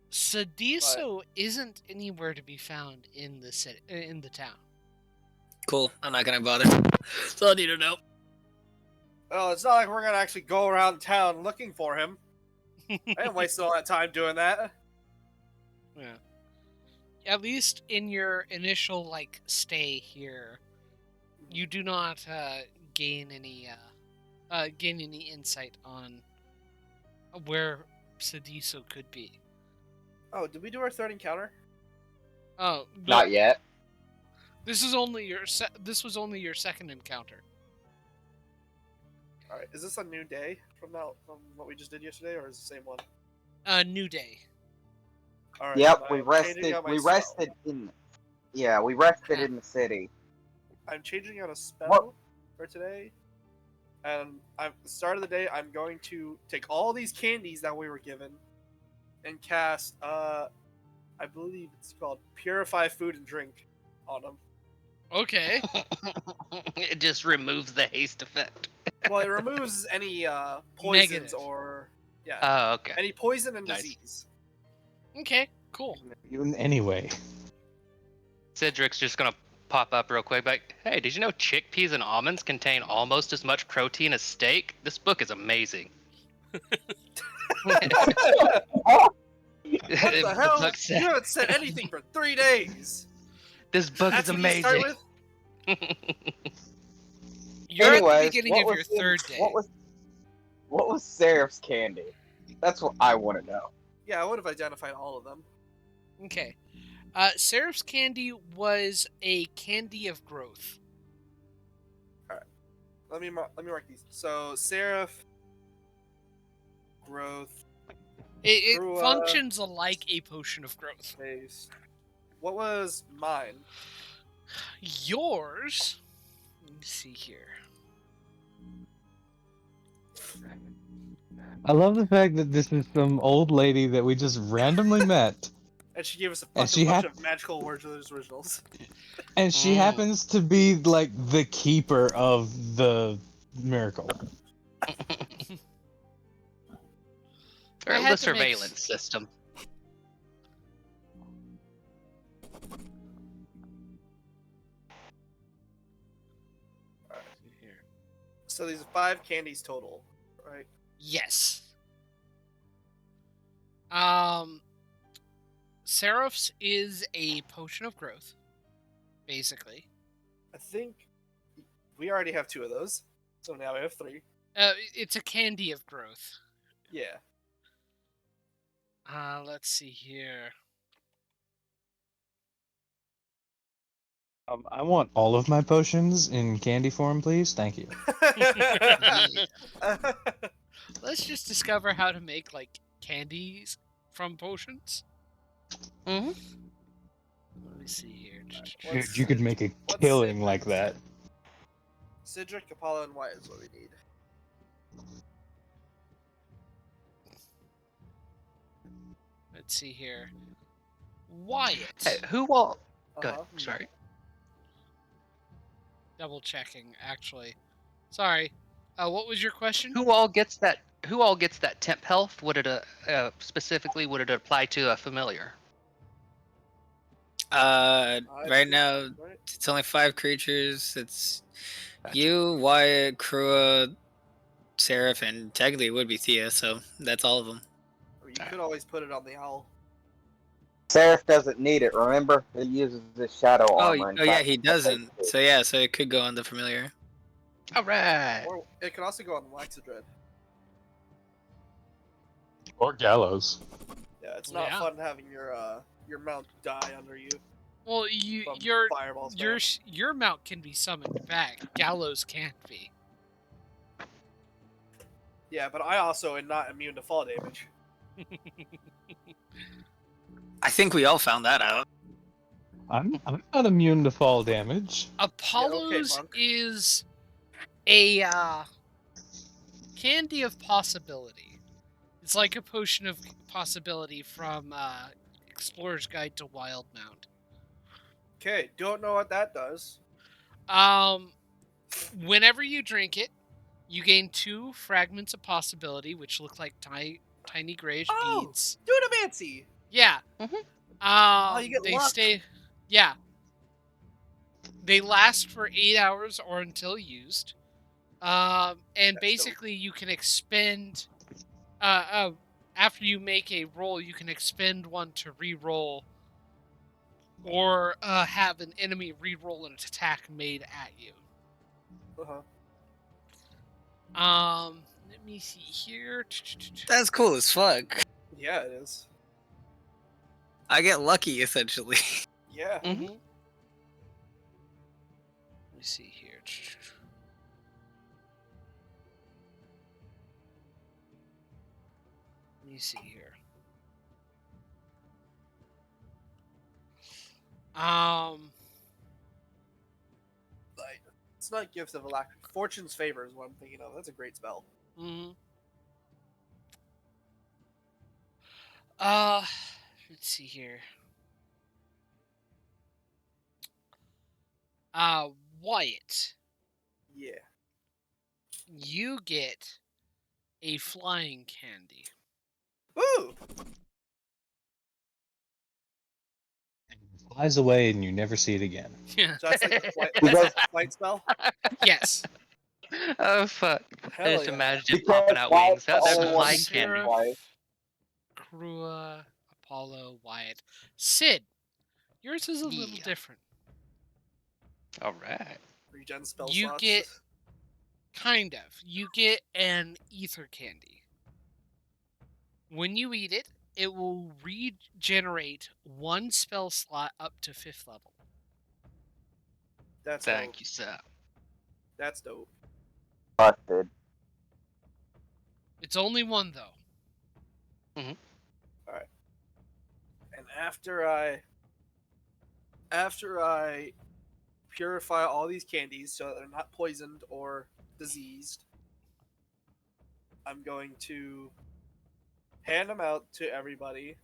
Sadiso isn't anywhere to be found in the city, in the town. Cool. I'm not gonna bother. So I need to know. Well, it's not like we're gonna actually go around town looking for him. I didn't waste all that time doing that. Yeah. At least in your initial stay here, you do not gain any insight on where Sadiso could be. Oh, did we do our third encounter? Oh, Not yet. This is only your this was only your second encounter. All right, is this a new day from what we just did yesterday, or is it the same one? New day. All right. Yep, then we I'm changing rested. out my We spell. rested in. Yeah, we rested in the city. I'm changing out a spell for today, and at the start of the day, I'm going to take all these candies that we were given and cast. I believe it's called Purify Food and Drink on them. Okay. It just removes the haste effect. Well, it removes any poisons Negative. or Oh, okay. any poison and Nice. disease. Okay. Cool. Even anyway. Cedric's just gonna pop up real quick, like, hey, did you know chickpeas and almonds contain almost as much protein as steak? This book is amazing. What the hell? book said- You haven't said anything for 3 days. This book That's is what you start amazing. with? You're at the Anyways, beginning of your third day. What was Seraph's candy? That's what I want to know. Yeah, I would have identified all of them. Okay. Seraph's candy was a candy of growth. Let me mark these. So Seraph, growth, It Trua, functions like a potion of growth. base. What was mine? Yours. Let me see here. I love the fact that this is some old lady that we just randomly met, And she gave us a And fucking she bunch had- of magical words originals. and she happens to be like the keeper of the miracle. Or I had the to make surveillance system. Here. So these are 5 candies total, right? Yes. Seraph's is a potion of growth, basically. I think we already have 2 of those. So now we have 3. It's a candy of growth. Yeah. Let's see here. I want all of my potions in candy form, please. Thank you. Let's just discover how to make like candies from potions. Mm-hmm. Let me see here. Dude, you could make a what's killing it? like that. Cedric, Apollo, and Wyatt is what we need. Let's see here. Wyatt. Hey, who all? Go ahead. Uh-huh. Sorry. Double checking, actually. Sorry. What was your question? Who all gets that? Who all gets that temp health? Would it specifically would it apply to a familiar? Right now Right? it's only 5 creatures. It's Gotcha. you, Wyatt, Krua, Seraph, and technically it would be Thea. So that's all of them. Or you could always put it on the owl. Seraph doesn't need it, remember? He uses his shadow armor. and yeah, tries he to doesn't. protect So yeah, so it could go on the familiar. All right. Or it could also go on Waxadread. Or gallows. Yeah, it's not Yeah. fun having your mount die under you. Well, from your fireball spam. your mount can be summoned back. Gallows can't be. Yeah, but I also am not immune to fall damage. I think we all found that out. I'm not immune to fall damage. Apollo's Monk. is a candy of possibility. It's like a potion of possibility from Explorer's Guide to Wildmount. Okay, don't know what that does. Whenever you drink it, you gain 2 fragments of possibility, which look like tiny grayish beads. Dunamancy! Yeah. you get they luck. stay. Yeah. They last for 8 hours or until used. And That's basically you can expend. After you make a roll, you can expend 1 to re-roll, or have an enemy re-roll an attack made at you. Uh-huh. Let me see here. That's cool as fuck. Yeah, it is. I get lucky essentially. Yeah. Mm-hmm. Let me see here. Let me see here. It's not Gift of Alacrity. Fortune's Favor is what I'm thinking of. That's a great spell. Mm-hmm. Let's see here. Wyatt, Yeah. you get a flying candy. Ooh! Flies away and you never see it again. Yeah. So that's like a flight spell? Yes. Oh fuck! I Hell just yeah. imagined it Because popping out Wyatt's wings. the Oh, there's only a one flying who can candy. fly. Krua, Apollo, Wyatt. Sid, yours is a little Yeah. different. All right. Regen spell You slots. get you get an ether candy. When you eat it, it will regenerate one spell slot up to 5th level. That's Thank dope. you, sir. That's dope. Busted. It's only one though. And after I purify all these candies so that they're not poisoned or diseased, I'm going to hand them out to everybody.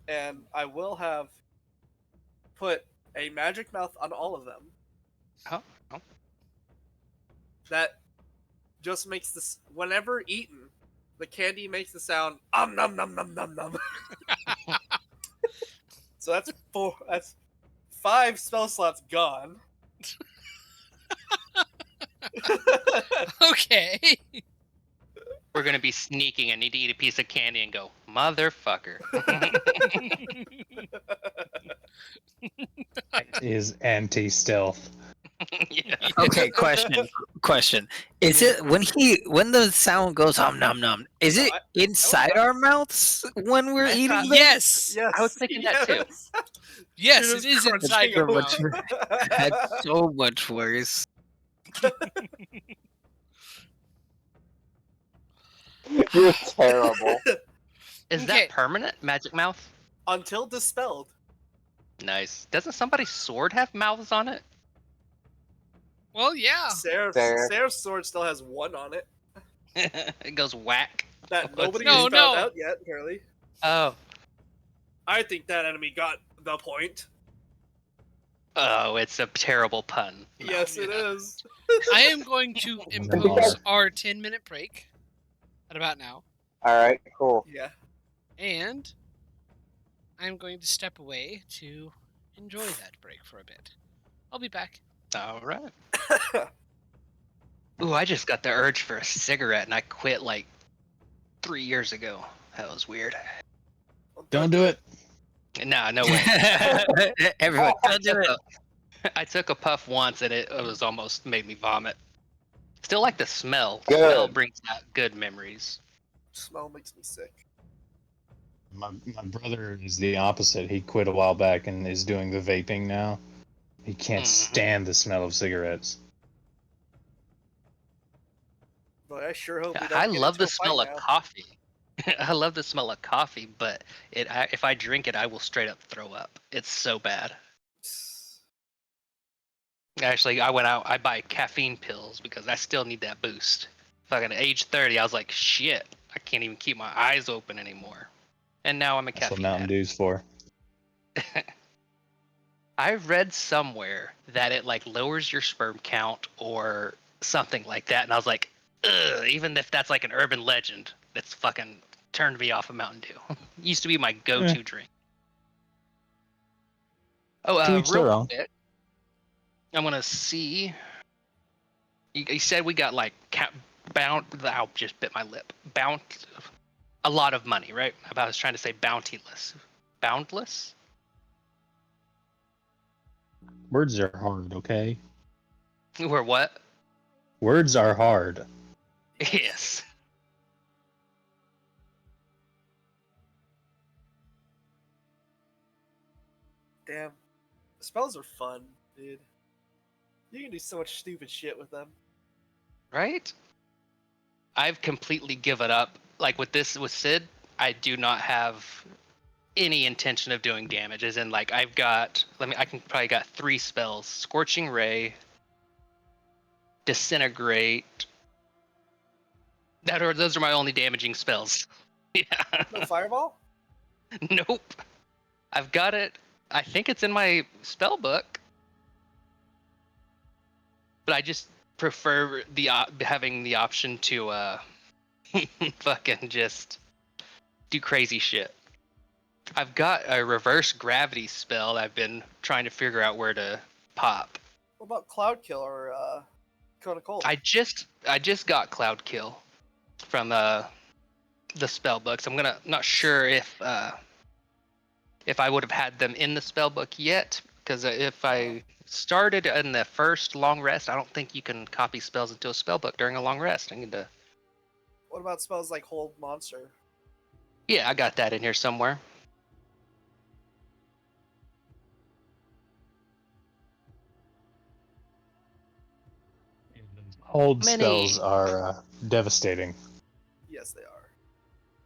And I will have put a magic mouth on all of them. Oh, oh. That just makes this, whenever eaten, the candy makes the sound nom nom nom nom nom. So that's 5 spell slots gone. Okay. We're gonna be sneaking and need to eat a piece of candy and go, motherfucker. Is anti-stealth. Yeah. Okay, question. Is it when the sound goes nom nom? Is it inside our mouths when we're eating them? Yes. Yes. I was thinking that too. Yes, It it is crunching inside your open. mouth. That's so much worse. You're terrible. Is Okay. that permanent, Magic Mouth? Until dispelled. Nice. Doesn't somebody's sword have mouths on it? Well, yeah. Seraph's sword still has one on it It goes whack. that nobody No, has found no. out yet, apparently. Oh. I think that enemy got the point. Oh, it's a terrible pun. Yes, it is. I am going to impose our 10-minute break at about now. Alright, cool. Yeah. And I'm going to step away to enjoy that break for a bit. I'll be back. All right. Ooh, I just got the urge for a cigarette and I quit like 3 years ago. That was weird. Don't do it. Nah, no way. Everyone, I don't do took it. I took a puff once and it was almost made me vomit. Still like the smell. Good. Smell brings out good memories. Smell makes me sick. My brother is the opposite. He quit a while back and is doing the vaping now. He can't stand the smell of cigarettes. But I sure hope we don't I get love into the a fight smell of now. coffee. I love the smell of coffee, but if I drink it, I will straight up throw up. It's so bad. Actually, I went out. I buy caffeine pills because I still need that boost. Fucking at age 30, I was like, shit, I can't even keep my eyes open anymore. And now I'm a That's what caffeine Mountain addict. Dew's for. I read somewhere that it like lowers your sperm count or something like that, and I was like, ugh, even if that's like an urban legend, that's fucking turned me off of Mountain Dew. Used to be my go-to drink. Oh, To each their real own. quick, I'm gonna see. You said we got like bound. I just bit my lip. A lot of money, right? I was trying to say bountyless. Boundless? Words are hard, okay? Or what? Words are hard. Yes. Damn. Spells are fun, dude. You can do so much stupid shit with them. Right? I've completely given up. Like with Sid, I do not have any intention of doing damage. As in, like, I can probably got 3 spells: Scorching Ray, Disintegrate. Those are my only damaging spells. Yeah. No fireball? Nope. I've got it. I think it's in my spell book, but I just prefer having the option to fucking just do crazy shit. I've got a reverse gravity spell that I've been trying to figure out where to pop. What about Cloud Kill or Cone of Cold? I just got Cloud Kill from the spell books. Not sure if I would have had them in the spell book yet, because if I started in the first long rest, I don't think you can copy spells into a spell book during a long rest. I need to. What about spells like Hold Monster? Yeah, I got that in here somewhere. Hold Many- spells are devastating. Yes, they are.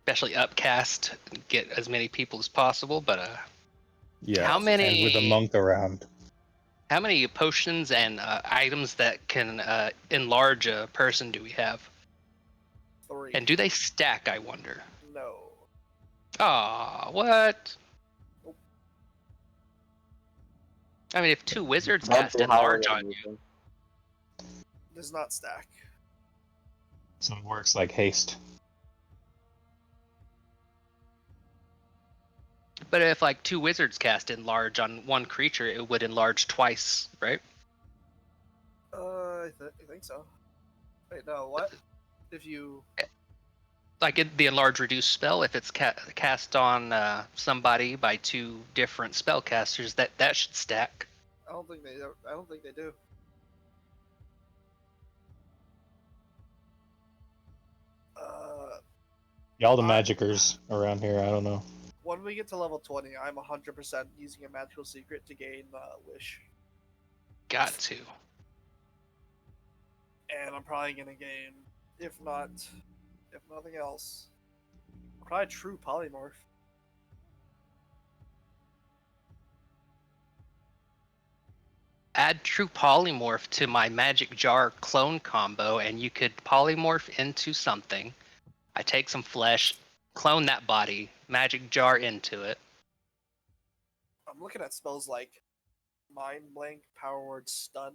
Especially upcast, get as many people as possible. But Yeah. How many- And with a monk around. how many potions and items that can enlarge a person do we have? 3. And do they stack, I wonder? No. Aw, what? I mean, if 2 wizards That'd cast be highly enlarge on you, unusual. Does not stack. So it works like haste. but if like 2 wizards cast enlarge on one creature, it would enlarge twice, right? I think so. Wait, no, what? If you... Like the enlarge reduce spell, if it's cast on somebody by 2 different spellcasters, that should stack. I don't think they do. Y'all the magickers around here, I don't know. When we get to level 20, I'm 100% using a magical secret to gain Wish. Got to. And I'm probably gonna gain, if nothing else, probably True Polymorph. Add True Polymorph to my Magic Jar clone combo, and you could polymorph into something. I take some flesh, clone that body, Magic Jar into it. I'm looking at spells like Mind Blank, Power Word, Stun,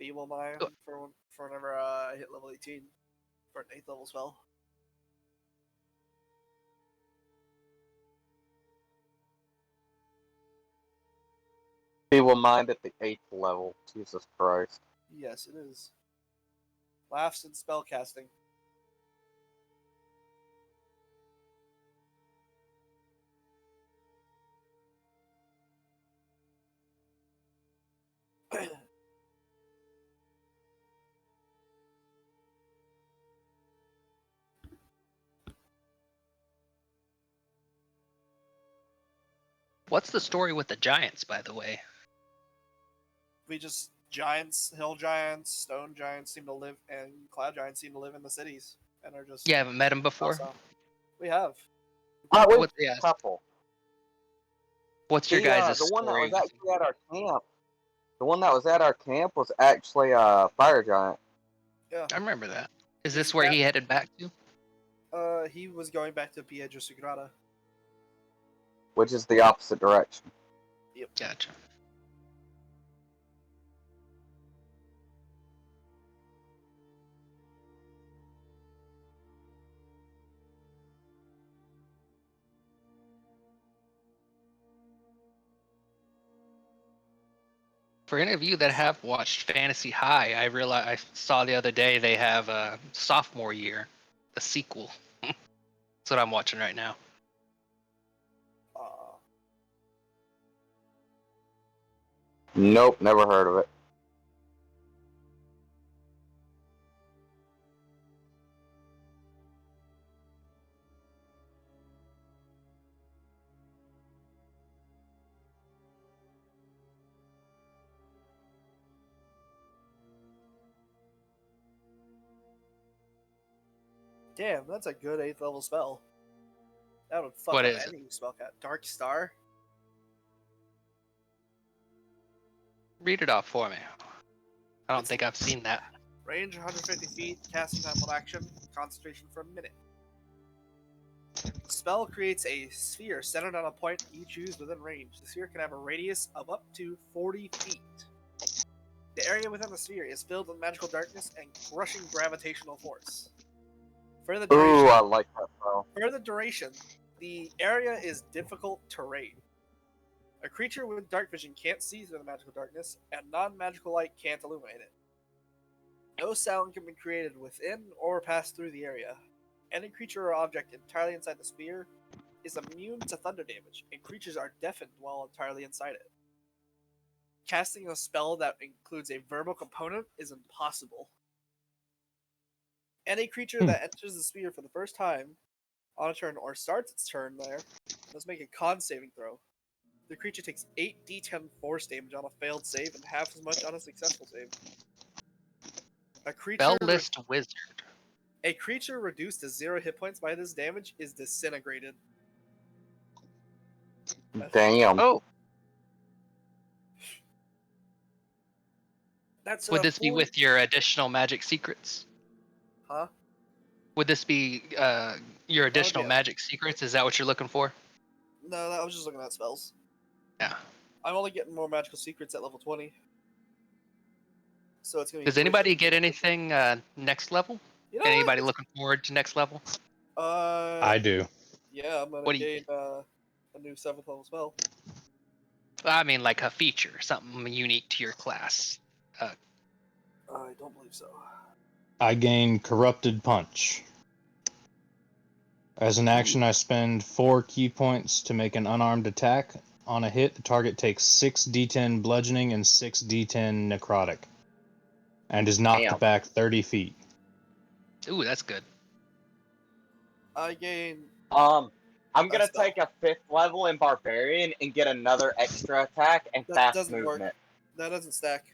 Feeble Mind for whenever I hit level 18 for an 8th level spell. Feeble Mind at the 8th level. Jesus Christ. Yes, it is. Laughs and spell casting. What's the story with the giants, by the way? We just giants, hill giants, stone giants seem to live, and cloud giants seem to live in the cities and are just. You haven't met him before? Docile. We have. A couple. What's your guys' The one that story? was actually at our camp. The one that was at our camp was actually a fire giant. Yeah. I remember that. Is this where he headed back to? He was going back to Piedra Sagrada. Which is the opposite direction. Yep. Gotcha. For any of you that have watched Fantasy High, I saw the other day they have a sophomore year, the sequel. That's what I'm watching right now. Nope, never heard of it. Damn, that's a good 8th level spell. That would fuck What up is it? any spellcast. Dark Star. Read it off for me. I don't It's think I've seen that. range 150 feet, casting time 1 action, concentration for a minute. The spell creates a sphere centered on a point you choose within range. The sphere can have a radius of up to 40 feet. The area within the sphere is filled with magical darkness and crushing gravitational force. For the duration, Ooh, I like that spell. the area is difficult terrain. A creature with dark vision can't see through the magical darkness, and non-magical light can't illuminate it. No sound can be created within or pass through the area. Any creature or object entirely inside the sphere is immune to thunder damage, and creatures are deafened while entirely inside it. Casting a spell that includes a verbal component is impossible. Any creature that enters the sphere for the first time on a turn or starts its turn there must make a con saving throw. The creature takes 8d10 force damage on a failed save and half as much on a successful save. Spell list wizard. A creature reduced to 0 hit points by this damage is disintegrated. Damn. Oh, That's would this be 40 with your additional magic secrets? Huh? Would this be your additional yeah. magic secrets? Is that what you're looking for? No, I was just looking at spells. Yeah. I'm only getting more magical secrets at level 20. So it's gonna be. Does anybody get anything next level? You know Anybody what? looking forward to next level? I do. Yeah, I'm gonna What do you- gain a new 7th level spell. I mean, like a feature, something unique to your class. I don't believe so. I gain Corrupted Punch. As an action, I spend 4 key points to make an unarmed attack. On a hit, the target takes 6d10 bludgeoning and 6d10 necrotic, and is knocked Damn. back 30 feet. Ooh, that's good. I gain. I'm gonna spell. take a 5th level in Barbarian and get another extra attack and That fast doesn't movement. work. That doesn't stack.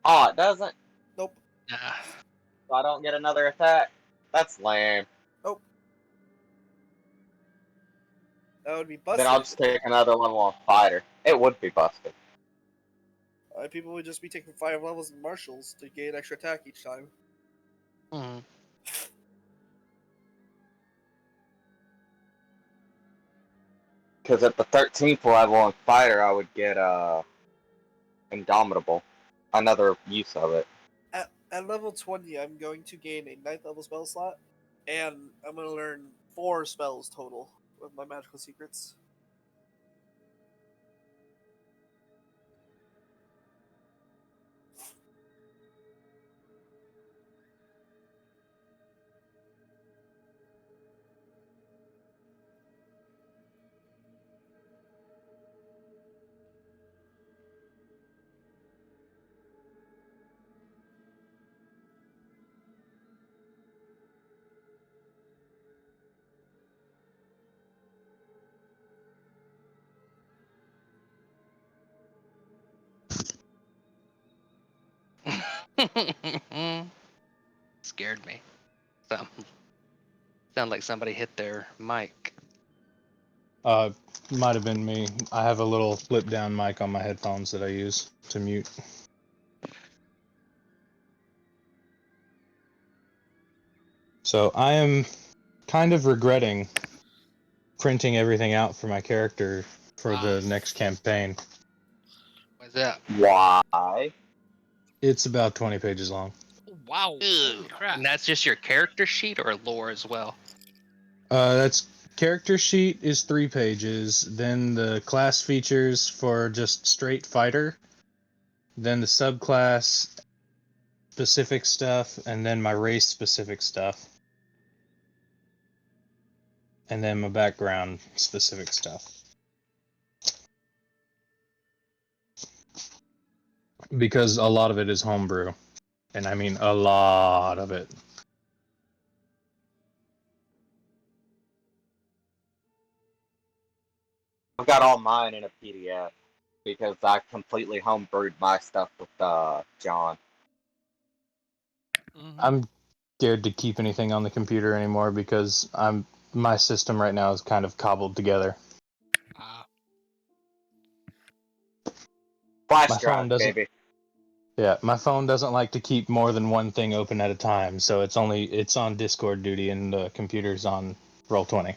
Oh, it doesn't? Nope. So I don't get another attack? That's lame. Nope. That would be busted. Then I'll just take another level on Fighter. It would be busted. People would just be taking 5 levels in martials to gain extra attack each time. Hmm. Because at the 13th level on Fighter, I would get Indomitable. Another use of it. At level 20, I'm going to gain a 9th level spell slot, and I'm going to learn 4 spells total with my magical secrets. Scared me. So, sound like somebody hit their mic. Might have been me. I have a little flip down mic on my headphones that I use to mute. So I am kind of regretting printing everything out for my character for the next campaign. What's that? Why? It's about 20 pages long. Oh, wow. Holy crap. And that's just your character sheet or lore as well? That's character sheet is 3 pages, then the class features for just straight fighter, then the subclass specific stuff, and then my race specific stuff. And then my background specific stuff. Because a lot of it is homebrew. And I mean a lot of it. I've got all mine in a PDF because I completely homebrewed my stuff with John. Mhm. I'm scared to keep anything on the computer anymore because I'm my system right now is kind of cobbled together. Flash My phone drive, doesn't. baby. Yeah, my phone doesn't like to keep more than one thing open at a time, so it's on Discord duty and the computer's on Roll20.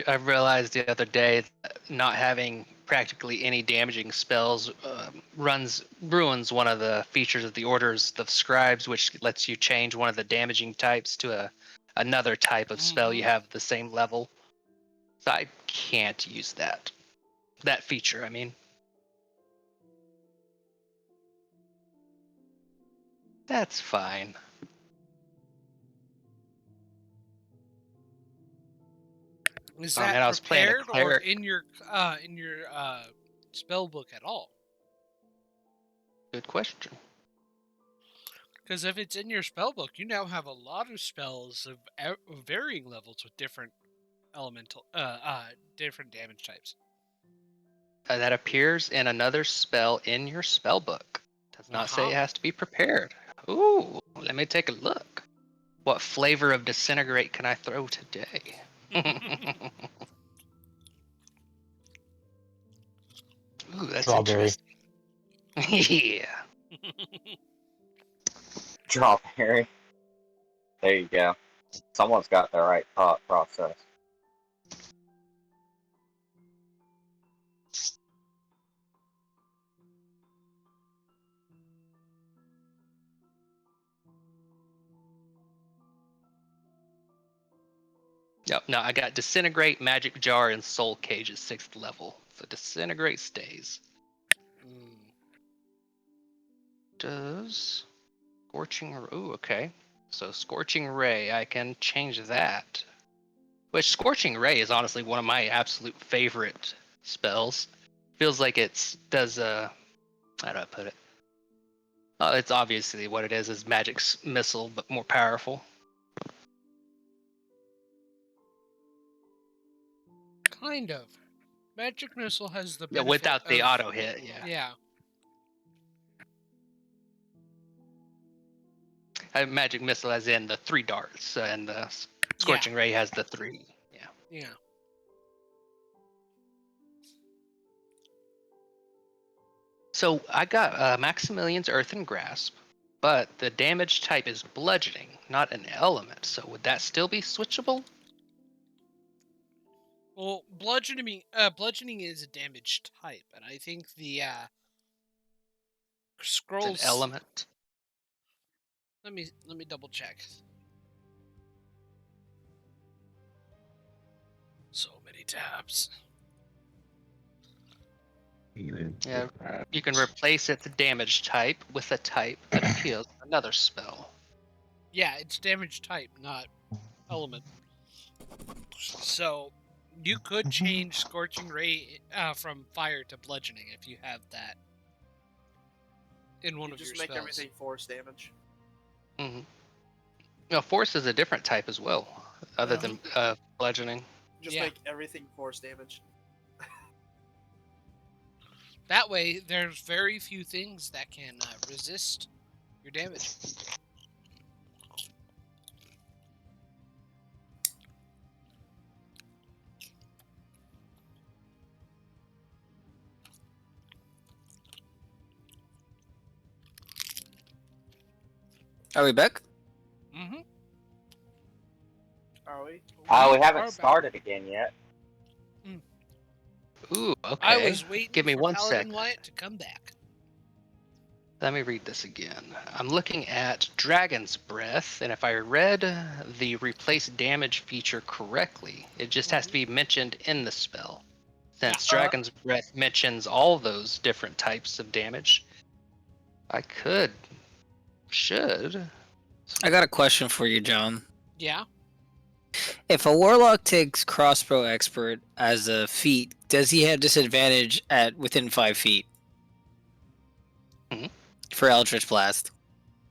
I realized the other day that not having practically any damaging spells ruins one of the features of the orders of scribes, which lets you change one of the damaging types to another type of spell you have the same level. So I can't use that feature. I mean, that's fine. Is Oh that man, I was playing a prepared or cleric. in your spell book at all? Good question. Because if it's in your spell book, you now have a lot of spells of varying levels with different different damage types. That appears in another spell in your spell book. Does not say it has to be prepared. Ooh, let me take a look. What flavor of disintegrate can I throw today? Ooh, that's Strawberry. interesting. Yeah. Strawberry. There you go. Someone's got the right thought process. Yep. No, I got disintegrate, magic jar, and soul cage at 6th level. So disintegrate stays. Does scorching? Ooh, okay. So scorching ray, I can change that. Which scorching ray is honestly one of my absolute favorite spells. Feels like it's does how do I put it? It's obviously what it is magic missile, but more powerful. Kind of. Magic missile has the Yeah, benefit without the of, auto hit. Yeah. Yeah. Magic missile as in the 3 darts, and the scorching ray has the 3. Yeah. Yeah. So I got Maximilian's Earthen Grasp, but the damage type is bludgeoning, not an element. So would that still be switchable? Well, bludgeoning is a damage type, and I think the scrolls. It's an element. Let me double check. So many tabs. Yeah, you can replace its damage type with a type that appeals in another spell. Yeah, it's damage type, not element. So you could change Scorching Ray from fire to bludgeoning if you have that in one of your spells. Just make everything force damage. Mm-hmm. No, force is a different type as well, other than bludgeoning. Just make everything force damage. That way, there's very few things that can resist your damage. Are we back? Mm-hmm. Are we? We haven't started again yet. Ooh, okay. I was waiting Give me for one Paladin second. Wyatt to come back. Let me read this again. I'm looking at Dragon's Breath, and if I read the replace damage feature correctly, it just has to be mentioned in the spell. Since Dragon's Breath mentions all those different types of damage, I should. I got a question for you, John. Yeah. If a warlock takes crossbow expert as a feat, does he have disadvantage at within 5 feet? Mm-hmm. For Eldritch Blast?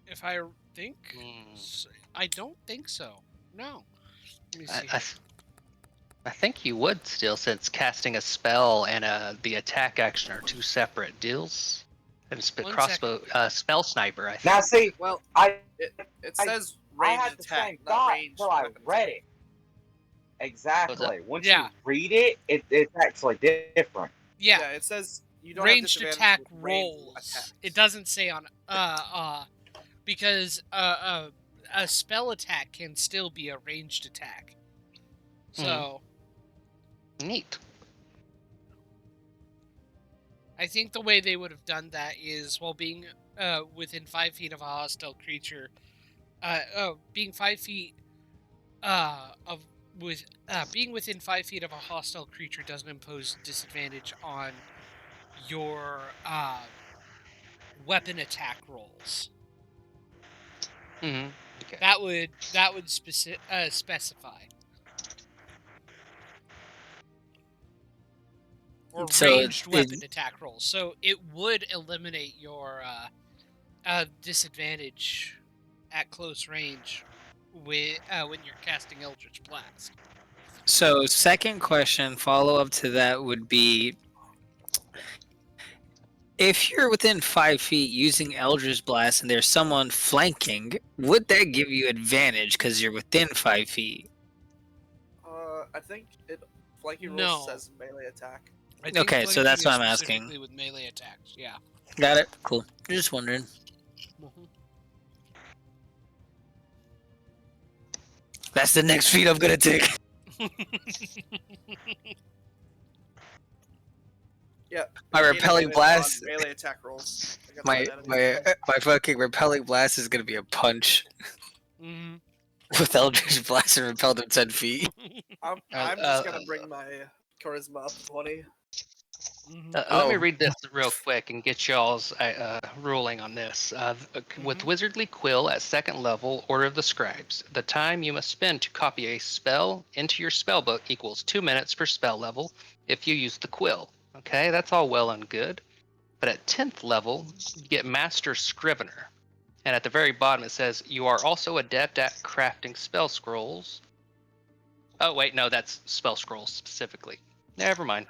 If I think, I don't think so. No. Let me see. I think you would still, since casting a spell and the attack action are 2 separate deals. And it's a One crossbow, spell sniper, I think. Now, see, Well, I it says I ranged had the attack, same not thought ranged until I weapon read attack. it. Exactly. Once Yeah. you read it, it's actually different. Yeah. Yeah, it says you don't Ranged have disadvantage attack with ranged rolls. attacks. It doesn't say on because a spell attack can still be a ranged attack. So Neat. I think the way they would have done that is while being within 5 feet of a hostile creature, being 5 feet being within 5 feet of a hostile creature doesn't impose disadvantage on your weapon attack rolls. Mm-hmm. Okay. That would specify. Or So ranged weapon attack rolls. So it would eliminate your disadvantage at close range when you're casting Eldritch Blast. So, second question, follow up to that would be, if you're within 5 feet using Eldritch Blast and there's someone flanking, would that give you advantage because you're within 5 feet? I think flanking No. rules says melee attack. I think Okay, so flanking that's is what I'm specifically asking. with melee attacks. Yeah. Got it. Cool. Just wondering. That's the next feat I'm gonna take. Yeah. My gain repelling advantage blast. on melee attack rolls. against My enemies. my fucking repelling blast is gonna be a punch Mhm. with Eldritch Blast and repel them 10 feet. I'm just gonna bring my charisma up to 20. Let me read this real quick and get y'all's ruling on this. With Wizardly Quill at 2nd level, Order of the Scribes, the time you must spend to copy a spell into your spellbook equals 2 minutes per spell level if you use the quill. Okay, that's all well and good. But at 10th level, you get Master Scrivener. And at the very bottom it says, you are also adept at crafting spell scrolls. Oh, wait, no, that's spell scrolls specifically. Never mind.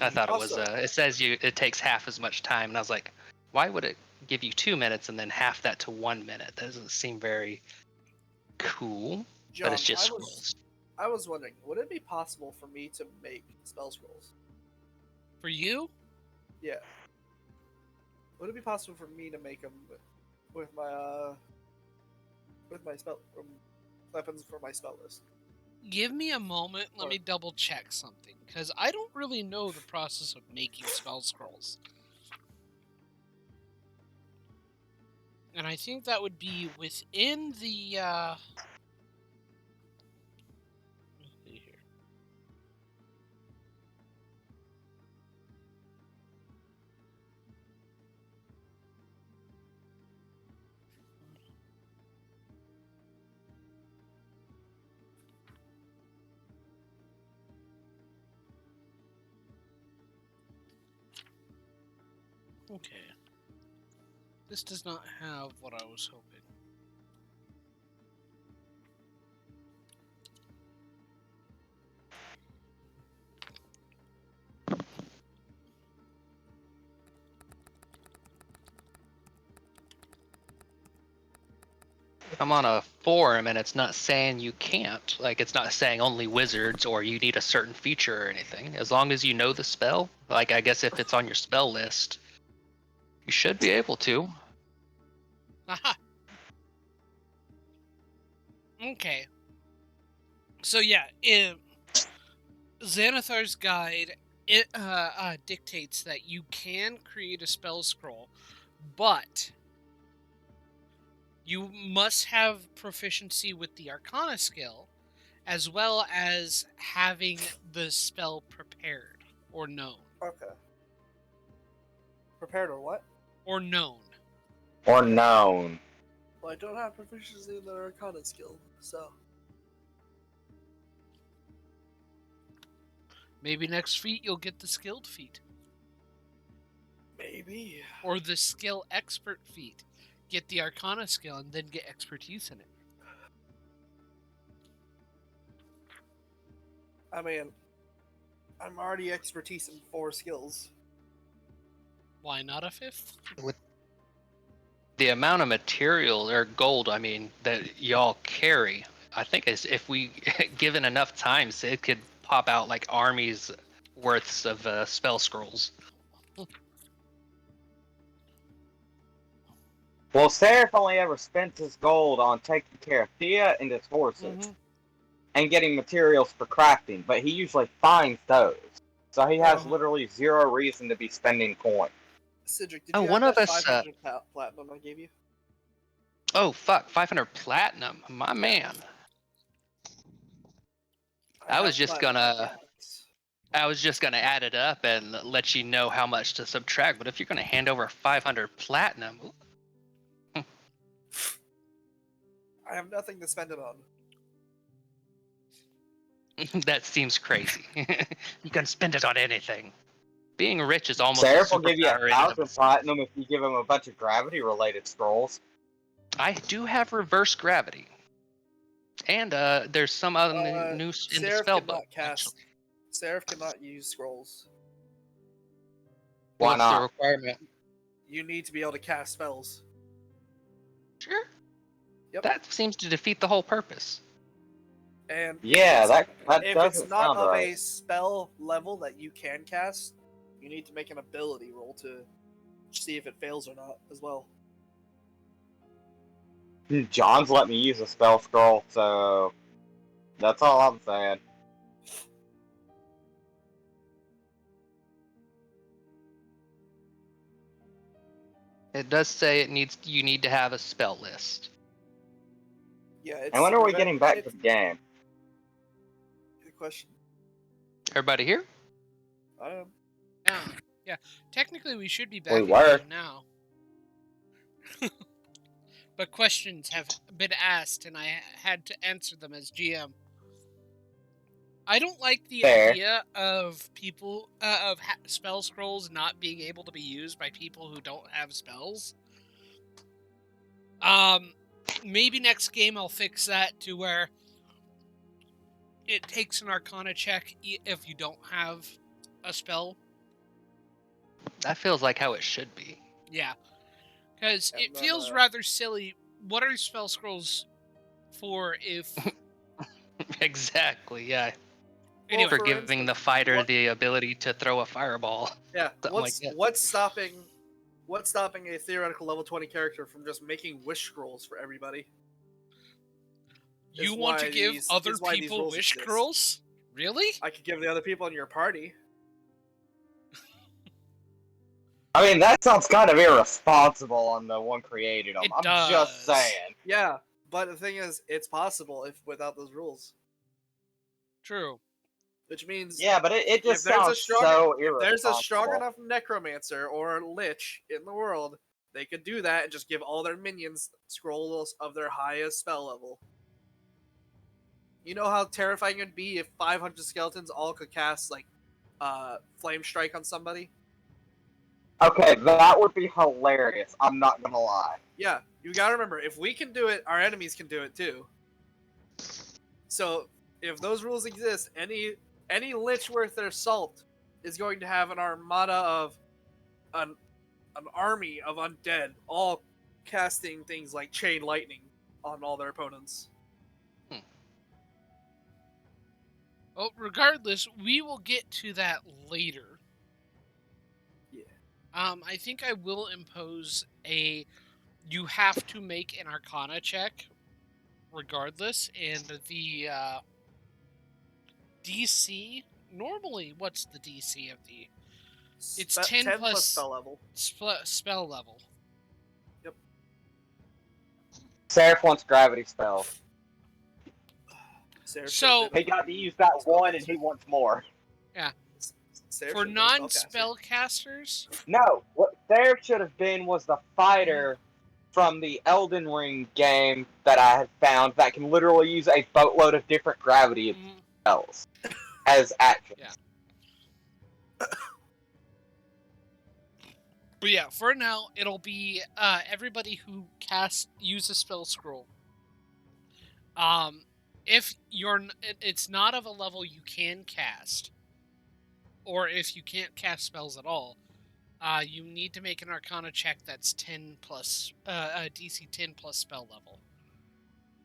I thought it was. It says it takes half as much time, and I was like, why would it give you 2 minutes and then half that to 1 minute? That doesn't seem very cool. John, but it's just scrolls. I was wondering, would it be possible for me to make spell scrolls? For you? Yeah. Would it be possible for me to make them with my spell weapons for my spell list? Give me a moment. Let me double check something, because I don't really know the process of making spell scrolls. And I think that would be within the. Let's see here. Okay. This does not have what I was hoping. I'm on a forum, and it's not saying you can't. Like, it's not saying only wizards or you need a certain feature or anything. As long as you know the spell, like, I guess if it's on your spell list, you should be able to. Aha. Okay. So yeah, Xanathar's guide dictates that you can create a spell scroll, but you must have proficiency with the Arcana skill, as well as having the spell prepared or known. Okay. Prepared or what? Or known. Or known. Well, I don't have proficiency in the Arcana skill, so. Maybe next feat you'll get the skilled feat. Maybe. Or the skill expert feat. Get the Arcana skill and then get expertise in it. I mean, I'm already expertise in 4 skills. Why not a fifth? With the amount of material or gold, I mean, that y'all carry, I think if we given enough time, Sid could pop out like armies worths of spell scrolls. Well, Seraph only ever spends his gold on taking care of Thea and his horses, and getting materials for crafting, but he usually finds those. So he has literally zero reason to be spending coin. Cedric, did Oh, you one have of that us, 500 platinum I gave you? Oh, fuck, 500 platinum, my man. I was have just platinum gonna, mechanics. I was just gonna add it up and let you know how much to subtract. But if you're gonna hand over 500 platinum, I have nothing to spend it on. that seems crazy. You can spend it on anything. Being rich is almost Seraph a will give you superpower in and of 1,000 itself. platinum if you give him a bunch of gravity-related scrolls. I do have reverse gravity, and there's some other new in the Seraph spell book. cannot cast. Seraph cannot use scrolls. Why What's the not? requirement? You need to be able to cast spells. Sure. Yep. That seems to defeat the whole purpose. And Yeah, that if doesn't it's not sound of right. a spell level that you can cast, you need to make an ability roll to see if it fails or not as well. John's let me use a spell scroll, so that's all I'm saying. It does say you need to have a spell list. Yeah, it's And when to are we prevent- getting back to it's- the game? Good question. Everybody here? Yeah. Technically, we should be back We in were. game now. But questions have been asked, and I had to answer them as GM. I don't like the Fair. idea of people of spell scrolls not being able to be used by people who don't have spells. Maybe next game I'll fix that to where it takes an Arcana check if you don't have a spell. That feels like how it should be. Yeah, because And it then, feels rather silly. What are spell scrolls for if... Exactly, yeah. Anyway, For for giving instance, the fighter what- the ability to throw a fireball. Yeah, Something like that. what's stopping a theoretical level 20 character from just making wish scrolls for everybody? you is want to why give these- other is why these people rules wish exist. scrolls? Really? I could give the other people in your party. I mean, that sounds kind of irresponsible on the one created them. It I'm does. just saying. Yeah, but the thing is, it's possible if without those rules. True. Which means Yeah, but it just if there's sounds so if there's a strong irresponsible. enough necromancer or lich in the world, they could do that and just give all their minions scrolls of their highest spell level. You know how terrifying it'd be if 500 skeletons all could cast like flame strike on somebody? Okay, that would be hilarious. I'm not gonna lie. Yeah, you gotta remember, if we can do it, our enemies can do it too. So if those rules exist, any lich worth their salt is going to have an armada of an army of undead, all casting things like chain lightning on all their opponents. Well, regardless, we will get to that later. Yeah. I think I will impose a... You have to make an Arcana check, regardless, and the DC... Normally, what's the DC of the... It's 10 plus spell level. Spell level. Yep. Seraph wants gravity spell. Seraph So- should've been He got to use that one, and he wants more. Seraph For should've been a spellcaster. non-spellcasters, No, what Seraph should have been was the fighter from the Elden Ring game that I had found that can literally use a boatload of different gravity spells as actions. Yeah. But yeah, for now, it'll be everybody who use a spell scroll. If it's not of a level you can cast, or if you can't cast spells at all, You need to make an Arcana check that's 10 plus DC 10 plus spell level.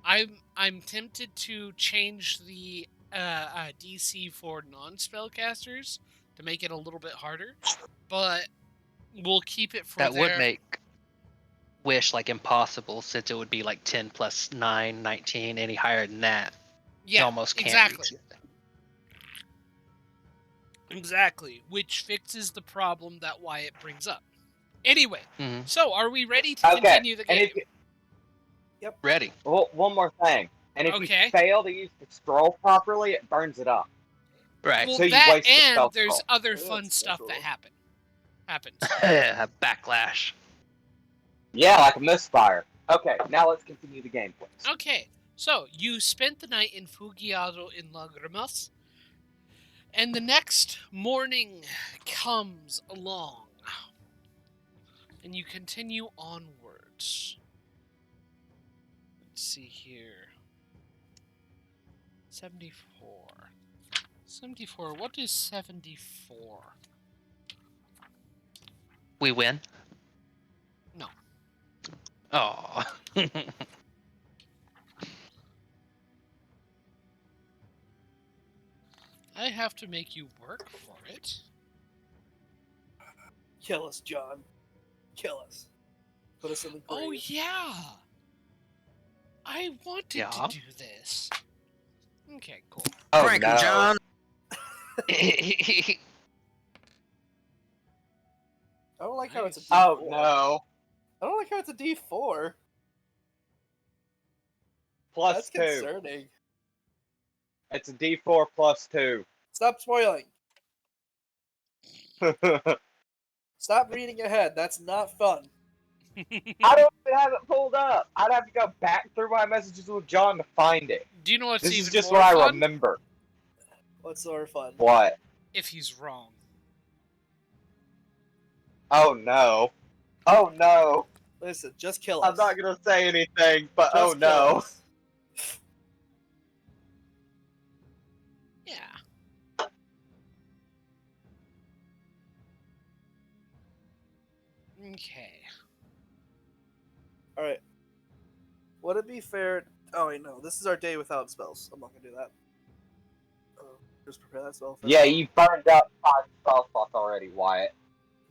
I'm tempted to change the DC for non-spellcasters to make it a little bit harder, but we'll keep it for That would there. make Wish like impossible, since it would be like 10 plus 9, 19. Any higher than that, you Yeah, almost can't exactly. reach it. Exactly, which fixes the problem that Wyatt brings up. Anyway, Mhm. so are we ready to Okay, continue the and game? if you, Ready. well, one more thing. And if Okay. you fail to use the scroll properly, it burns it up. Right. Well, So you that waste the and spell there's scroll. other Yeah, fun that's stuff cool. that happens. Backlash. Yeah, like a misfire. Okay, now let's continue the game, please. Okay, so you spent the night in Fugiado in Lagrimas, and the next morning comes along, and you continue onwards. Let's see here. 74. 74. What is 74? We win? No. Oh. I have to make you work for it. Kill us, John. Kill us. Put us in the grave. Oh, yeah! I wanted Yeah. to do this. Okay, cool. Oh Prank him, no. John. I don't like how it's a D4. Oh no. I don't like how it's a D4. Plus That's 2. concerning. It's a D4 plus 2. Stop spoiling. Stop reading ahead. That's not fun. I don't even have it pulled up. I'd have to go back through my messages with John to find it. Do you know what's This even is just more what I fun? remember. What's sort of fun? What? If he's wrong. Oh no. Oh no. Listen, just kill us. I'm not gonna say anything, but Just oh kill no. us. Yeah. Okay. Alright. Would it be fair... Oh, wait, no. This is our day without spells. I'm not gonna do that. Just prepare that spell. Yeah, you burned up 5 spell slots already, Wyatt.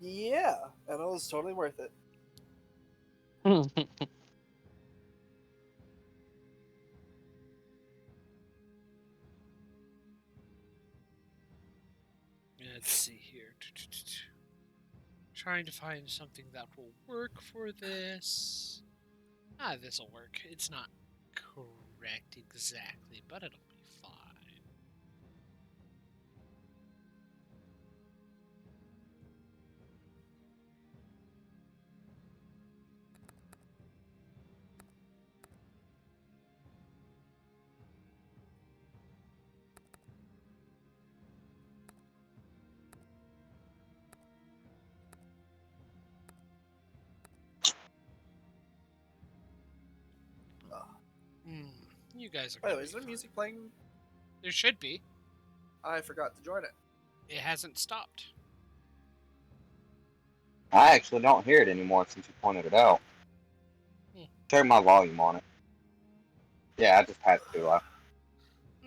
Yeah, and it was totally worth it. Let's see here. Trying to find something that will work for this. This'll work. It's not correct exactly, but it'll be fine. You guys are. By the gonna way, be is there fine. music playing? There should be. I forgot to join it. It hasn't stopped. I actually don't hear it anymore since you pointed it out. Turn my volume on it. Yeah, I just had to.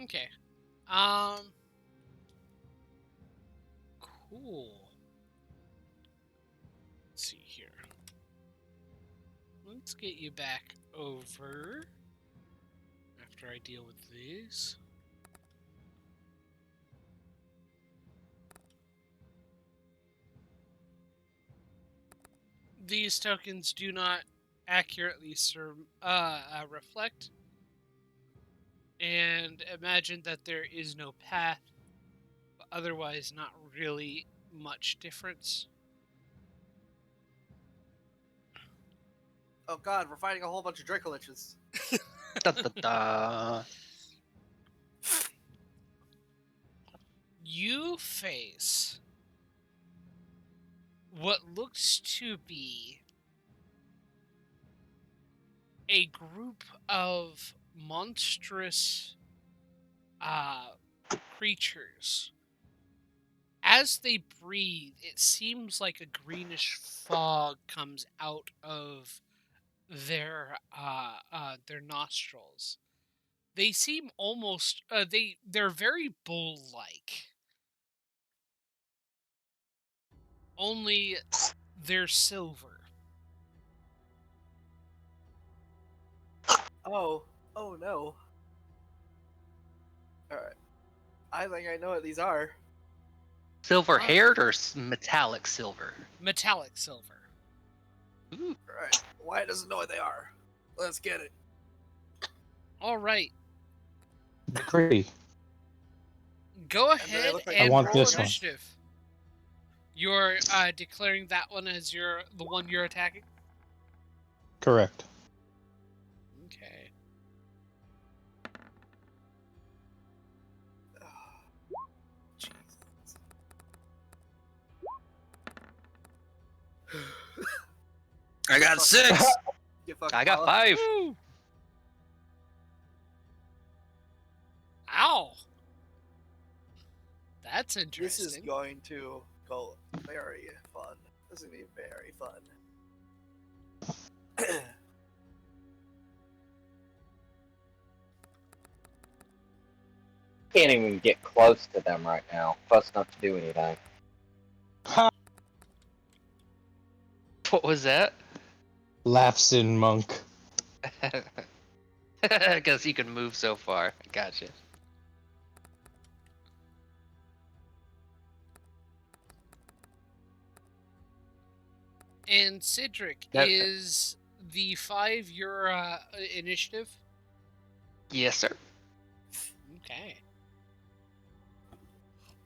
Okay. Cool. Let's see here. Let's get you back over after I deal with these. These tokens do not accurately reflect and imagine that there is no path, but otherwise not really much difference. Oh god, we're fighting a whole bunch of Dracoliches. Da, da, da. You face what looks to be a group of monstrous creatures. as they breathe, it seems like a greenish fog comes out of their nostrils. They seem almost they're very bull-like. Only they're silver. Oh no. Alright. I think I know what these are. Silver haired or metallic silver? Metallic silver. Ooh. Alright. Wyatt doesn't know what they are. Let's get it. All right. Pretty. Go they ahead look like and I want roll this one. initiative. You're declaring that one as the one you're attacking? Correct. Okay. Jesus. I got 6. Get fucked, I got Viola. 5. Woo! Ow! That's interesting. This is going to go very fun. This is going to be very fun. Can't even get close to them right now. Close enough to do anything. What was that? Laughs in monk. I guess you can move so far. Gotcha. And Cedric, That- is the 5 your initiative? Yes, sir. Okay.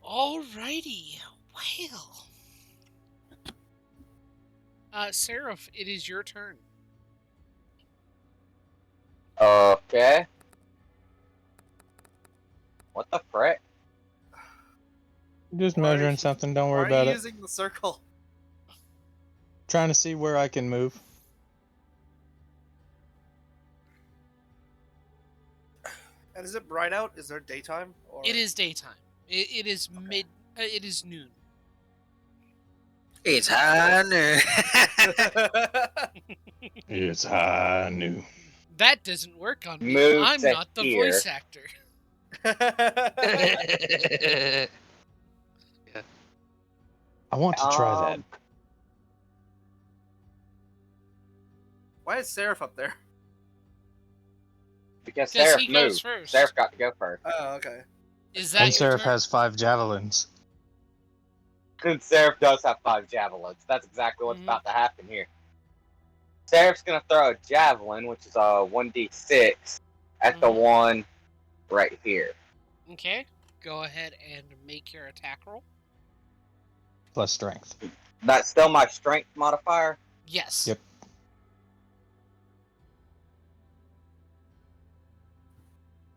Alrighty. Well. Seraph, it is your turn. Okay. What the frick? Just Why are measuring you- something. Don't Why worry are about you it. using the circle? Trying to see where I can move. And is it bright out? Is there daytime? Or... It is daytime. It is it is noon. It's high noon. It's high noon. That doesn't work on me. Move I'm to not the here. voice actor. I want to try that. Why is Seraph up there? Because 'Cause Seraph he goes moved. first. Seraph got to go first. Oh, okay. Is And that your Seraph turn? has 5 javelins. Since Seraph does have 5 javelins, that's exactly what's Mhm. about to happen here. Seraph's gonna throw a javelin, which is a 1d6, at the Mhm. one right here. Okay. Go ahead and make your attack roll. Plus strength. That's still my strength modifier. Yes. Yep.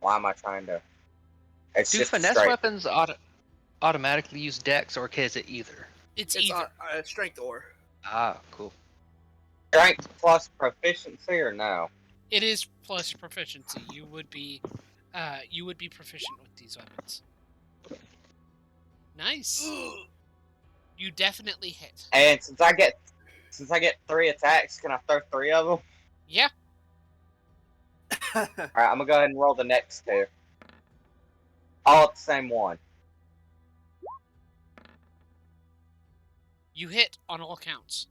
Why am I trying to? It's Do just finesse straight. weapons automatically use dex, or is it either? It's It's either. strength or. Ah, cool. Strength plus proficiency or no? It is plus proficiency. You would be proficient with these weapons. Nice. You definitely hit. And since I get 3 attacks, can I throw 3 of them? Yeah. All right, I'm gonna go ahead and roll the next 2. All at the same one. You hit on all counts.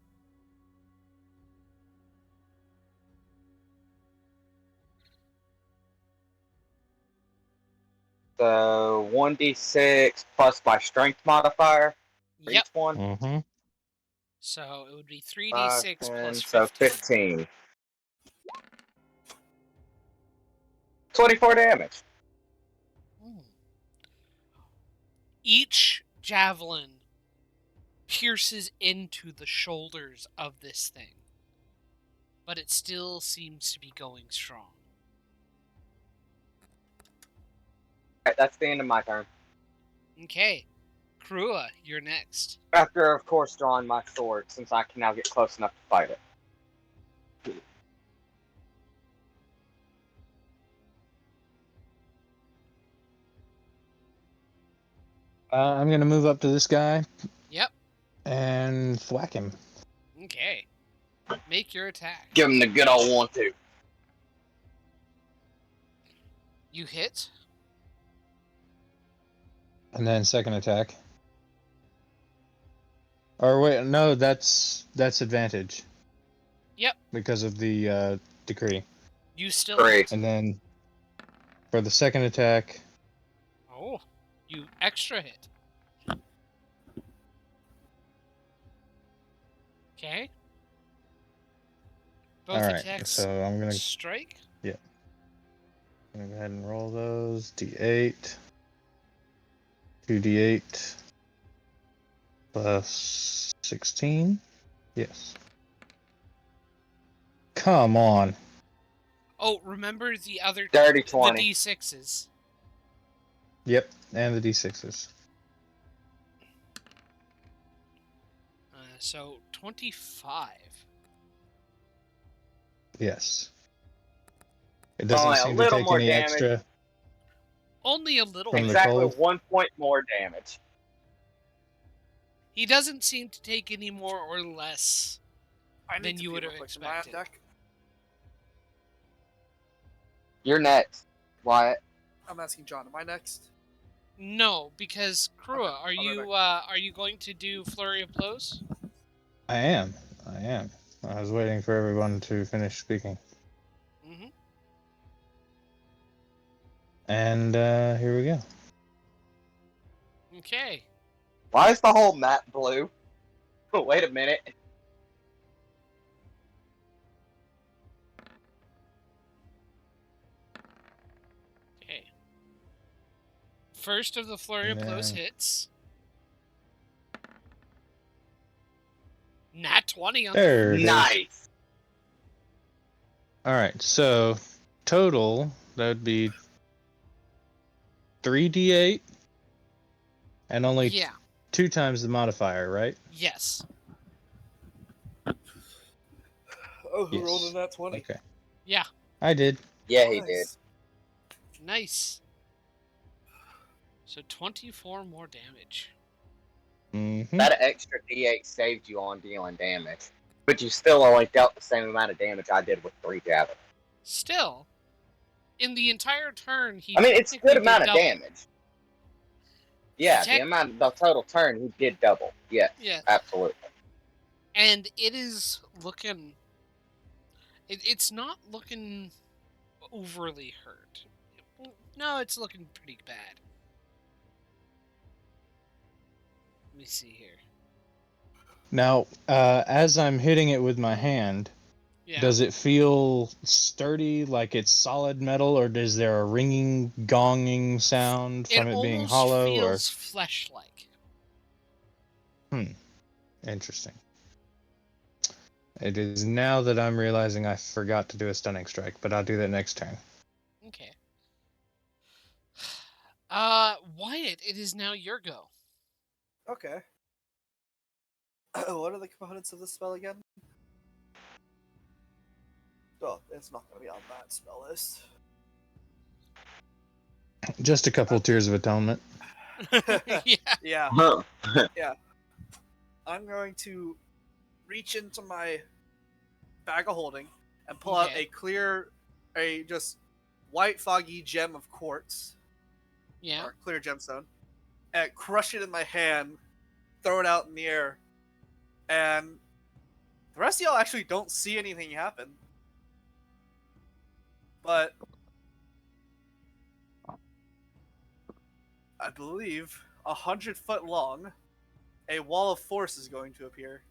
So 1d6 plus my strength modifier for Yep. each one. Mm-hmm. So it would be 3d6 5, 10, plus so 15. 15. 24 damage. Each javelin pierces into the shoulders of this thing, but it still seems to be going strong. Alright, that's the end of my turn. Okay. Krua, you're next. After, of course, drawing my sword, since I can now get close enough to fight it. I'm gonna move up to this guy Yep. and thwack him. Okay. Make your attack. Give him the good old 1-2. You hit. And then second attack. Or wait, no, that's advantage. Yep. Because of the decree. You still Great. hit. And then for the second attack, Oh, you extra hit. Okay. Both all right. attacks So I'm gonna strike. I'm gonna go ahead and roll those. D8, 2d8 plus 16. Yes. Come on. Oh, remember the other Dirty the 20. D6s. Yep, and the d6s. So 25. Yes. It doesn't Only a seem to little take more any damage. extra Only a little from bit. the Exactly cold. 1 point more damage. He doesn't seem to take any more or less. I need Then to you pee would real have quick. Am I on expected. deck? You're next, Wyatt. I'm asking John. Am I next? No, because Krua, Okay, are you going to do flurry of blows? I am. I was waiting for everyone to finish speaking. Mm-hmm. And here we go. Okay. Why is the whole map blue? Wait a minute. Okay. First of the flurry of And blows then- hits. Nat 20 on There it is. Nice. Alright, so total, that would be 3d8 and only Yeah. 2 times the modifier, right? Yes. Oh, who Yes. rolled in that 20? Okay. Yeah. I did. Yeah, he did. Nice. Nice. So 24 more damage. Mm-hmm. That extra D8 saved you on dealing damage. But you still only dealt the same amount of damage I did with 3 javelins. Still, in the entire turn, he I mean, it's a technically good amount did of double. damage. Yeah, Tech- the total turn, he did double. Yes, Yeah. absolutely. And it is looking... It's not looking overly hurt. No, it's looking pretty bad. Let me see here. Now, as I'm hitting it with my hand, Yeah. does it feel sturdy, like it's solid metal, or is there a ringing, gonging sound from it being almost hollow? feels flesh-like. Interesting. It is now that I'm realizing I forgot to do a stunning strike, but I'll do that next turn. Okay. Wyatt, it is now your go. Okay. What are the components of this spell again? Oh, it's not going to be on that spell list. Just a couple tears of atonement. Yeah. Yeah. Huh. I'm going to reach into my bag of holding and pull out Okay. a just white foggy gem of quartz, Yeah. or clear gemstone, and crush it in my hand, throw it out in the air, and the rest of y'all actually don't see anything happen. But I believe 100-foot long, a wall of force is going to appear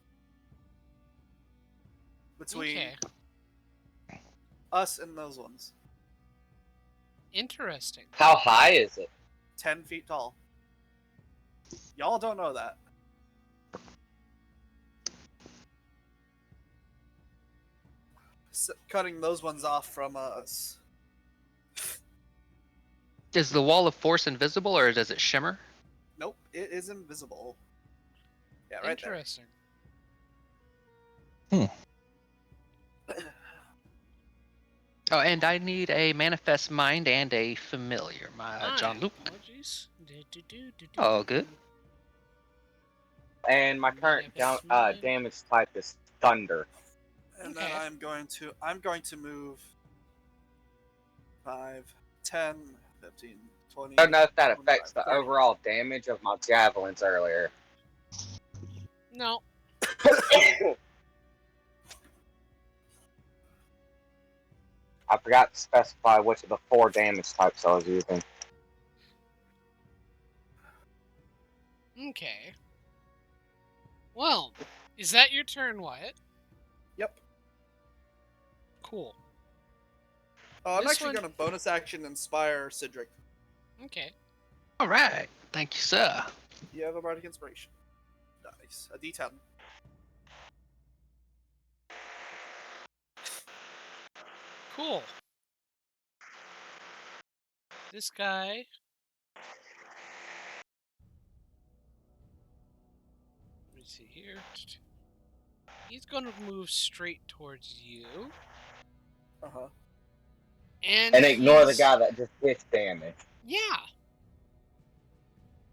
between Okay. us and those ones. Interesting. How high is it? 10 feet tall. Y'all don't know that. Cutting those ones off from us. Is the wall of force invisible or does it shimmer? Nope, it is invisible. Yeah, right there. Interesting. Oh, and I need a manifest mind and a familiar, My John Luke. apologies. Oh, good. And my current Manifest mind. damage type is thunder. And Okay. then I'm going to move 5, 10, 15, 20. I don't know if that 25, affects the 30. overall damage of my javelins earlier. No. I forgot to specify which of the 4 damage types I was using. Okay. Well, is that your turn, Wyatt? Yep. Cool. Oh, I'm This actually one- going to bonus action inspire Cedric. Okay. All right. Thank you, sir. You have a bardic inspiration. Nice. A D10. Cool. This guy. Let me see here. He's going to move straight towards you. Uh-huh. And ignore the he's- guy that just gets damage. Yeah.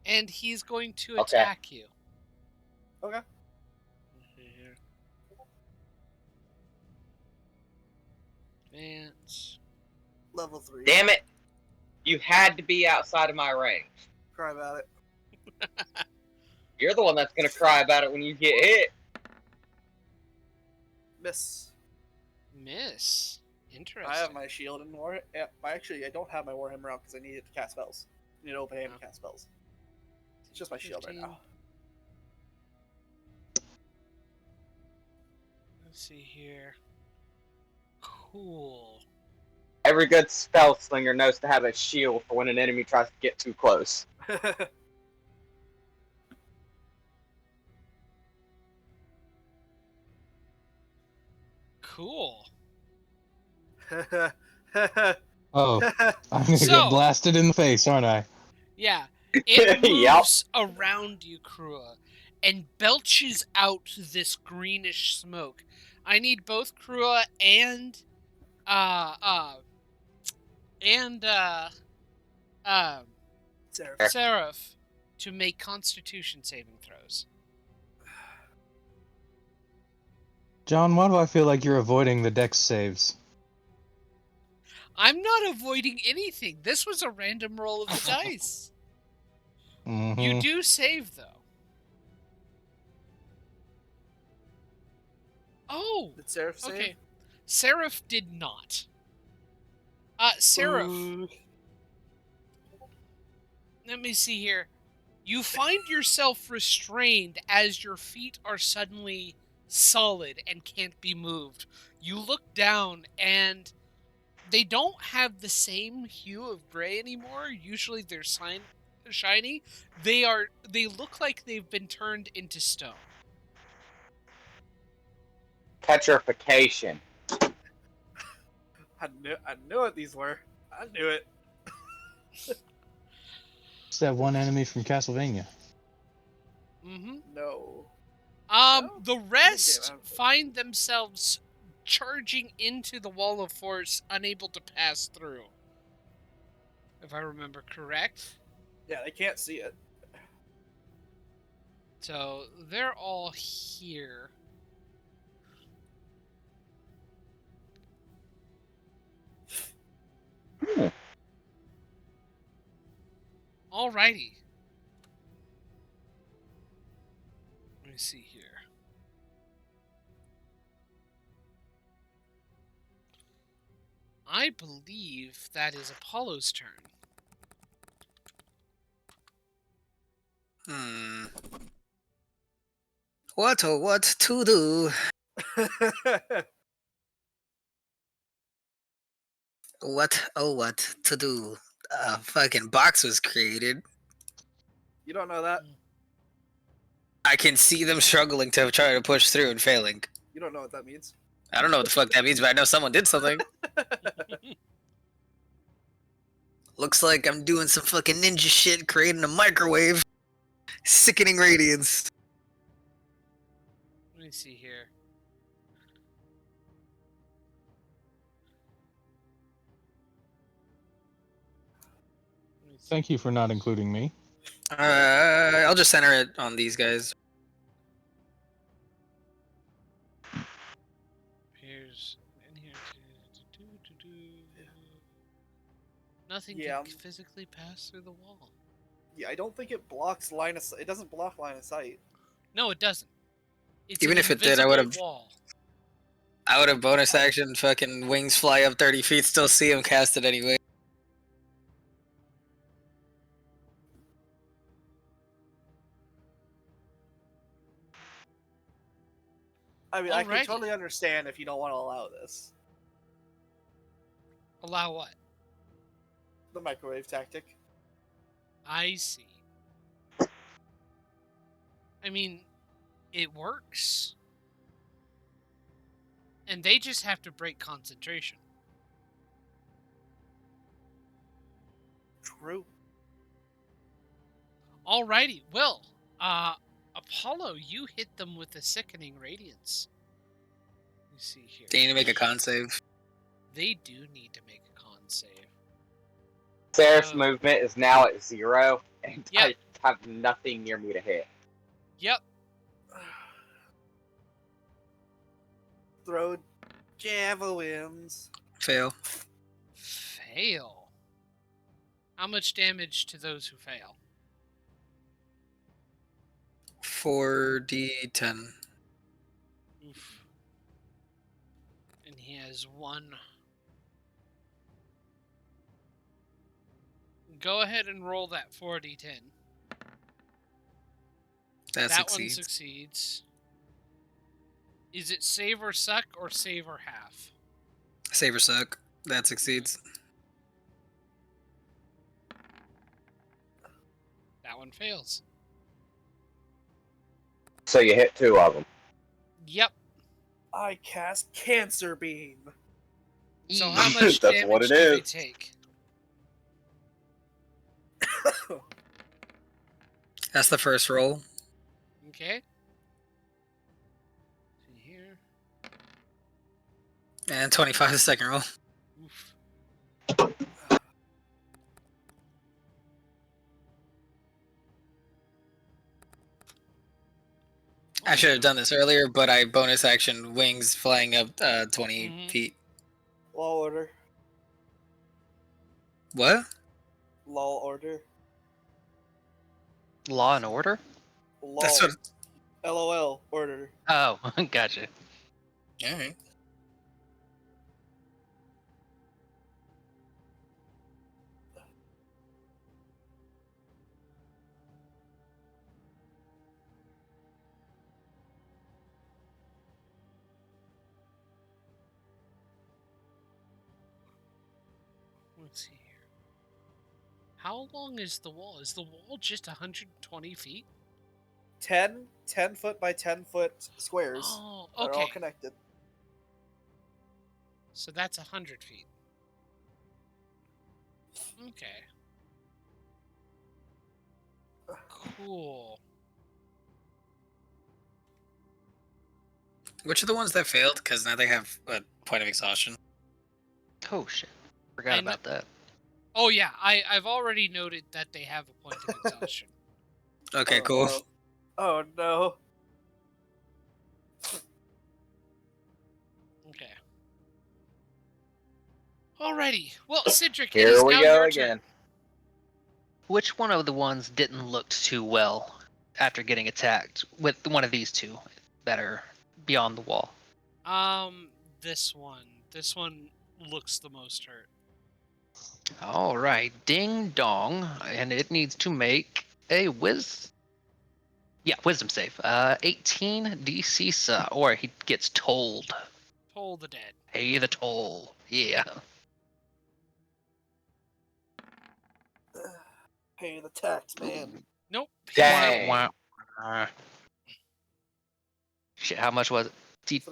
And he's going to Okay. attack you. Okay. Advance. Level 3. Damn it! You had to be outside of my range. Cry about it. You're the one that's gonna cry about it when you get hit. Miss. Miss. Interesting. I have my shield and war. Actually, I don't have my Warhammer out because I need it to cast spells. I need to open hand to cast spells. It's just my shield right 15. now. Let's see here. Cool. Every good spell slinger knows to have a shield for when an enemy tries to get too close. Cool. Oh, I'm gonna So- get blasted in the face, aren't I? Yeah. It Yep. moves around you, Krua, and belches out this greenish smoke. I need both Krua and Seraph. Seraph to make Constitution saving throws. John, why do I feel like you're avoiding the dex saves? I'm not avoiding anything. This was a random roll of the dice. Mm-hmm. You do save, though. Oh, Did Seraph save? okay. Seraph did not. Seraph, Ooh. let me see here. You find yourself restrained as your feet are suddenly solid and can't be moved. You look down and they don't have the same hue of gray anymore. Usually they're shiny. They look like they've been turned into stone. Petrification. I knew what these were. I knew it. It's that one enemy from Castlevania. Mm-hmm. No. The rest I'm- find themselves charging into the wall of force, unable to pass through. If I remember correct. Yeah, they can't see it. So they're all here. Alrighty. Let me see here. I believe that is Apollo's turn. What to do? What to do? A fucking box was created. You don't know that. I can see them struggling to try to push through and failing. You don't know what that means. I don't know what the fuck that means, but I know someone did something. Looks like I'm doing some fucking ninja shit, creating a microwave. Sickening radiance. Let me see here. Thank you for not including me. I'll just center it on these guys. Here's in here. Nothing Yeah. can physically pass through the wall. Yeah, I don't think it blocks line of sight. It doesn't block line of sight. No, it doesn't. It's Even an if it did, invisible wall. I would have bonus action, fucking wings fly up 30 feet, still see him cast it anyway. I mean, I can Alrighty. totally understand if you don't want to allow this. Allow what? The microwave tactic. I see. I mean, it works. And they just have to break concentration. True. Alrighty, well, Apollo, you hit them with a sickening radiance. Let me see here. They need to make a con save. They do need to make a con save. Seraph's movement is now at 0, and Yep. I have nothing near me to hit. Yep. Throw javelins. Fail. Fail. How much damage to those who fail? 4d10. Oof. And he has 1. Go ahead and roll that 4d10. That One succeeds. succeeds. Is it save or suck or save or half? Save or suck. That succeeds. That one fails. So you hit 2 of them. Yep. I cast Cancer Beam. So how much That's damage what it do they is. take? That's the first roll. Okay. See here. And 25 the second roll. Oof. I should have done this earlier, but I bonus action wings flying up 20 feet. Law order. What? Law order. Law and Order? Law. That's what. LOL order. Oh, gotcha. Alright. Let's see here. How long is the wall? Is the wall just 120 feet? 10 foot by 10 foot squares. Oh, They're okay. all connected. So that's 100 feet. Okay. Cool. Which are the ones that failed? Because now they have a point of exhaustion. Oh shit. Forgot about that. Oh yeah, I've already noted that they have a point of exhaustion. Okay, Oh, cool. no. Oh no. Okay. Alrighty. Well, Cedric, it Here is we now go your again. turn. Which one of the ones didn't look too well after getting attacked with one of these two that are beyond the wall? This one. This one looks the most hurt. All right, ding dong, and it needs to make a wisdom save. 18 DC, or he gets told. Toll the dead. Pay the toll. Yeah. Pay the tax, man. Nope. Dang. Wah, wah. Shit, how much was it?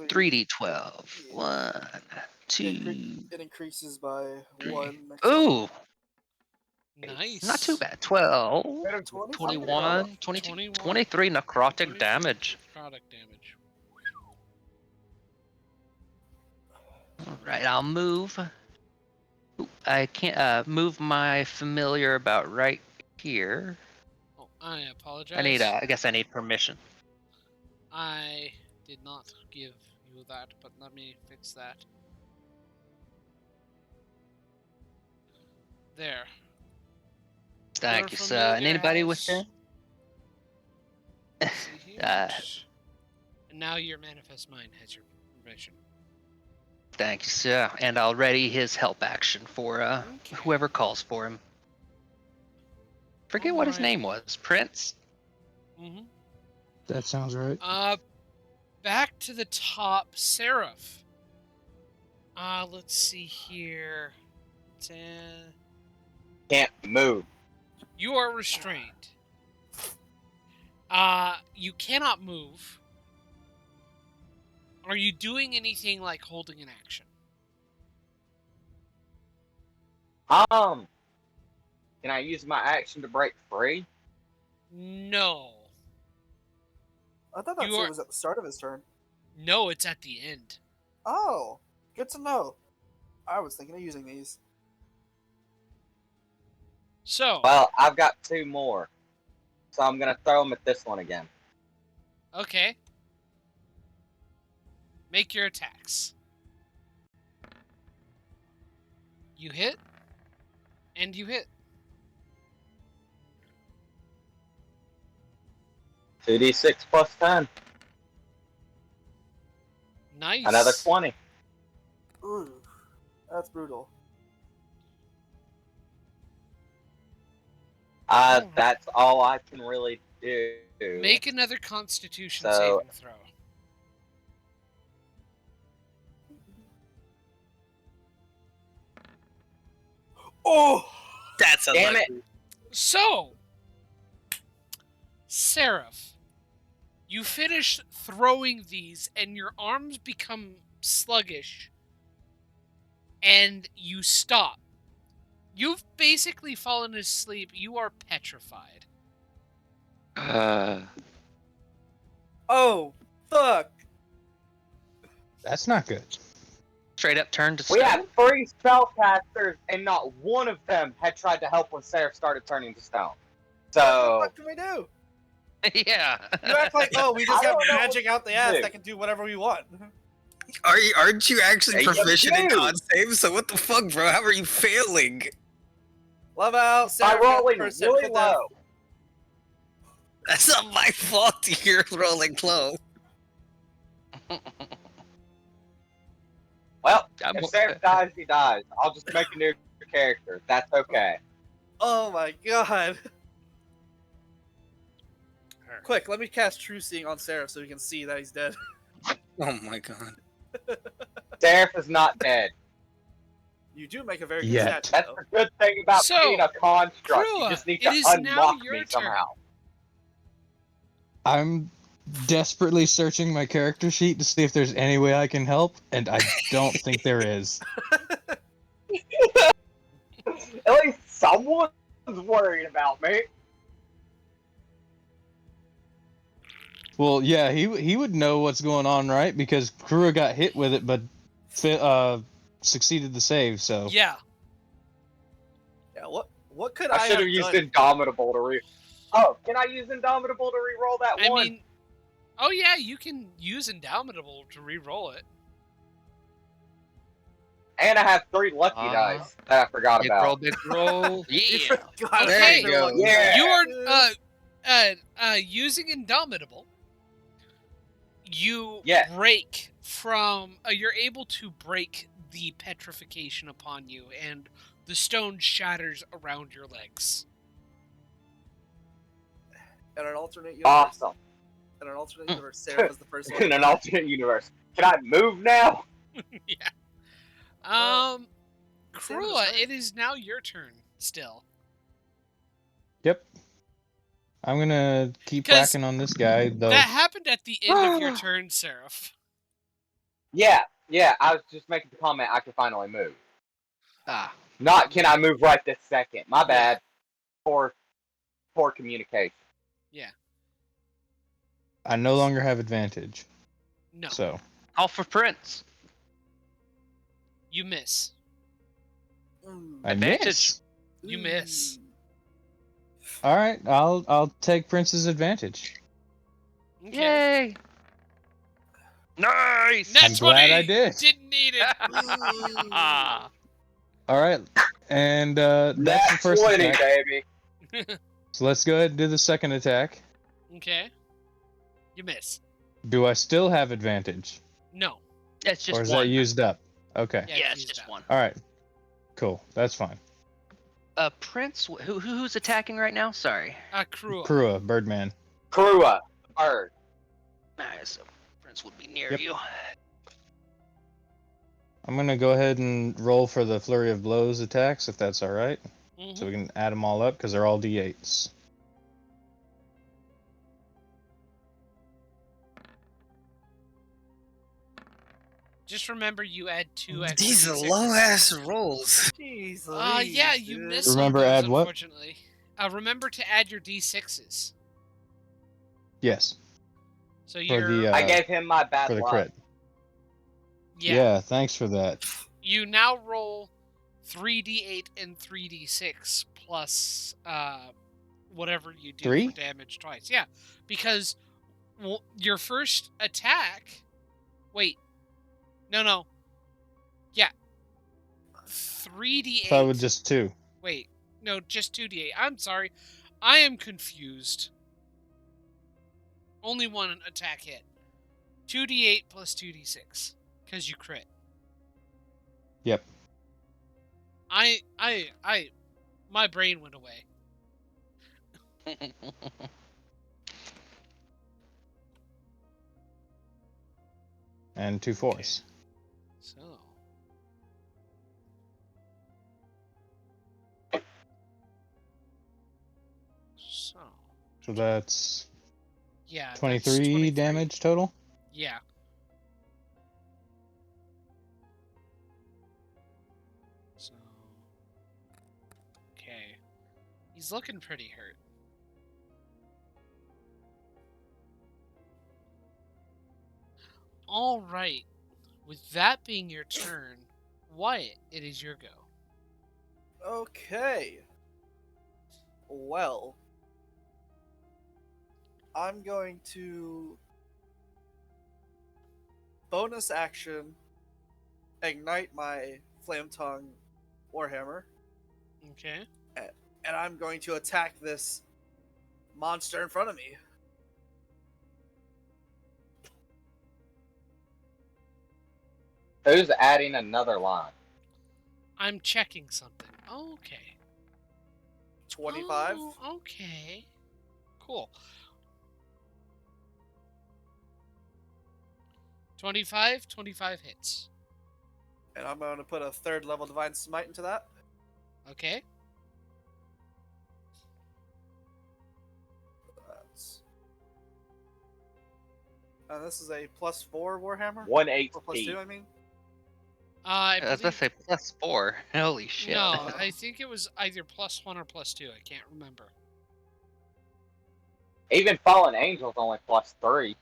3d12. Yeah. 1, 2. It increases by 1. Ooh, Nice. not too bad. 12, 20? 21, 22, 21. 23 necrotic 23 damage. Product damage. All right, I'll move I can't move my familiar about right here. Oh, I apologize. I guess I need permission. I did not give you that, but let me fix that. There. Thank Your you, sir. And familiar anybody has- within? See here. And now your manifest mind has your permission. Thank you, sir. And I'll ready his help action for Okay. whoever calls for him. Forget what his Alrighty. name was. Prince? Mm-hmm. That sounds right. Back to the top, Seraph. Let's see here. Can't move. You are restrained. You cannot move. Are you doing anything like holding an action? Can I use my action to break free? No. I thought that You shit are- was at the start of his turn. No, it's at the end. Oh, good to know. I was thinking of using these. So, Well, I've got 2 more. So I'm going to throw them at this one again. okay. Make your attacks. You hit, and you hit. 2d6 plus 10. Nice. Another 20. Ooh, that's brutal. That's all I can really do. Make another Constitution So- saving throw. Oh, That's Damn unlucky. it. So, Seraph, you finish throwing these, and your arms become sluggish, and you stop. You've basically fallen asleep. You are petrified. oh, fuck. That's not good. Straight up turned to We stone? had 3 spellcasters, and not one of them had tried to help when Seraph started turning to stone. So, What can we do? Yeah. You act like, oh, we just I got don't know magic what out the to ass do. that can do whatever we want. Aren't you actually Yeah, you proficient in do. con saves? So what the fuck, bro? How are you failing? Love out, by Sarah. rolling first really hit them. low. That's not my fault. You're rolling low. Well, I'm- if Seraph dies, he dies. I'll just make a new character. That's okay. Oh my god. Quick, let me cast True Seeing on Sarah so we can see that he's dead. Oh my god. Seraph is not dead. You do make a very good Yet. statue, That's though. the good thing about So, being a construct. You Krua, just need it to is now unlock your me turn. somehow. I'm desperately searching my character sheet to see if there's any way I can help, and I don't think there is. At least someone's worried about me. Well, yeah, he would know what's going on, right? Because Krua got hit with it, but succeeded the save. So Yeah. Yeah, what could I I should have have used done? Indomitable to re. Oh, can I use Indomitable to re-roll that I one? mean, oh yeah, you can use Indomitable to re-roll it. And I have 3 lucky dice that I forgot Big roll, about. big roll. Yeah. God, There Okay, you go. Yeah. You are using Indomitable. You Yes. break from. You're able to break the petrification upon you, and the stone shatters around your legs. In an alternate universe, Awesome. in an alternate universe, Sarah was the first one. In an alternate universe. Can I move now? Yeah. Sam was Krua, right. it is now your turn. Still. yep. I'm gonna keep 'Cause whacking on this guy though. That happened at the end of your turn, Seraph. Yeah, I was just making the comment I can finally move. Ah. Not can I move right this second. My bad. Poor communication. Yeah. I no longer have advantage. No. So All for Prince. You miss. Ooh. I Advantage. miss. You miss. All right, I'll take Prince's advantage. Okay. Yay! Nice. Nat I'm glad 20! I did. Didn't need it. All right, and that's the Nat first 20, attack. baby. So let's go ahead and do the second attack. Okay. You miss. Do I still have advantage, No. It's just or is one. that used up? Okay. Yeah, it's used just up. one. All right. Cool. That's fine. Prince, who's attacking right now? Sorry. Krua. Krua, Birdman. Krua, bird. Nice. So Prince would be near Yep. you. I'm gonna go ahead and roll for the flurry of blows attacks, if that's all right. Mhm. So we can add them all up because they're all d8s. Just remember you add 2 extra These are D6s. low ass rolls. Jeez Yeah, Louise, you dude. miss on Remember those, add what? unfortunately. Remember to add your D6s. Yes. So For you're... the I gave him my bad for the luck. crit. yeah. Thanks for that. You now roll 3d8 and 3d6 plus whatever you do 3? for damage twice. Yeah, because your first attack... Wait. No. Yeah. 3d8. So I would just 2. Wait. No, just 2d8. I'm sorry. I am confused. Only one attack hit. 2d8 plus 2d6. Because you crit. Yep. My brain went away. And 2 4s. So. So that's Yeah. that's 23 damage total. Yeah. So. Okay. He's looking pretty hurt. All right. With that being your turn, Wyatt, it is your go. Okay. Well, I'm going to bonus action ignite my flame tongue warhammer, Okay. and I'm going to attack this monster in front of me. Who's adding another line? I'm checking something. Okay. 25. Oh, okay. Cool. 25 hits. And I'm going to put a 3rd level Divine Smite into that. Okay. And this is a +4 Warhammer? 1 Or +2, HP. I mean? I I was about to say +4. Holy shit. No, I think it was either +1 or +2. I can't remember. Even Fallen Angel's only +3.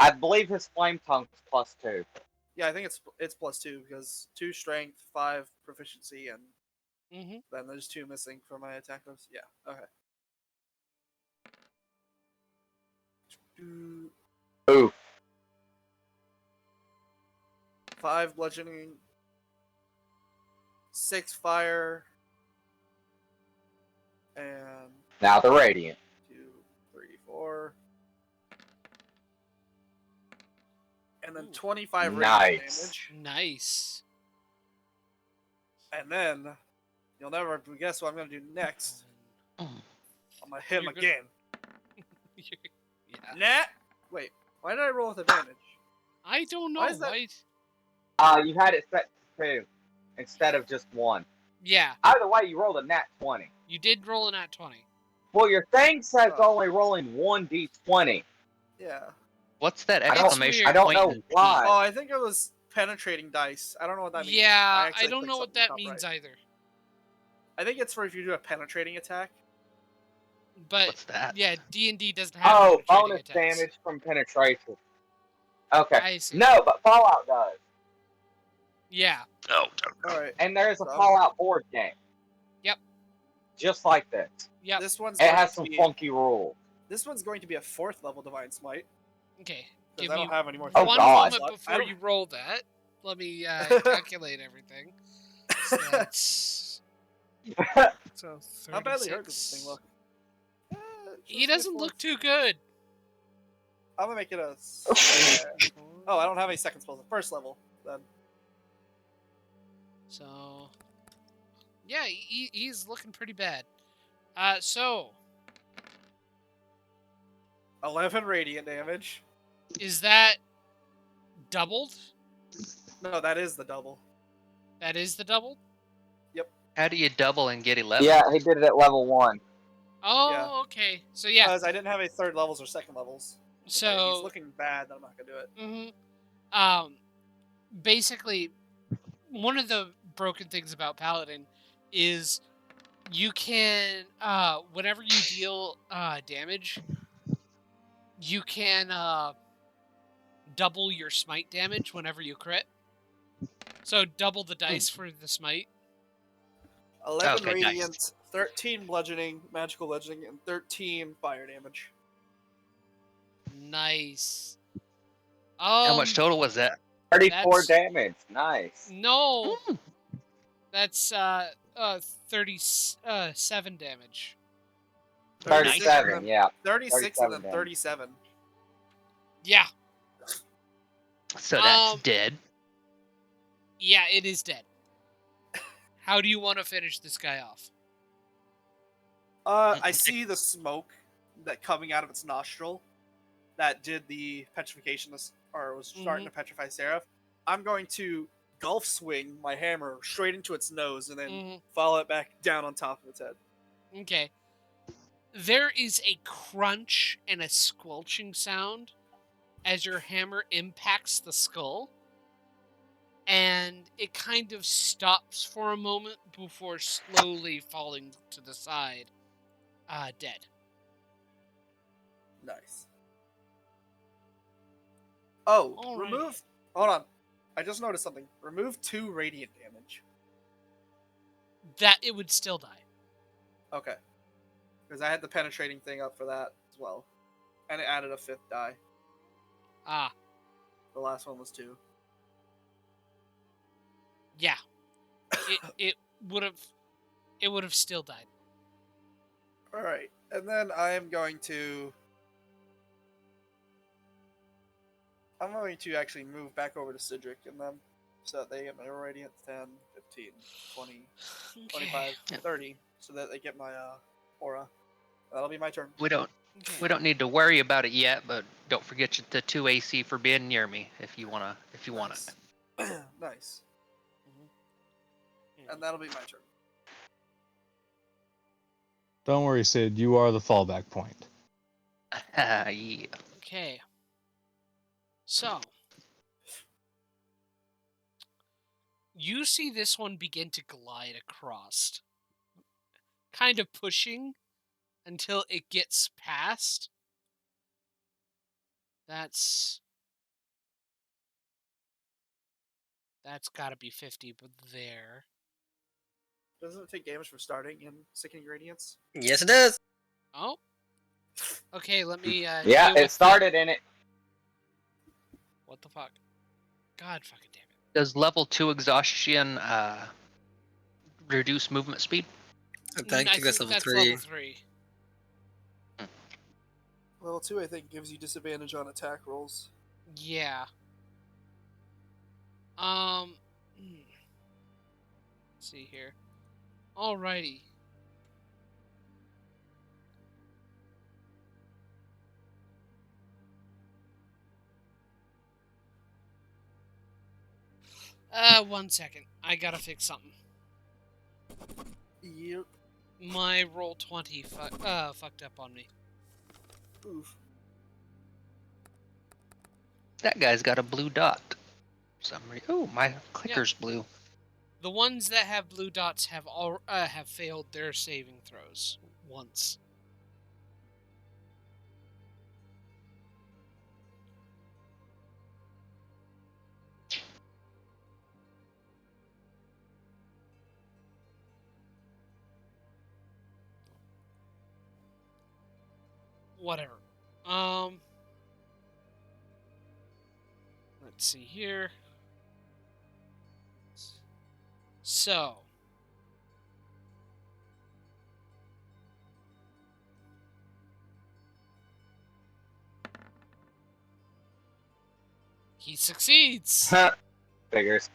I believe his Flame Tongue is +2. Yeah, I think it's +2 because 2 strength, 5 proficiency, and then there's 2 missing for my attack bonus. Yeah, okay. Oof. 5 bludgeoning, 6 fire, and Now the Radiant. 2, 3, 4, and then 25 radiant damage. Nice. And then you'll never guess what I'm gonna do next. I'm gonna hit him You're again. Yeah. Nat. Wait, why did I roll with advantage? I don't know. Why is that- You had it set to 2 instead of just 1. Yeah, Either way, you rolled a nat 20. you did roll a nat 20. Well, your thing says Oh. only rolling 1d20. Yeah. What's that I don't- exclamation I don't point know in P? why. Oh, I think it was penetrating dice. I don't know what that means. Yeah, I actually don't clicked know what something that top means right. either. I think it's for if you do a penetrating attack. But What's that? yeah, D&D doesn't have Oh, penetrating bonus attacks. damage from penetration. Okay. I see. No, but Fallout does. Yeah. Oh, All right. And there's a So- Fallout board game. Yep. Just like this. Yep. This one's It going has to some be funky rules. this one's going to be a 4th level Divine Smite Okay. because Give I me don't have any more. Oh, one God. moment I before don't- you roll that. Let me calculate everything. So that's so 36. How badly hurt does this thing look? He doesn't look too good. I'm gonna make it a. Oh, I don't have any second spells. The 1st level then. So, yeah, he's looking pretty bad. So 11 radiant damage. is that doubled? No, that is the double. That is the double? how do you double and get 11? Yeah, he did it at level 1. Oh, Yeah. okay. So yeah, Because I didn't have any 3rd levels or 2nd levels. so If he's looking bad, then I'm not gonna do it. basically, one of the broken things about Paladin is you can, whenever you deal damage, you can double your smite damage whenever you crit. So double the dice for the smite. 11 Okay, nice. radiant, 13 bludgeoning, magical bludgeoning, and 13 fire damage. Nice. How much total was that? 34 That's- damage. Nice. No. That's 37 damage. 37, yeah. 36 and then 37 damage. 37. Yeah. So that's Um, dead. Yeah, it is dead. How do you want to finish this guy off? I see the smoke that coming out of its nostril that did the petrification, or was starting to petrify Seraph. I'm going to gulf swing my hammer straight into its nose and then follow it back down on top of its head. Okay. There is a crunch and a squelching sound as your hammer impacts the skull, and it kind of stops for a moment before slowly falling to the side, dead. Nice. Oh, Alrighty. remove. Hold on. I just noticed something. Remove 2 radiant damage. That it would still die. Okay. Because I had the penetrating thing up for that as well. And it added a 5th die. Ah, The last one was 2. yeah. It would have still died. Alright. And then I am going to. I'm going to actually move back over to Cedric and them so that they get my radiant 10, 15, 20, 25, 30, so that they get my aura. That'll be my turn. We don't need to worry about it yet, but don't forget the 2 AC for being near me if you want it. Nice. And that'll be my turn. Don't worry, Sid. You are the fallback point. Yeah. Okay. So, you see this one begin to glide across, kind of pushing until it gets past. That's got to be 50, but there. Doesn't it take damage for starting in Sickening Radiance? Yes, it does. Oh. Okay, let me. Yeah, deal it with started in it. What the fuck? God fucking damn it. Does level 2 exhaustion reduce movement speed? I think that's level 3. Level 3. Level 2, I think, gives you disadvantage on attack rolls. Yeah. Let's see here. Alrighty. One second. I gotta fix something. Yep. My roll 20 fucked up on me. Oof. That guy's got a blue dot. Oh, my clicker's blue. The ones that have blue dots have have failed their saving throws once. whatever. Let's see here. So. He succeeds. Figures.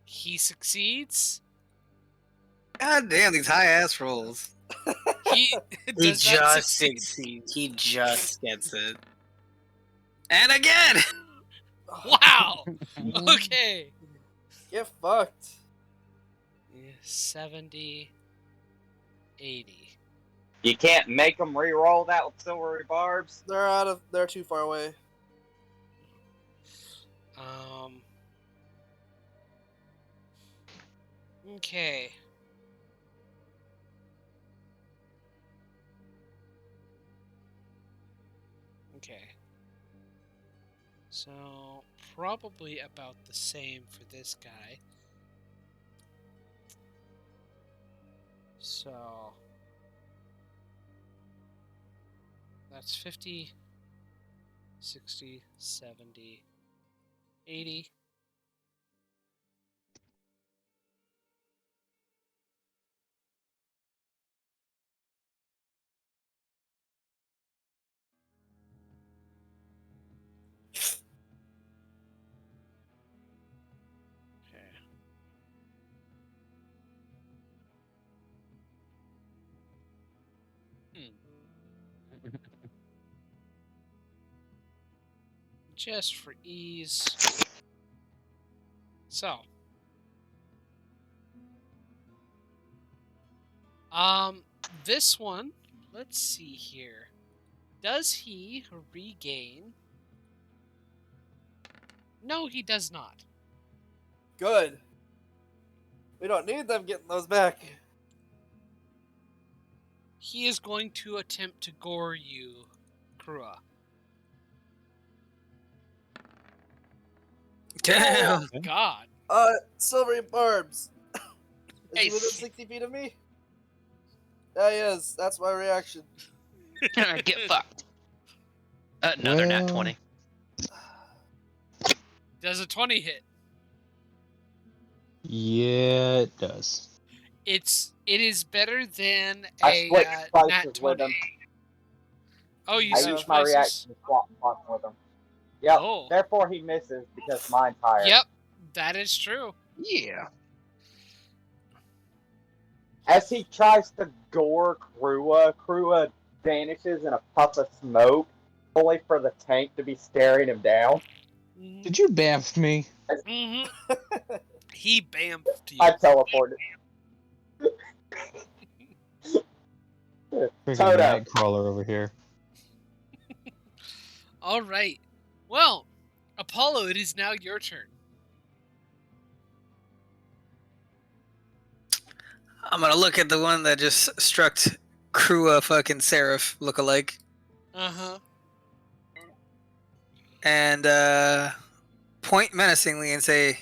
He succeeds. God damn, these high ass rolls. He He does not just succeed. succeeds. He just gets it. And again! Wow. Okay. Get fucked. Yeah, 70, 80. You can't make them re-roll that with silvery barbs. They're too far away. Okay. Okay. So, probably about the same for this guy. So, that's 50, 60, 70, 80. Okay. Just for ease. So. This one, let's see here. Does he regain? No, he does not. Good. We don't need them getting those back. He is going to attempt to gore you, Krua. Damn! Oh, God. Silvery barbs. Is Hey, he within 60 feet of me? Yeah, he is. That's my reaction. Get fucked. Another nat Well- 20. Does a 20 hit? Yeah, it does. It is better than I a switched nat places with 20. him. Oh, you I switched used my places? reaction to swap spots with him. Yep. Oh. Therefore, he misses because mine's higher. Yep, that is true. Yeah. As he tries to gore Krua vanishes in a puff of smoke, only for the tank to be staring him down. Did you bamf me? Mm-hmm. He bamfed you. I teleported. Freaking Toto. Nightcrawler over here. All right. Well, Apollo, it is now your turn. I'm gonna look at the one that just struck Krua fucking Seraph lookalike. Uh-huh. And point menacingly and say,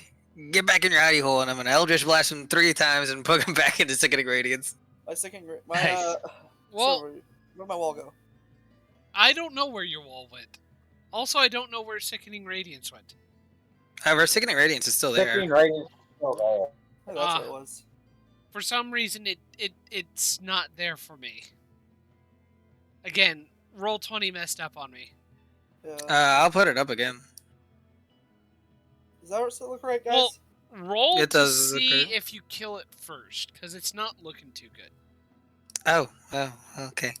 "Get back in your hidey hole," and I'm gonna Eldritch Blast him 3 times and put him back into Sickening Radiance. My second grade. Nice. Well, Silver. Where'd my wall go? I don't know where your wall went. Also, I don't know where Sickening Radiance went. However, Sickening Radiance is still there. Sickening Radiance is still there. Hey, that's what it was. For some reason, it's not there for me. Again, Roll20 messed up on me. Yeah. I'll put it up again. Does that still look right, guys? Well, roll It to does look see right. if you kill it first, because it's not looking too good. Oh, okay.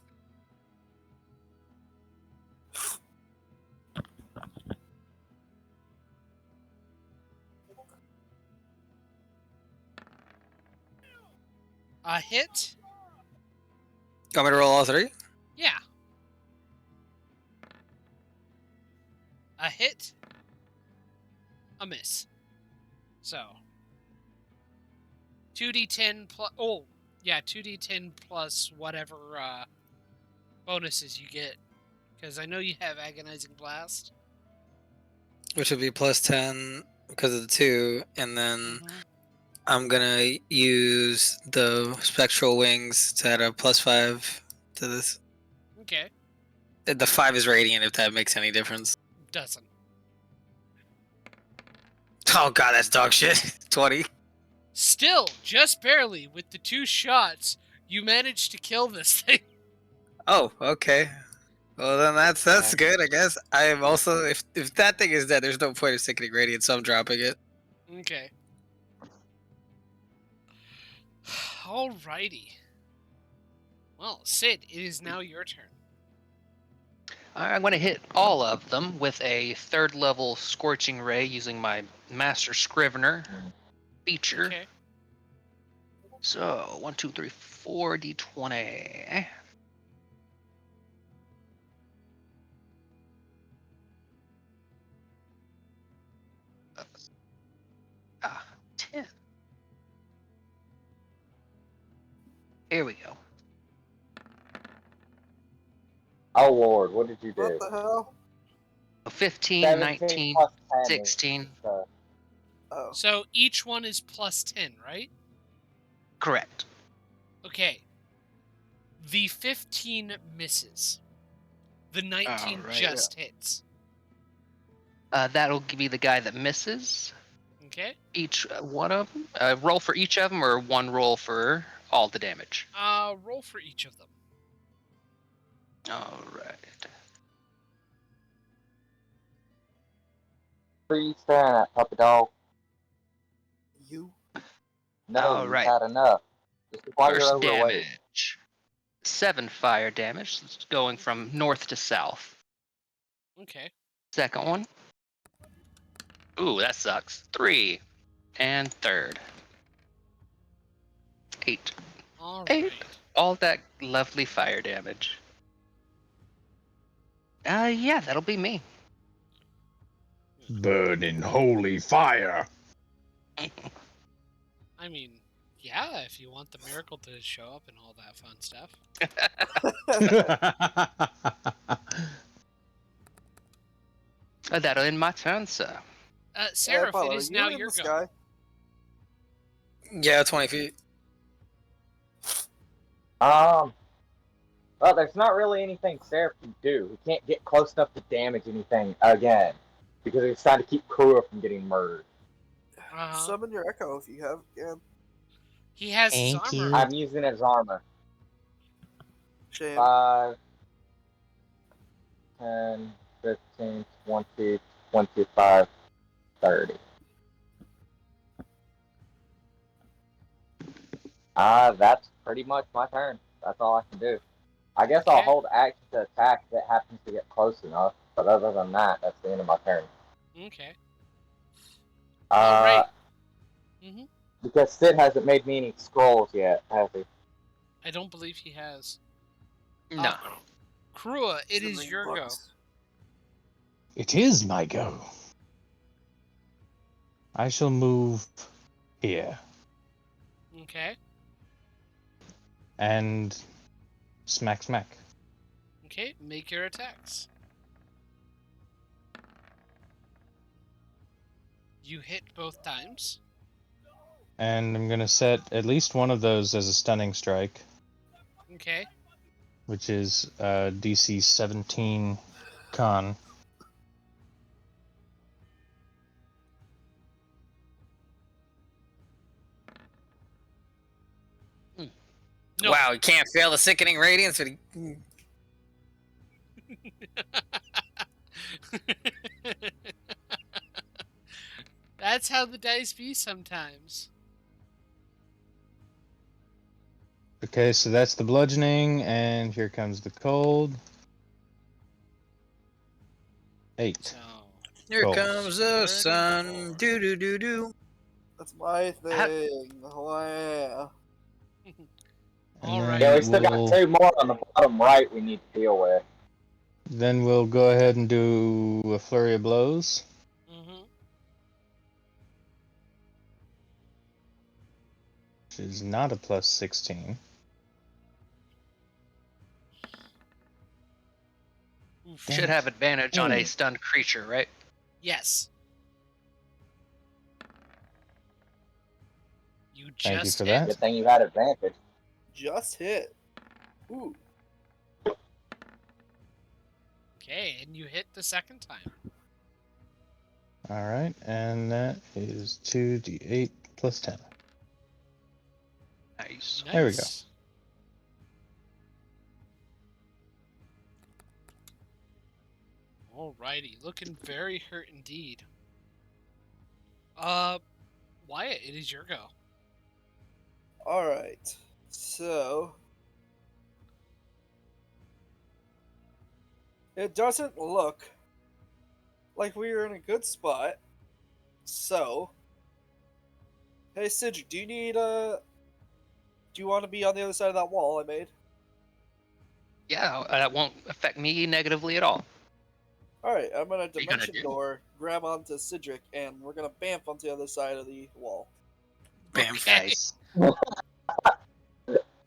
A hit? Want me to roll all 3? Yeah. A hit? A miss. So. 2d10 plus... Oh, yeah, 2d10 plus whatever bonuses you get. Because I know you have Agonizing Blast. Which would be plus 10 because of the 2, and then I'm gonna use the spectral wings to add a +5 to this. Okay. The 5 is radiant, if that makes any difference. Doesn't. Oh god, that's dog shit. 20. Still, just barely, with the 2 shots, you managed to kill this thing. Oh, okay. Well then that's good, I guess. I am also if that thing is dead, there's no point of sickening radiant, so I'm dropping it. Okay. Alrighty. Well, Sid, it is now your turn. I'm going to hit all of them with a 3rd level Scorching Ray using my Master Scrivener feature. Okay. So, 1, 2, 3, 4 d20. 10. Here we go. Oh Lord, what did you do? What the hell? 15, 17 19, plus 10 16. Oh. So each one is plus 10, right? Correct. Okay. The 15 misses. The 19 Alright. just hits. That'll be the guy that misses. Okay. Each one of them. Roll for each of them, or one roll for all the damage. Roll for each of them. All right. What are you staring at, puppy dog? You? No, All you've right. had enough. This is why you're First overweight. damage. 7 fire damage, going from north to south. Okay. Second one. Ooh, that sucks. 3. And third. 8. All 8. right. All that lovely fire damage. Yeah, that'll be me. Burning holy fire. I mean, yeah, if you want the miracle to show up and all that fun stuff. That'll end my turn, sir. Seraph, it Apollo, is you now in your the go. sky? Yeah, 20 feet. Well, there's not really anything Seraph can do. He can't get close enough to damage anything again, because he's trying to keep Kura from getting murdered. Summon your echo if you have. Yeah. He has his Thank armor. you. I'm using his armor. Shame. 5, 10, 15, 20, 25, 30. That's pretty much my turn. That's all I can do. I guess I'll Okay. hold action to attack if it happens to get close enough, but other than that, that's the end of my turn. Okay. All right. Mm-hmm. Because Sid hasn't made me any scrolls yet, has he? I don't believe he has. No. Krua, it is Summoning your go. books. It is my go. I shall move here Okay. and smack smack. Okay, make your attacks. You hit both times. And I'm gonna set at least one of those as a stunning strike, Okay. which is DC 17 con. No. Wow, you can't fail the sickening radiance. But That's how the dice be sometimes. Okay, so that's the bludgeoning, and here comes the cold. 8. So, here Cool. comes the 34. sun. Do do do do. That's my thing. Wow. And all then right. Yeah, we still we'll, got 2 more on the bottom right we need to deal with. Then we'll go ahead and do a flurry of blows. Mm-hmm. Which is not a plus 16. Should have advantage on a Ooh. stunned creature, right? Yes. Thank you Just for hit. that. Good thing you had advantage. Just hit. Ooh. Okay, and you hit the second time. All right, and that is 2d8 plus 10. Nice. There we go. Alrighty, looking very hurt indeed. Wyatt, it is your go. Alright. So. It doesn't look like we are in a good spot. So. Hey, Sidge, do you need Do you want to be on the other side of that wall I made? Yeah, that won't affect me negatively at all. Alright, I'm gonna you gonna dimension do? door, grab onto Sidric, and we're gonna bamf onto the other side of the wall. Bam. Nice.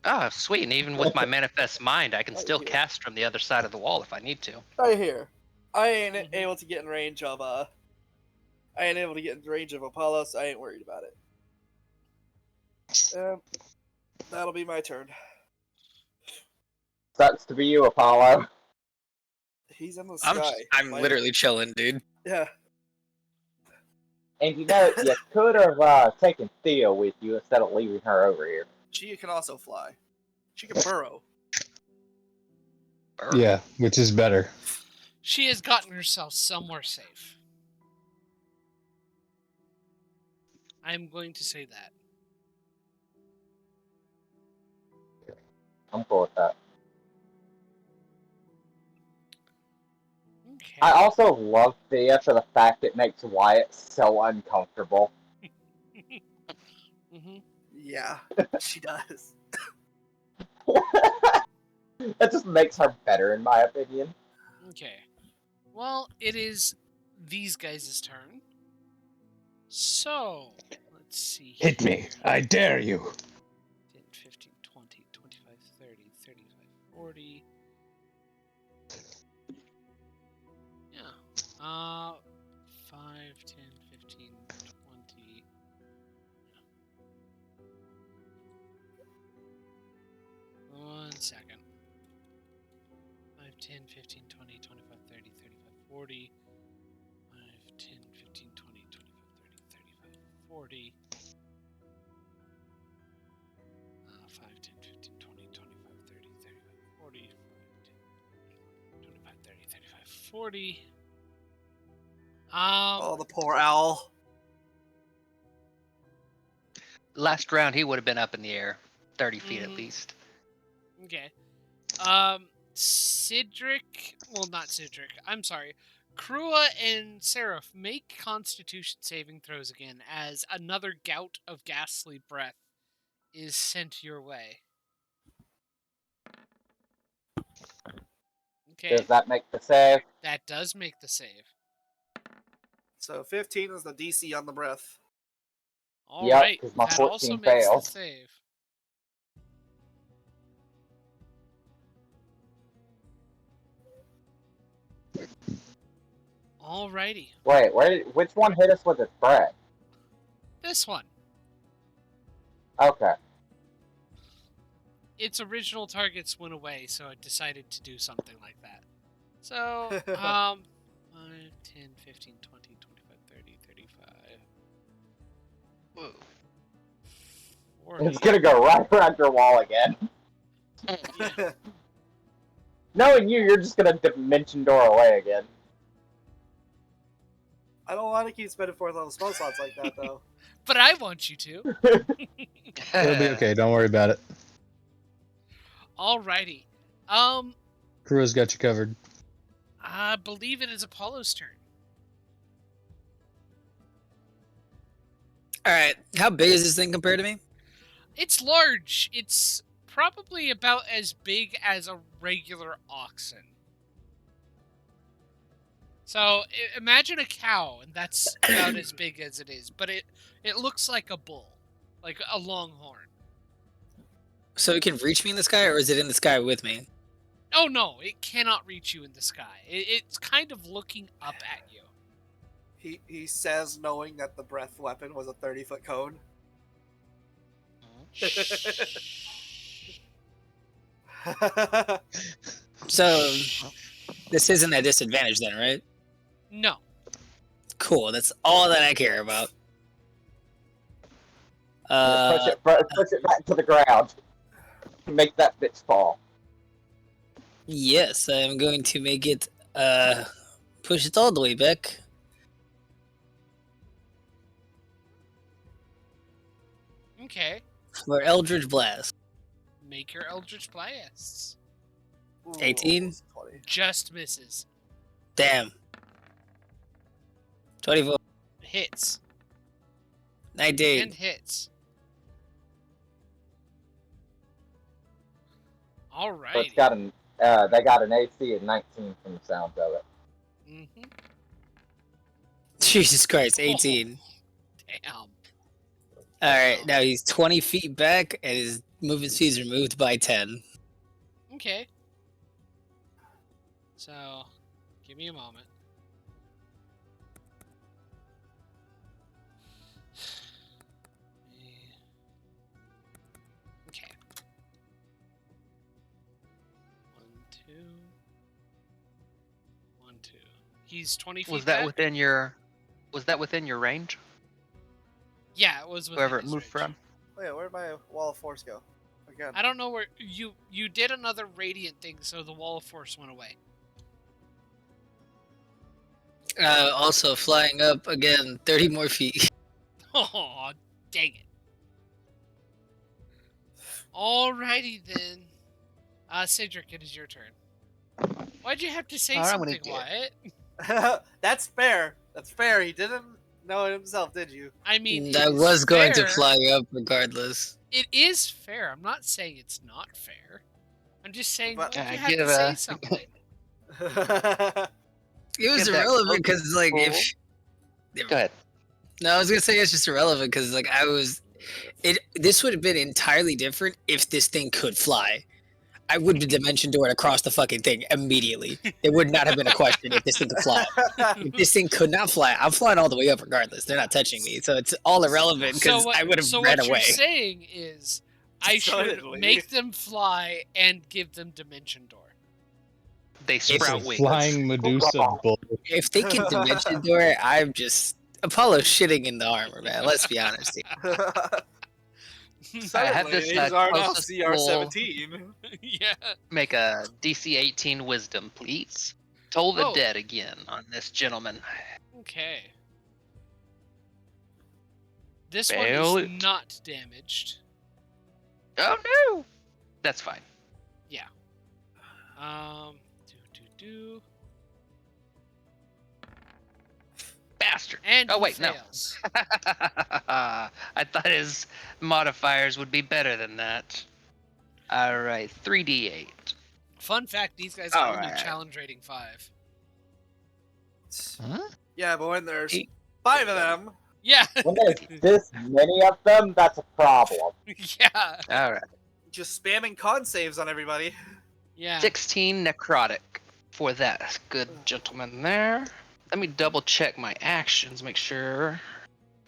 Oh, sweet. And even with my manifest mind, I can still Right here. cast from the other side of the wall if I need to. Right here. I ain't Mhm. able to get in range of I ain't able to get in range of Apollo, so I ain't worried about it. That'll be my turn. Sucks to be you, Apollo. He's in the I'm sky. I'm Why- literally chilling, dude. Yeah. And you know, you could have taken Thea with you instead of leaving her over here. She can also fly. She can burrow. Burr. Yeah, which is better. She has gotten herself somewhere safe. I'm going to say that. I'm cool with that. Okay. I also love Thea for the fact it makes Wyatt so uncomfortable. Mm-hmm. Yeah, she does. That just makes her better, in my opinion. Okay. Well, it is these guys' turn. So, let's see. Hit me. here. I dare you. 10, 15, 20, 25, 30, 35, 40. Yeah. 5, 10, 15, 20. One second. 5, 10, 15, 20, 25, 30, 35, 40. 5, 10, 15, 20, 25, 30, 35, 40. 5, 10, 15, 20, 25, 30, 35, 40. 5, 10, 25, 30, 35, 40. Oh, the poor owl. Last round, he would have been up in the air, 30 feet at Mhm. least. Okay. Cedric. Well, not Cedric. I'm sorry. Krua and Seraph make Constitution saving throws again as another gout of ghastly breath is sent your way. Okay. Does that make the save? That does make the save. So 15 is the DC on the breath. All Yep, right. 'cause my That 14 also makes the failed. save. Alrighty. Wait, which one hit us with its breath? This one. Okay. Its original targets went away, so I decided to do something like that. So, 5, 10, 15, 20, 25, 30, 35, Whoa. 40. It's gonna go right around your wall again. Yeah. Knowing you, you're just gonna dimension door away again. I don't want to keep spending 4th level spell slots like that, though. But I want you to. It'll be okay. Don't worry about it. Alrighty. Krua's got you covered. I believe it is Apollo's turn. Alright, how big is this thing compared to me? It's large. It's probably about as big as a regular oxen. So imagine a cow, and that's about as big as it is. But it looks like a bull, like a longhorn. So it can reach me in the sky, or is it in the sky with me? Oh no, it cannot reach you in the sky. It's kind of looking up at you. He says, knowing that the breath weapon was a 30-foot cone. So this isn't a disadvantage then, right? No. Cool. That's all that I care about. Push it back to the ground. Make that bitch fall. Yes, I'm going to make it push it all the way back. Okay. For Eldritch Blast. Make your Eldritch Blasts. Ooh, 18? almost 20. Just misses. Damn. 24. Hits. 19. And hits. So Alrighty. it's got they got an AC of 19 from the sounds of it. Mm-hmm. Jesus Christ, 18. Damn. Alright, now he's 20 feet back and his movement speed is removed by 10. Okay. So, give me a moment. Okay. 1, 2. 1, 2. He's 20 feet Was that back? within your? Was that within your range? Yeah, it was within Wherever it his moved range. from. Oh yeah, where'd my wall of force go? Again. I don't know where you did another radiant thing, so the wall of force went away. Also, flying up again, 30 more feet. Oh, dang it. Alrighty then. Cedric, it is your turn. Why'd you have to say Alright, I'm gonna something, get- Wyatt? That's fair. That's fair. He didn't know it himself, did you? I mean, I it is was going to fair. fly up regardless. It is fair. I'm not saying it's not fair. I'm just saying, But- why'd you give have to say a- something? It was Get that irrelevant because, like, cool. if. Go ahead. No, I was gonna say it's just irrelevant because, like, This would have been entirely different if this thing could fly. I would have dimension doored across the fucking thing immediately. It would not have been a question if this thing could fly. If this thing could not fly, I'm flying all the way up regardless. They're not touching me, so it's all irrelevant because I would have ran what away. you're saying is, I should Decidedly. make them fly and give them dimension door. They It's sprout a wings. flying Medusa bull. If they can dimension door, I'm just Apollo shitting in the armor, man. Let's be honest here. I had Suddenly, this, these are now closest CR-17. Yeah. Make a DC 18 Wisdom, please. Toll the Oh. dead again on this gentleman. Okay. This Fail one is it. not damaged. Oh no! That's fine. Do. Bastard. And Oh he wait, no. fails. I thought his modifiers would be better than that. Alright, 3d8. Fun fact: these guys are only Alright. challenge rating 5. Huh? Yeah, but when there's Eight. 5 of them, Yeah. When there's this many of them, that's a problem. Yeah. Alright. just spamming con saves on everybody. Yeah. 16 necrotic for that good gentleman there. Let me double check my actions, make sure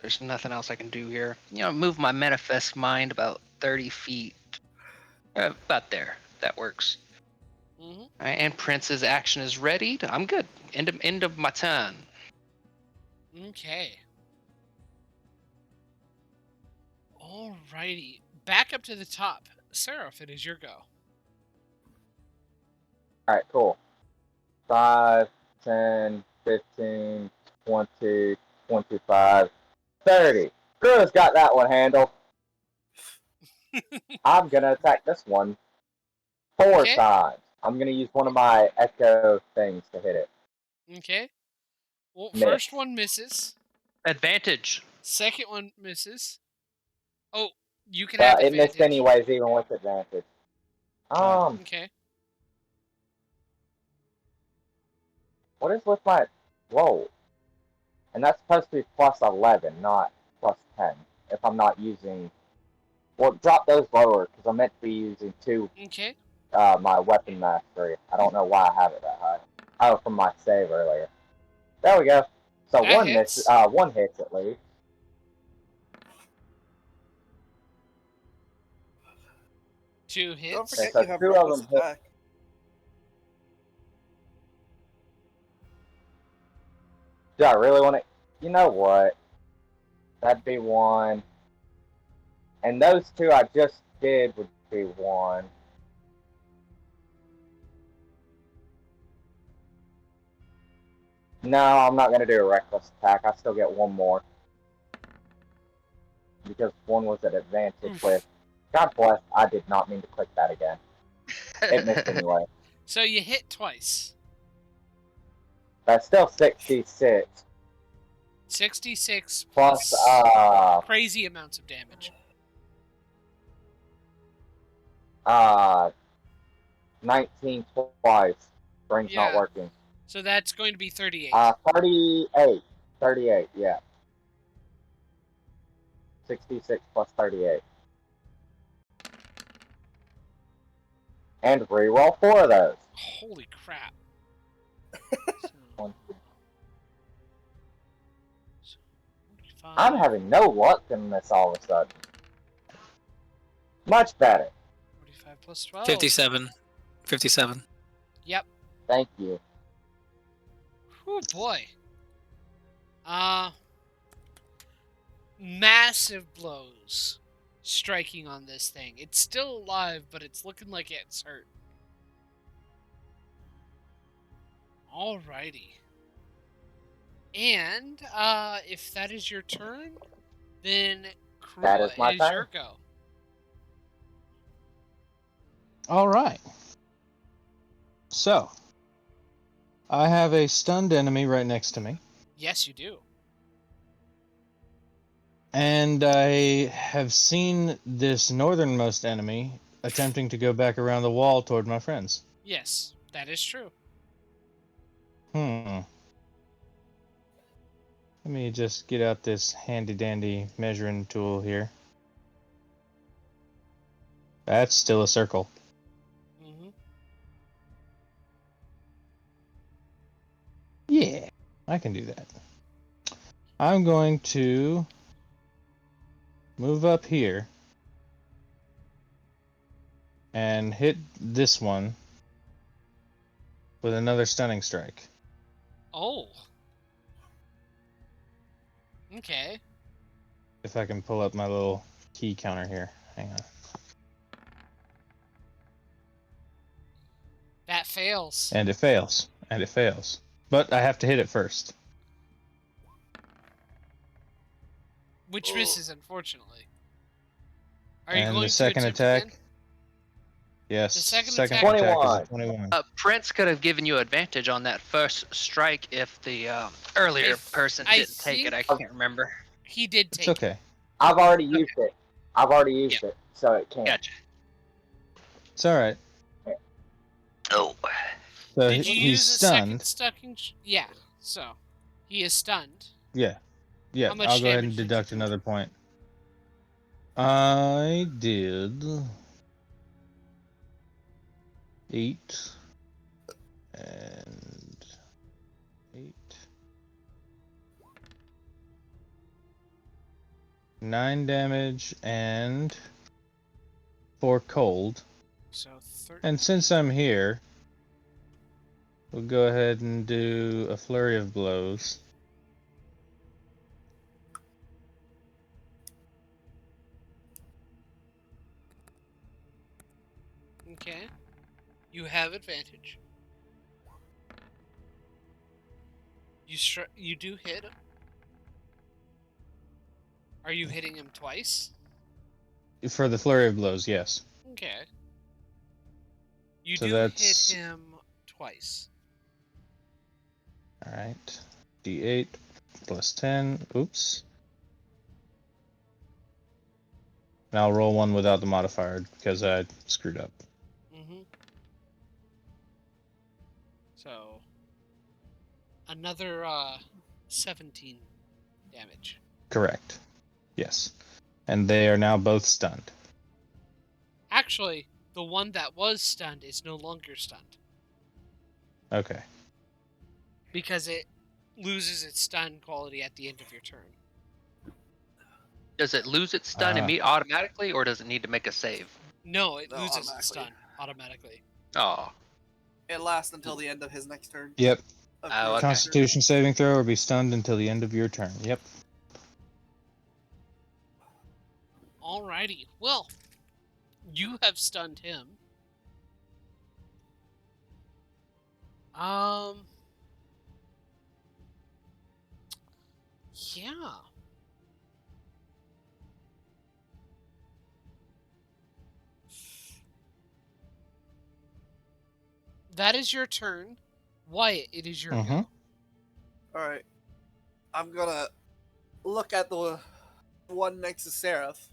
there's nothing else I can do here. You know, move my manifest mind about 30 feet. About there. That works. Mm-hmm. All right, and Prince's action is ready. I'm good. End of my turn. Okay. Alrighty. Back up to the top. Seraph, it is your go. Alright, cool. 5, 10, 15, 20, 25, 30. Crew's got that one handled. I'm gonna attack this one 4 Okay. times. I'm gonna use one of my echo things to hit it. Okay. Well, Miss. first one misses. Advantage. Second one misses. Oh, you can have But it advantage. missed anyways, even with advantage. Okay. What is with my... Whoa. And that's supposed to be plus 11, not plus 10. If I'm not using... Well, drop those lower, because I'm meant to be using 2, Okay. my weapon mastery. I don't know why I have it that high. Oh, from my save earlier. There we go. So That one hits. one hits at least. 2 Don't hits. forget so you have 2 of reckless them hit. attack. Do I really want to? You know what? That'd be 1. And those 2 I just did would be 1. No, I'm not going to do a reckless attack. I still get 1 more. Because 1 was at advantage with. God bless, I did not mean to click that again. It missed anyway. So you hit twice. That's still 66. 66 Plus, crazy amounts of damage. 19 twice. Brain's not Yeah. working. So that's going to be 38. 38. 38, yeah. 66 plus 38. And reroll 4 of those. Holy crap. One. So 45. I'm having no luck in this all of a sudden. Much better. 45 plus 12. 57. 57. Yep. Thank you. Oh boy. Massive blows striking on this thing. It's still alive, but it's looking like it's hurt. Alrighty. And if that is your turn, then That Krua, is my it is turn. your go. All right. So, I have a stunned enemy right next to me, Yes, you do. and I have seen this northernmost enemy attempting to go back around the wall toward my friends. Yes, that is true. Let me just get out this handy-dandy measuring tool here. That's still a circle. Mm-hmm. Yeah, I can do that. I'm going to move up here and hit this one with another stunning strike. Oh. Okay. If I can pull up my little key counter here. Hang on. That fails. And it fails. And it fails. But I have to hit it first. Which misses, unfortunately. Are you And going the second to attempt attack? again? Yes. The second second attack- attack is 21. a 21. Prince could have given you advantage on that first strike if the earlier person I didn't take it. I think- can't remember. He did It's take okay. I've already used it. I've already used it, so it can't. Gotcha. It's alright. Oh. So Did you he's use a second stunned. Yeah, so he is stunned. Yeah. Yeah, How much I'll go ahead damage and did you deduct do? another point. I did 8 and 8. 9 damage and 4 cold. So 13. And since I'm here, we'll go ahead and do a flurry of blows. Okay. You have advantage. You do hit him. Are you hitting him twice? For the flurry of blows, yes. Okay. You So do that's- hit him twice. Alright. D8 plus 10. Oops. And I'll roll one without the modifier because I screwed up. Mm-hmm. So another 17 damage. Correct. Yes. And they are now both stunned. Actually, the one that was stunned is no longer stunned Okay. because it loses its stun quality at the end of your turn. Does it lose its stun Ah. automatically, or does it need to make a save? No, it No, loses its automatically. stun automatically. Oh. It lasts until the end of his next turn. Yep. Of Oh, Crew's okay. next turn. Constitution saving throw or be stunned until the end of your turn. Yep. Alrighty. Well, you have stunned him. Yeah. That is your turn. Wyatt, it is your go. Alright. I'm gonna look at the one next to Seraph,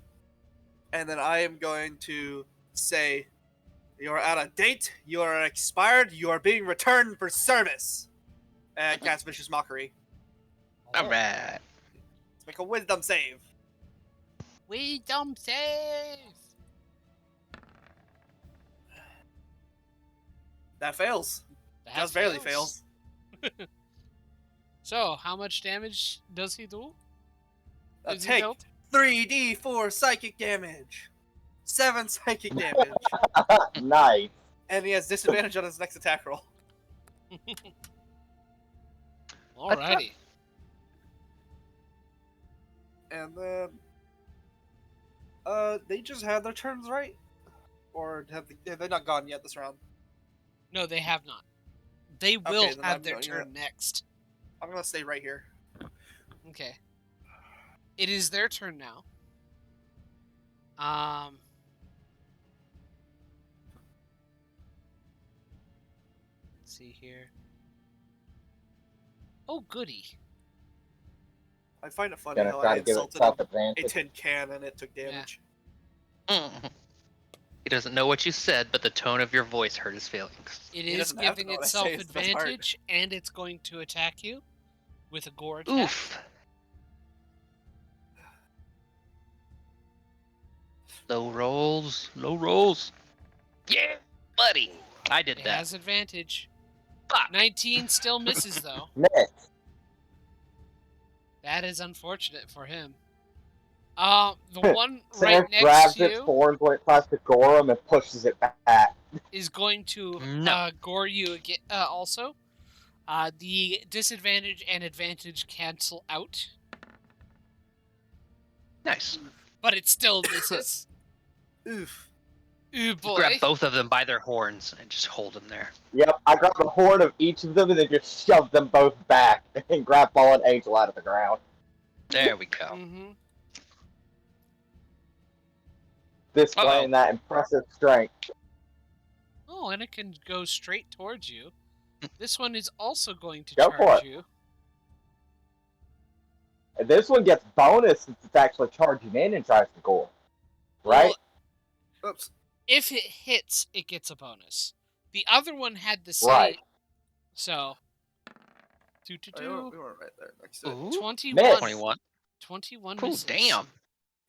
and then I am going to say, "You are out of date, you are expired, you are being returned for service." And cast Vicious Mockery. Alright. Let's make a wisdom save. Wisdom save! That fails. That Just barely fails. So, how much damage does he do? Is he Take dealt? 3d4 psychic damage. 7 psychic damage. Nice. And he has disadvantage on his next attack roll. Alrighty. And then they just had their turns, right? Or have they not gone yet this round? No, they have not. They will then have I'm their going turn next. I'm gonna stay right here. Okay. It is their turn now. Let's see here. Oh, goody. I find it funny Gonna how try I to give it insulted a self-advantage. tin can and it took damage. He doesn't know what you said, but the tone of your voice hurt his feelings. It He is doesn't have to giving know what I itself say, it's the best part. advantage, and it's going to attack you with a gore attack. Oof. Low rolls. Low rolls. Yeah, buddy. I did It that. has advantage. Fuck. 19 still misses, though. Miss. That is unfortunate for him. The one Sarah right next grabs to its you horns when it tries to gore him and pushes it back. is going to No. gore you again. Also, the disadvantage and advantage cancel out, Nice. but it still misses. Oof. Ooh boy! Grab both of them by their horns and just hold them there. Yep, I grab the horn of each of them and then just shove them both back and grab Fallen Angel out of the ground. There we go. Mm-hmm. Displaying that impressive strength. Oh, and it can go straight towards you. This one is also going to Go for charge it. you. And this one gets bonus since it's actually charging in and tries to gore. Right? Well, Oops. if it hits, it gets a bonus. The other one had the same. Right. So. We were right there next to it. Ooh. 21. Miss. 21. 21 Cool, misses. damn.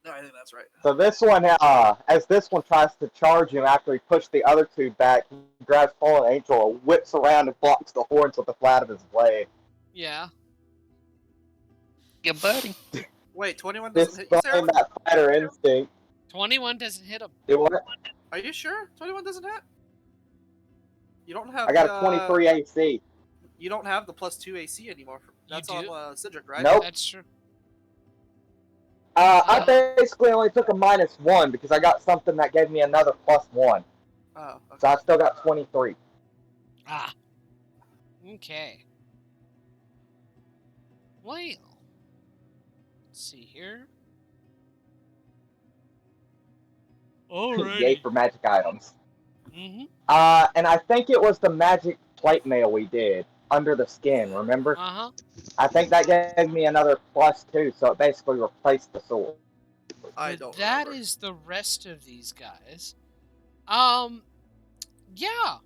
No, I think that's right. So this one, as this one tries to charge him after he pushed the other two back, he grabs Fallen Angel and whips around and blocks the horns with the flat of his blade. Yeah. Yeah, buddy. Wait, 21 doesn't hit you, Sarah? Displaying that fighter instinct. 21 doesn't hit him. Do what? Are you sure? 21 doesn't hit? You don't have I got a 23 AC. You don't have the +2 AC anymore. That's do? on Cedric, right? Nope. That's true. I basically only took a -1 because I got something that gave me another +1. Oh, okay. So I still got 23. Ah. Okay. Well. Let's see here. Yay Alright. for magic items. Mm-hmm. And I think it was the magic plate mail we did under the skin, remember? Uh-huh. I think that gave me another +2, so it basically replaced the sword. I But don't that remember. is the rest of these guys. Yeah.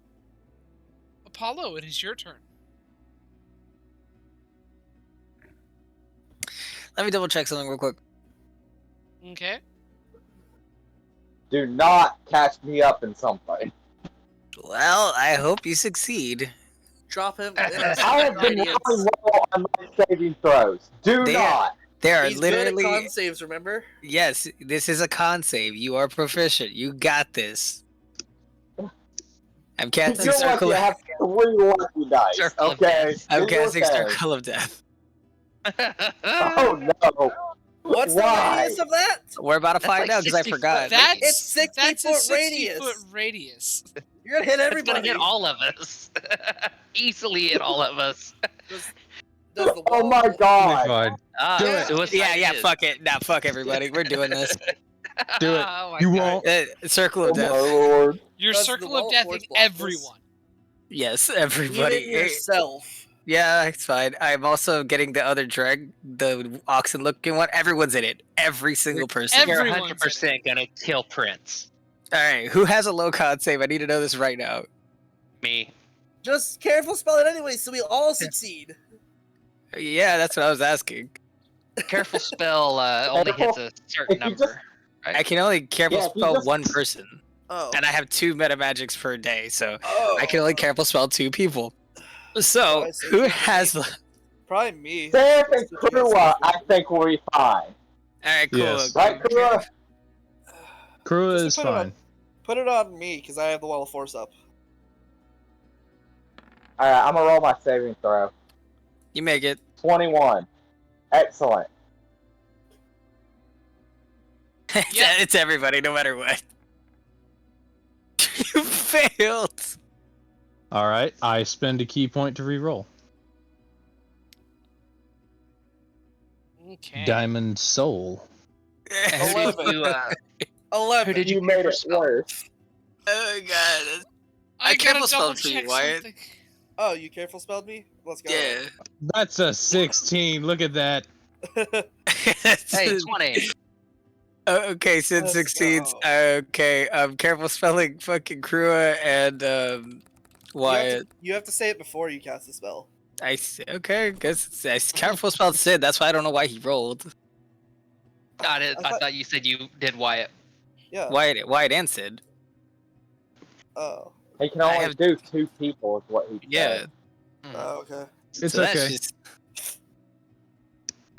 Apollo, it is your turn. Let me double check something real quick. Okay. Do not catch me up in something. Well, I hope you succeed. Drop him. I have been rolling low on my saving throws. Do They- not. There are He's good at literally con saves, remember? yes. This is a con save. You are proficient. You got this. I'm casting You're lucky circle. to have 3 lucky dice. Circle of Okay. death. I'm Do your casting thing. circle of death. Oh no. What's the Why? radius of that? We're about to That's find like out because I 60 forgot. foot. It's 60 That's a foot 60-foot radius. radius. You're gonna hit It's everybody. gonna hit all of us. Easily hit all of us. Does the Oh wall? my Oh my god. god. Ah, Do it. suicide Yeah. is. Fuck it. Nah, fuck everybody. We're doing this. Do it. Oh my You God. won't. Circle Oh of my death. lord. You're Does the circle wall of of deathing force block this? everyone. Yes, Even everybody. yourself. Yeah, it's fine. I'm also getting the other the oxen looking one. Everyone's in it. Every single person. Every- You're Everyone's 100% gonna kill Prince. All right, who has a low con save? I need to know this right now. Me. Just careful spell it anyway, so we all succeed. Yeah, that's what I was asking. Careful spell only hits a certain If you just- number. I can only careful Yeah, if you spell just- one person, Oh. and I have 2 meta magics per day, so Oh. I can only careful spell 2 people. Oh, So I see. who has? All Probably me. Seraph and Krua, I think will be fine. right, cool. Yes. Right, Krua? Krua Just is put it on- fine. Put it on me, because I have the wall of force up. Alright, I'm gonna roll my saving throw. You make it. 21. Excellent. Yeah. It's everybody, no matter what. You failed. Alright, I spend a key point to reroll. Okay. Diamond Soul. Who did 11. you, 11. who did you You made careful it spell? worse. Oh god. I I gotta careful spelled double for you, check Wyatt. something. Oh, you careful spelled me? Let's go. Yeah. That's a 16. Look at that. Hey, 20. Okay, Sid Let's succeeds. go. Okay, careful spelling fucking Krua and Wyatt. You have to say it before you cast the spell. Okay, guess it's careful spelled Sid. That's why I don't know why he rolled. Got it. I thought you said you did Wyatt. Yeah. Wyatt and Sid. Oh. He can I only have- do 2 people, is what he Yeah. said. Oh, okay. It's So that's okay. just-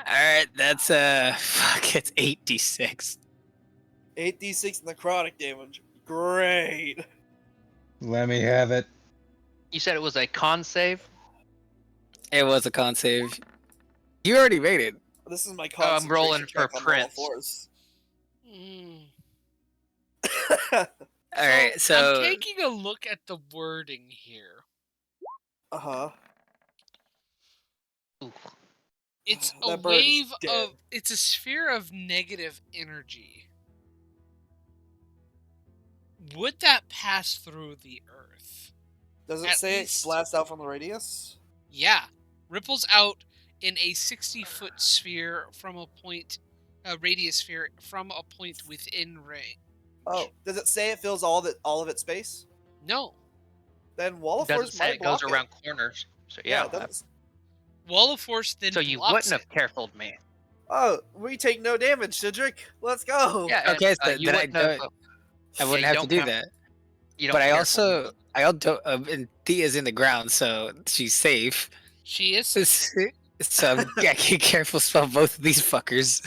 All right, that's fuck. It's 8d6. 8d6 necrotic damage. Great. Let me have it. You said it was a con save? It was a con save. You already made it. This is my I'm rolling concentration for check on wall of Prince. force. Mm. All right, I'm so taking a look at the wording here. Uh-huh. Ooh. It's That a bird is wave dead. of. It's a sphere of negative energy. Would that pass through the Earth? Does it At say least- it blasts out from the radius? Yeah. Ripples out in a 60-foot sphere from a radius sphere from a point within range. Oh, does it say it fills all of its space? No. Then wall It of doesn't force say might it goes block around corners. So yeah. it doesn't- Wall of Force then So you blocks wouldn't it. have carefuled me. Oh, we take no damage, Cedric. Let's go. Yeah. and, Okay, so you then I wouldn't have. don't- yeah, I wouldn't you have to don't do count- that. You don't But I careful me. also and Thea's in the ground, so she's safe. She is. So yeah, be careful spell both of these fuckers.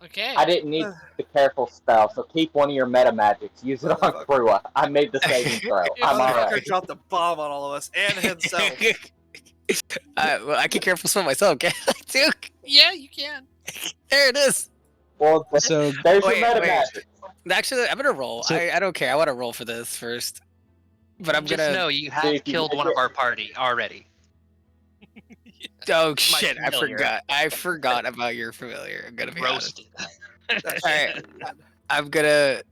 Okay. I didn't need the careful spell, so keep one of your meta magics. Use it on Krua. I made the saving throw. I'm Motherfucker alright. dropped a bomb on all of us and himself. Well, I can careful spell myself, can I? Too? Yeah, you can. There it is. Well, So there's Wait, your meta wait. magic. Actually, I'm gonna roll. So- I don't care. I want to roll for this first. But I'm Just gonna. know you See have if you killed make one of it. our party already. Oh shit! I familiar. forgot. I forgot about your familiar. I'm gonna be honest. Roasted. That's Alright. I'm gonna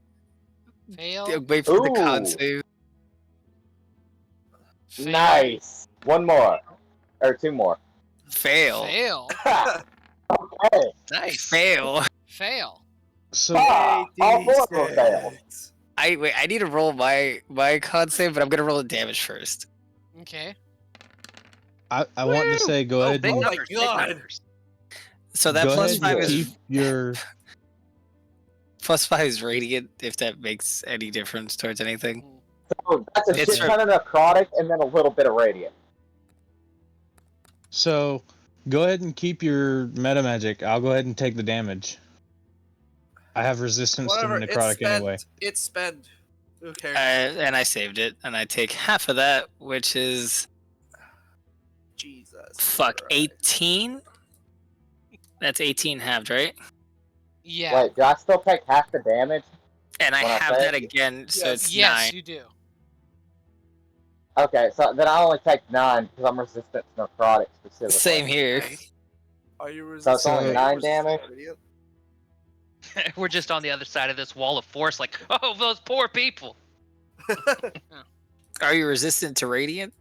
Fail. wait for the con Ooh. save. Fail. Nice. One more. Or 2 more. Fail. Fail. Okay. Nice. Fail. Fail. so Ah, all 4 of them failed. I need to roll my con save, but I'm gonna roll the damage first. Okay. I want to say go ahead big and, my numbers, big God. numbers. So that go plus ahead and 5 is keep your plus 5 is radiant. If that makes any difference towards anything. So that's a It's shit ton of necrotic and then a little bit of radiant. so Go ahead and keep your meta magic. I'll go ahead and take the damage. I have resistance Whatever. to It's necrotic spend. anyway. It's spend. Who cares? And I saved it, and I take half of that, which is Jesus. fuck Christ. 18. That's 18 halved, right? Yeah. Wait, do I still take half the damage? And I When I have say that it? again, so Yes. it's Yes, 9. you do. Okay, so then I only take 9 because I'm resistant to necrotic specifically. Same here. Are you So resistant? it's only So- 9 damage? We're just on the other side of this wall of force, like, oh, those poor people. Are you resistant to radiant?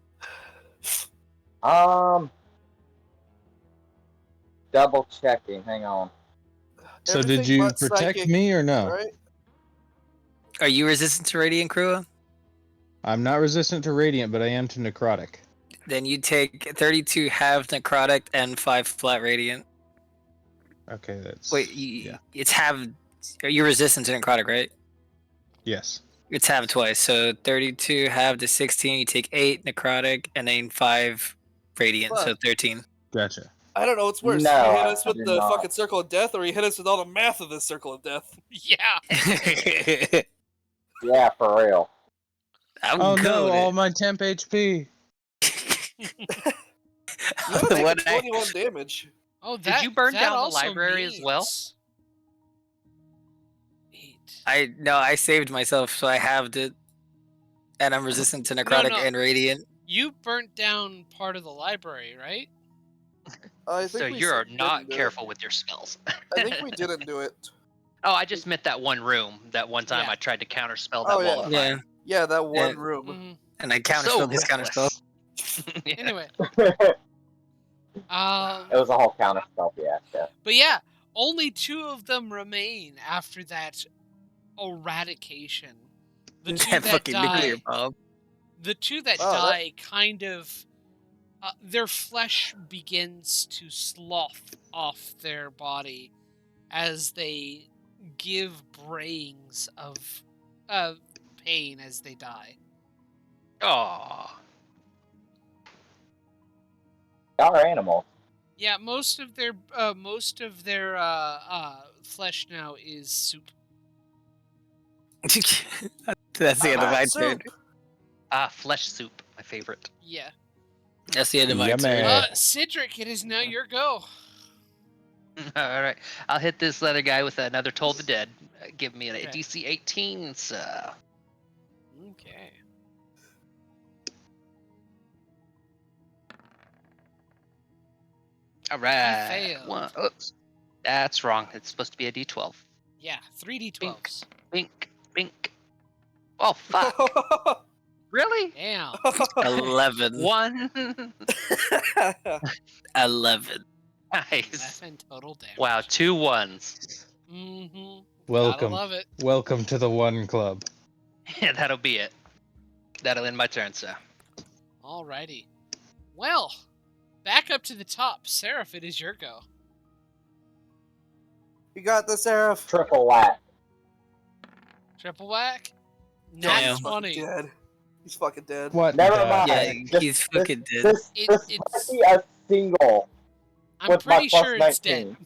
Double checking. Hang on. So did Everything you but protect psychic, me or no? Right? Are you resistant to radiant, Krua? I'm not resistant to radiant, but I am to necrotic. Then you take 32 halved necrotic and 5 flat radiant. Okay, that's Wait, it's halved. You're resistant to necrotic, right? yes. It's halved twice, so 32 halved is 16. You take 8 necrotic and then 5 radiant, so Fuck. 13. Gotcha. I don't know what's worse. No, you hit I us with do the not. fucking circle of death, or you hit us with all the math of the circle of death. Yeah. Yeah, for real. I'm Oh good no, with all it. my temp HP. You would take What I- 21 damage. Oh, Did that you burn that down the also library as well? means- 8. I saved myself, so I halved it. And I'm resistant to necrotic no. and radiant. You burnt down part of the library, right? I think So we you're didn't not do it. careful with your spells. I think we didn't do it. Oh, I just meant that one room. That one time Yeah. I tried to counterspell Oh, that yeah. wall of Yeah. fire. Yeah, that one Yeah. room. Mhm. And I So counterspelled his counterspell. reckless. Yeah. Anyway, It um, was a whole counter spell fiasco. but yeah, only 2 of them remain after that eradication. The 2 That that fucking nuclear die, bomb. the 2 that Oh, that- die, kind of, their flesh begins to slough off their body as they give brayings of pain as they die. Aw. Y'all are animals. Yeah, most of their flesh now is soup. That's the end of my Soup. turn. Flesh soup, my favorite. Yeah. That's the end of my Yummy. turn. Cedric, it is now your go. All right, I'll hit this other guy with another Toll the Dead. Give me a Okay. DC 18. So Okay. all right. failed. Oops, that's wrong. It's supposed to be a D12. Yeah, 3d12s. Bink, bink. Oh fuck! Really? Damn. 11. 1. 11. Nice. 11 total damage. Wow, 2 1s. Mm-hmm. Gotta Welcome. love it. Welcome to the one club. Yeah, that'll be it. That'll end my turn, so. Alrighty. Well, back up to the top. Seraph, it is your go. You got this, Seraph. Triple whack. Triple whack? Damn. Not He's fucking 20. dead. He's fucking dead. What? Never the- mind. Yeah, Just- he's fucking dead. This It's- might be a single I'm with my pretty plus sure 19. it's dead.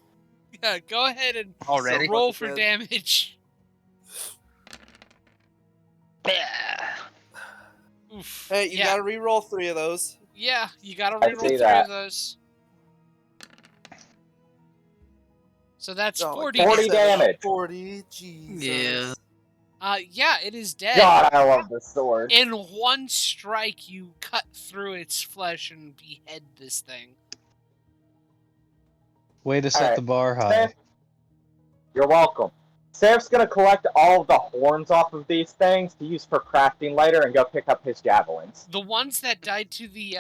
Yeah, go ahead and Already? roll fucking for dead. damage. Yeah. Oof. Hey, you yeah. gotta re-roll 3 of those. Yeah, you gotta I reroll see 3 that. of those. So that's Oh, 40. 40 damage. 40, Jesus. Yeah. Yeah, it is dead. God, I love this sword. In one strike, you cut through its flesh and behead this thing. Way to set Alright. the bar high. Seth, you're welcome. Seraph's gonna collect all of the horns off of these things to use for crafting later and go pick up his javelins. The ones that died to the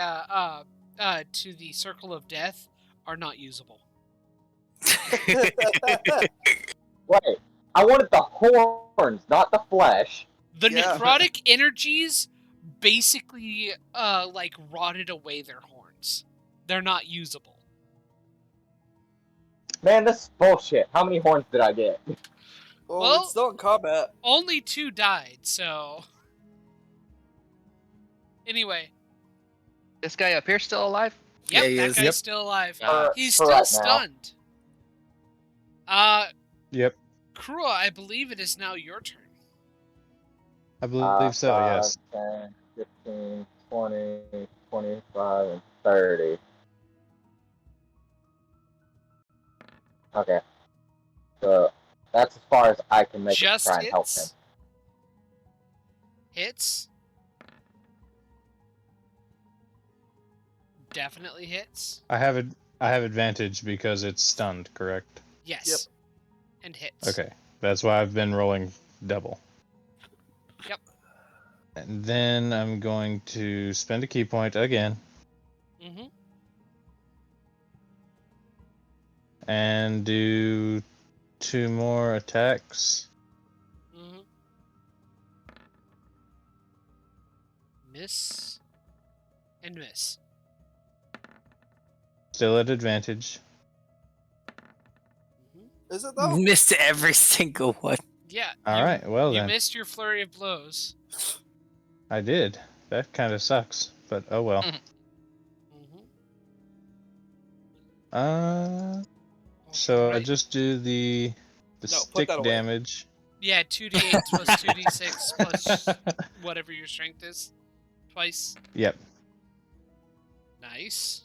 circle of death are not usable. Wait, I wanted the horns, not the flesh. The Yeah. necrotic energies basically like rotted away their horns. They're not usable. Man, this is bullshit. How many horns did I get? Well- it's still in combat. Only 2 died, so anyway, This guy up here still alive? Yep, Yeah, he that is. guy's Yep. still alive. For- He's for still right now. stunned. Yep, Krua, I believe it is now your turn. I believe so. 5, Yes. 10, 15, 20, 25, and 30. Okay. So that's as far as I can make it to Just try and help him. hits. Hits. Definitely hits. I have advantage because it's stunned. Correct. Yes. Yep. And hits. Okay, that's why I've been rolling double. Yep. And then I'm going to spend a key point again Mm-hmm. and do 2 more attacks. Mm-hmm. Miss. And miss. Still at advantage. Mm-hmm. Is it though? Missed every single one. Yeah. All right. Well You then, missed your flurry of blows. I did. That kind of sucks, but oh well. Mm-hmm. So I Alright. just do the put stick that away. damage. Yeah, 2d8 plus 2d6 plus whatever your strength is. Twice. Yep. Nice.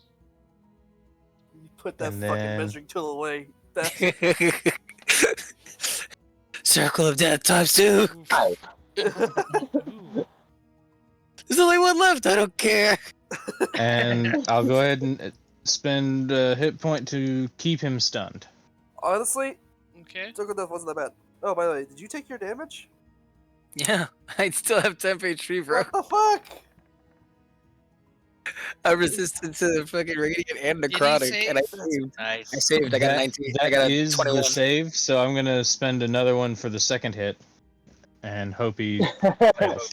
You put that And fucking then- measuring tool away. That Circle of Death times 2. Hi. Ooh. There's only one left. I don't care. And I'll go ahead and spend a hit point to keep him stunned. honestly, Okay. Circle of Death wasn't that bad. Oh, by the way, did you take your damage? Yeah, I still have temp HP, bro. What the fuck? I'm resistant to the fucking radiant and Did he necrotic, and I save? saved. Nice. I saved. I got a 19. I got That a is 21. the save, so I'm gonna spend another one for the second hit, and hope he fails.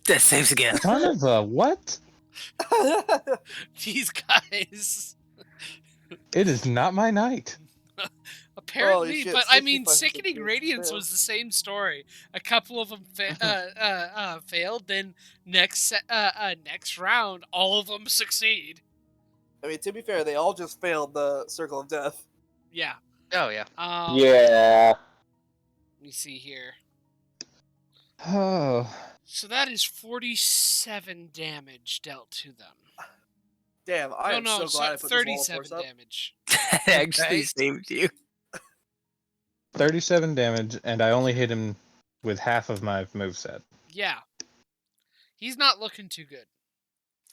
That saves again. Son of a what? These guys. It is not my night. Apparently, shit, but I mean, 65% Sickening chance Radiance fail. was the same story. A couple of them failed, then next round, all of them succeed. I mean, to be fair, they all just failed the Circle of Death. Yeah. Oh yeah. Yeah. Let me see here. Oh, So that is 47 damage dealt to them. Damn, I am so glad I put this wall of 37 force up. damage. That actually Right. saved you. 37 damage, and I only hit him with half of my moveset. Yeah. He's not looking too good.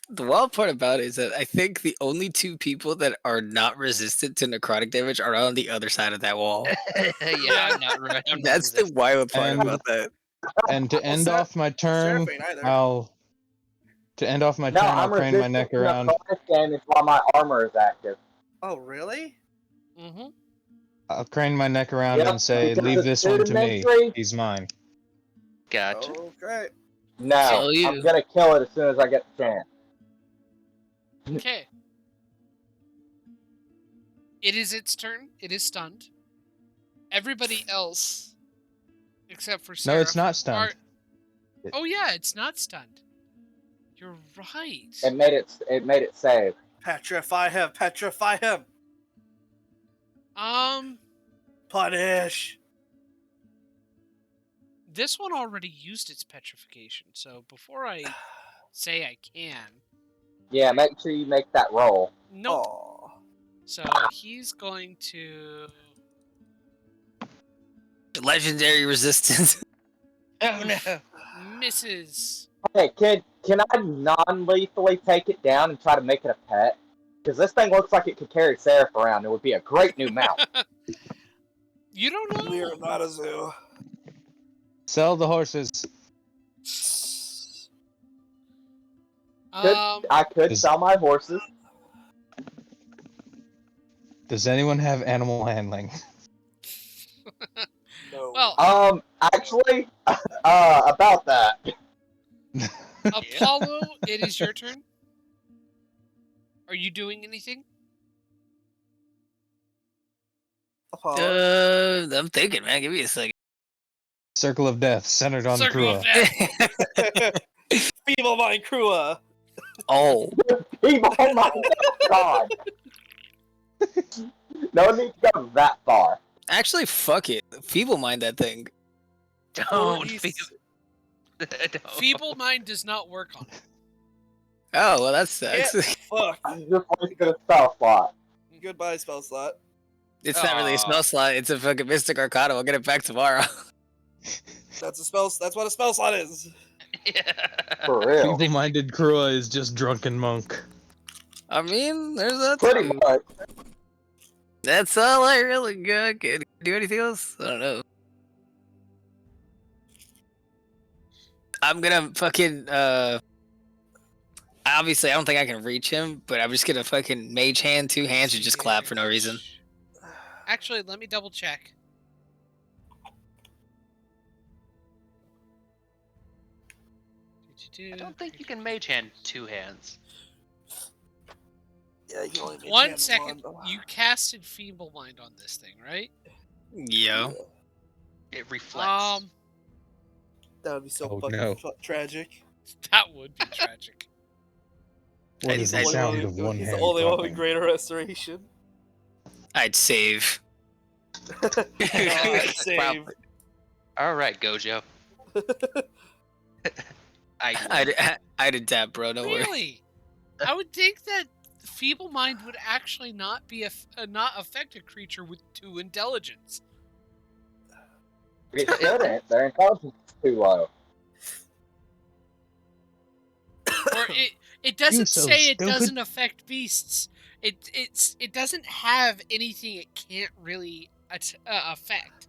The wild part about it is that I think the only 2 people that are not resistant to necrotic damage are on the other side of that wall. Yeah, I'm not right. I'm not That's the resistant. wild part And- about that. And to end Sarah- off my turn, Sheriff ain't either. I'll No, I'm crane my resistant neck to around. necrotic damage while my armor is active. Oh, really? Mm-hmm. I'll crane my neck around Yep, and say, because "Leave it's this one to me. rudimentary. He's mine." Gotcha. Okay. No, Kill you. I'm gonna kill it as soon as I get the chance. Okay. It is its turn. It is stunned. Everybody else, except for Sarah. No, it's not stunned. Oh yeah, it's not stunned. You're right. It made it save. Petrify him! Petrify him! Punish! This one already used its petrification, so before I say I can, Yeah, make sure you make that roll. nope. Aw. So he's going to. Legendary resistance. Oh no. Misses. Hey, kid, can I non-lethally take it down and try to make it a pet? Because this thing looks like it could carry Seraph around. It would be a great new mount. You don't know. We are not a zoo. Sell the horses. I could Is- sell my horses. Does anyone have animal handling? No. Well, Actually, about that. Apollo, it is your turn. Are you doing anything? Apollo. I'm thinking, man. Give me a second. Circle of Death, centered on Circle the of Krua. Death. Feeble Mind Krua. Oh. Oh my god. No need to go that far. Actually, fuck it. Feeble mind that thing. Don't. 40 Don't. Feeble Mind does not work on it. Oh, well, that Get sucks. fucked. I'm just wasting a spell slot. Goodbye, spell slot. It's not really a Aw. spell slot. It's a fucking Mystic Arcana. We'll get it back tomorrow. That's a spell. That's what a spell slot is. For real. Feeble-minded Krua is just drunken monk. I mean, there's that Pretty too. much. That's all I really got. Can I do anything else? I don't know. I'm gonna fucking obviously I don't think I can reach him, but I'm just gonna fucking mage hand 2 hands and just clap for no reason. Actually, let me double check. I don't think you can mage hand 2 hands. Yeah, you only made One chance second. one. You casted Feeble Mind on this thing, right? Yeah. It reflects. That would be so Oh, fucking no. tragic. That would be tragic. What is the He's the sound of one He's hand the only one with clapping? greater restoration. I'd save. Save. All right, Gojo. I'd adapt, bro. Don't worry. Really? I would think that Feeble Mind would actually not be not affect a creature with 2 intelligence. It shouldn't. Their intelligence is too low. Or it doesn't so say it stupid. doesn't affect beasts. It doesn't have anything it can't really affect.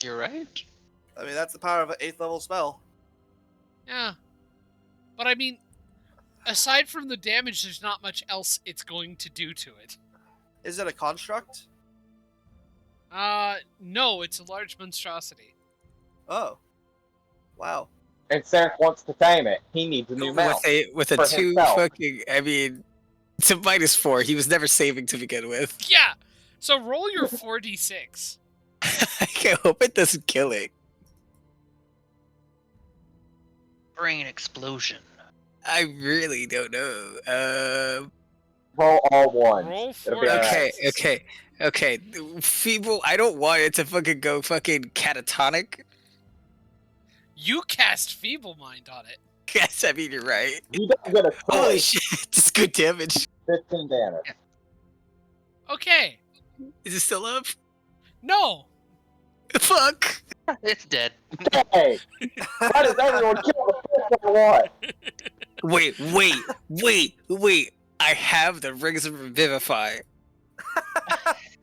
You're right. I mean, that's the power of an 8th level spell. Yeah. But I mean, aside from the damage, there's not much else it's going to do to it. Is it a construct? No, it's a large monstrosity. Oh. Wow. And Seraph wants to tame it. He needs a new mount. With a For 2 himself. fucking. I mean, it's a -4. He was never saving to begin with. Yeah. So roll your 4d6. I hope it doesn't kill it. Brain explosion. I really don't know. Roll all ones. Roll It'll be 4d6. alright. Okay. Feeble. I don't want it to fucking go fucking catatonic. You cast Feeble Mind on it. Yes, I mean you're right. You don't get a Holy choice. shit! It's good damage. 15 damage. Okay. Is it still up? No. Fuck. It's dead. Hey! Why does everyone kill the first one? Wait. I have the rings of Revivify.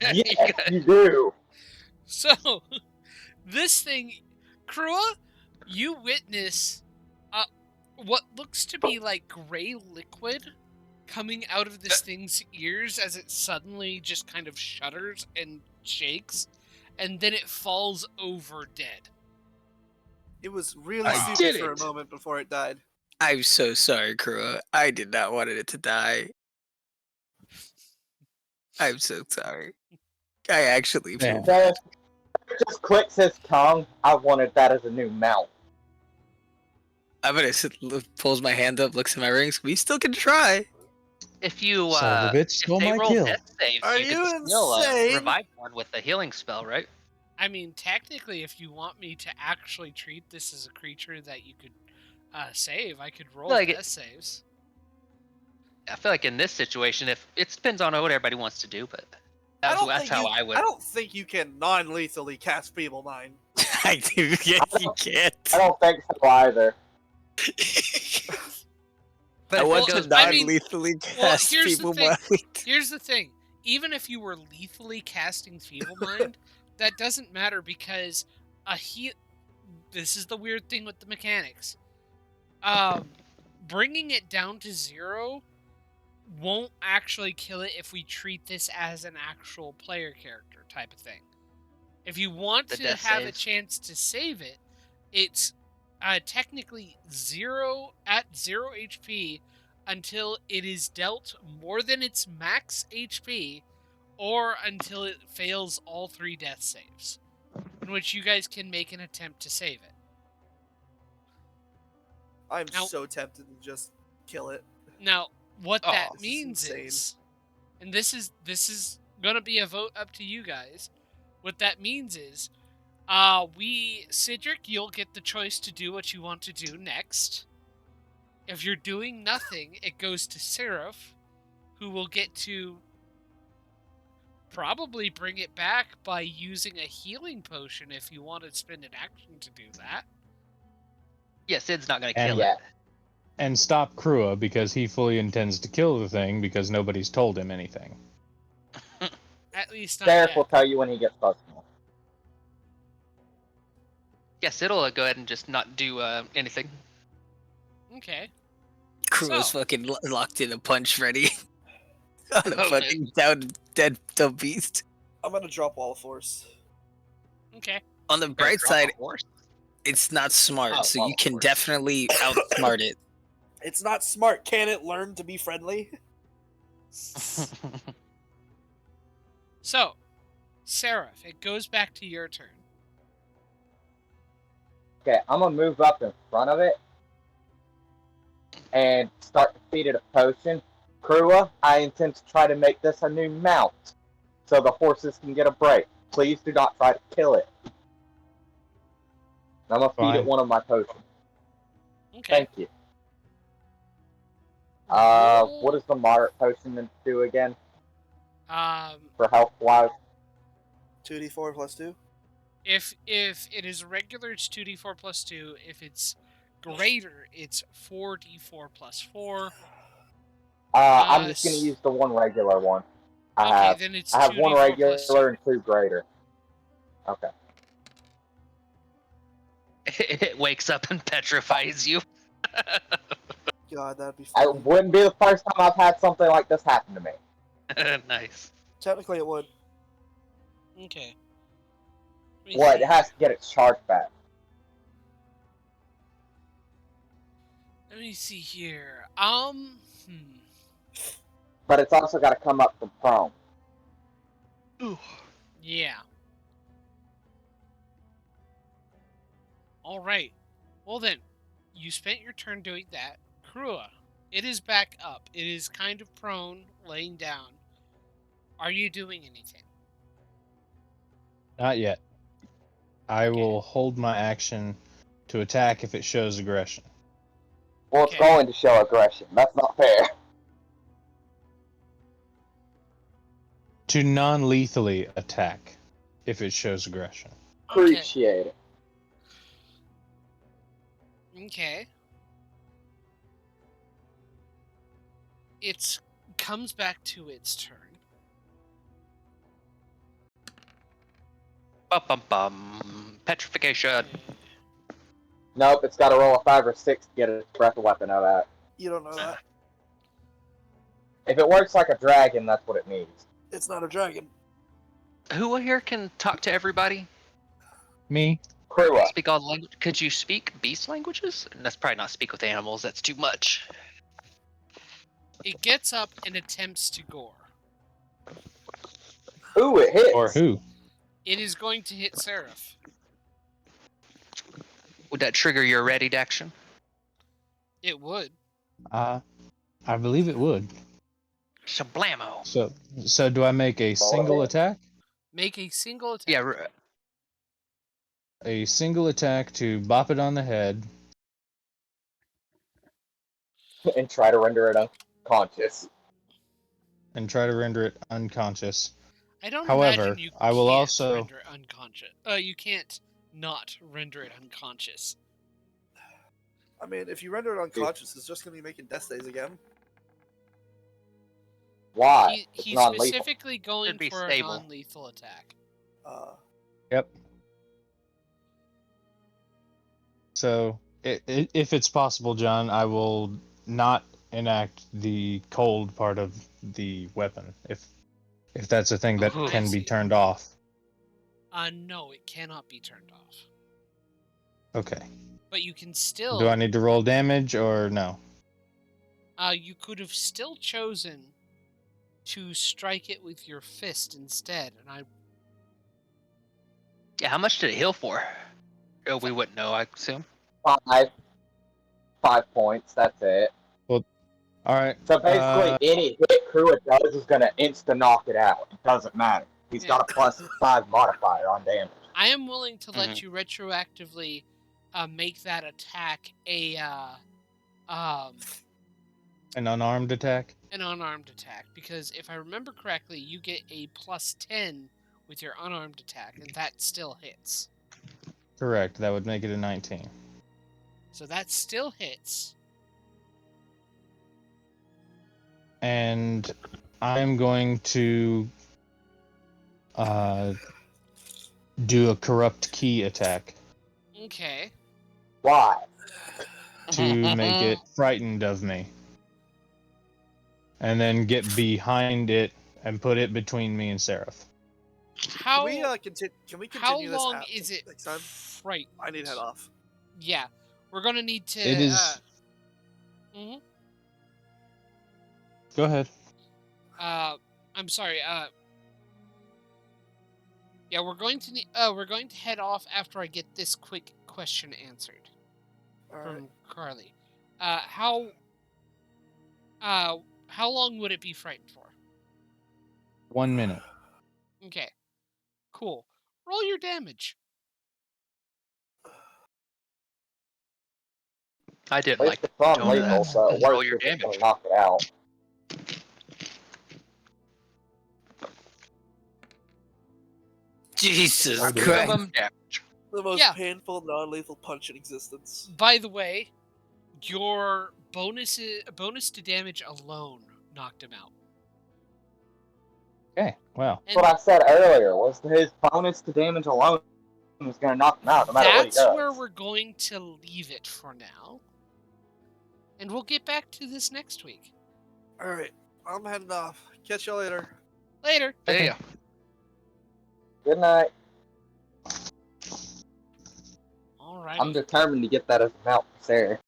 Yes, you do. So, this thing, Krua, you witness what looks to be like gray liquid coming out of this thing's ears as it suddenly just kind of shudders and shakes, and then it falls over dead. It was really I stupid did for it. a moment before it died. I'm so sorry, Krua. I did not want it to die. I'm so sorry. I actually feel Yeah. Seraph just clicks his tongue. I wanted that as a new mount. I'm gonna pulls my hand up, looks at my rings. We still can try. If you Son of a bitch stole if they my roll kill. death saves, Are you you can still insane? revive one with the healing spell, right? I mean, technically, if you want me to actually treat this as a creature that you could save, I could roll Like death saves. I feel like in this situation, if it depends on what everybody wants to do, but that's how I would. I don't think you can non-lethally cast Feeble Mind. I do. Yes, you can't. I don't think so either. But I if want it to goes, non-lethally cast here's the people thing. mind. Here's the thing. Even if you were lethally casting Feeble Mind, that doesn't matter because this is the weird thing with the mechanics. Bringing it down to 0 won't actually kill it if we treat this as an actual player character type of thing. If you want The to death have a saves. chance to save it, it's technically 0 at 0 HP until it is dealt more than its max HP, or until it fails all 3 death saves, in which you guys can make an attempt to save it. I'm Now- so tempted to just kill it. Now, what Aw. that This is means insane. is, and this is gonna be a vote up to you guys. What that means is, Cedric, you'll get the choice to do what you want to do next. If you're doing nothing, it goes to Seraph, who will get to probably bring it back by using a healing potion if you want to spend an action to do that. Yeah, Sid's not gonna And- kill Yeah. it. And stop Krua because he fully intends to kill the thing because nobody's told him anything. At least not Sheriff yet. will tell you when he gets close enough. Yeah, Sid'll go ahead and just not do anything. Okay. Crew is So- fucking locked in a punch ready. On a Oh, fucking down dead dumb beast. I'm gonna drop Wall of Force. Okay. On the Gonna bright drop a side, horse? it's not smart, Oh, so well, you of can course. definitely outsmart it. It's not smart. Can it learn to be friendly? So, Seraph, it goes back to your turn. Okay, I'm gonna move up in front of it and start to feed it a potion. Krua, I intend to try to make this a new mount so the horses can get a break. Please do not try to kill it. I'm gonna feed it Fine. one of my potions. Okay. Thank you. Roll- What does the moderate potion do again Um, for health wise? 2d4 plus 2. if it is regular, it's 2d4 plus 2. If it's greater, it's 4d4 plus 4. I'm just gonna s- use the one regular one. Okay, then it's I have 2d4 one regular plus 2. and two greater. Okay. It wakes up and petrifies you. God, that'd be It funny. wouldn't be the first time I've had something like this happen to me. Nice. Technically, it would. Okay. Let me What? see It has here. to get its charge back. Let me see here. But it's also got to come up from prone. Yeah. All right. Well then, you spent your turn doing that. Krua, it is back up. It is kind of prone, laying down. Are you doing anything? Not yet. I Okay. will hold my action to attack if it shows aggression. Well, it's Okay. going to show aggression. That's not fair. To non-lethally attack if it shows aggression. Okay. Appreciate it. Okay. It comes back to its turn. Bum bum bum. Petrification. Nope, it's got to roll a 5 or 6 to get a breath weapon out of that. You don't know that. If it works like a dragon, that's what it needs. It's not a dragon. Who here can talk to everybody? Me? Krua. Speak all language. Could you speak beast languages? That's probably not speak with animals. That's too much. It gets up and attempts to gore. Ooh, it hits. Or who? It is going to hit Seraph. Would that trigger your readied action? It would. I believe it would. Shablamo. So do I make a single attack? Make a single attack. Yeah. A single attack to bop it on the head. And try to render it unconscious. And try to render it unconscious. I don't However, imagine you I will can't also- render it unconscious. You can't not render it unconscious. I mean, if you render it unconscious, it's just going to be making death saves again. Why? It's He's non-lethal. specifically going Should be for stable. a non-lethal attack. Yep. So, if it's possible, John, I will not enact the cold part of the weapon, if that's a thing that Oh, can I be see. turned off. No, it cannot be turned off. Okay. But you can still. Do I need to roll damage or no? You could have still chosen to strike it with your fist instead, and I. Yeah. How much did it heal for? Oh, we wouldn't know. I assume. 5. 5 points. That's it. All right. So basically, any hit crew it does is going to insta knock it out. It doesn't matter. He's got a +5 modifier on damage. I am willing to let you retroactively make that attack An unarmed attack? an unarmed attack, because if I remember correctly, you get a +10 with your unarmed attack, and that still hits. Correct. That would make it a 19. So that still hits. And I'm going to do a corrupt key attack Okay. Why? to make it frightened of me. And then get behind it and put it between me and Seraph. How can we how continue this long app is it next time? frightened? I need to head off. Yeah, we're gonna need to. It is. Mhm. Go ahead. I'm sorry. Yeah, we're going to head off after I get this quick question answered All right. from Carly. How long would it be frightened for? 1 minute. Okay, cool. Roll your damage. I At didn't least like it's on tone of lethal, that. so it Roll works your if it's going damage. to knock it out. Jesus Oh, dear. Christ. Minimum damage. The most Yeah. painful non-lethal punch in existence. By the way, your bonus to damage alone knocked him out. Okay, wow. That's what I said earlier, was his bonus to damage alone was going to knock him out no matter what he That's does. where we're going to leave it for now. And we'll get back to this next week. All right, I'm heading off. Catch y'all later. Later. See ya. Good night. Alrighty. I'm determined to get that as a mount for Sarah.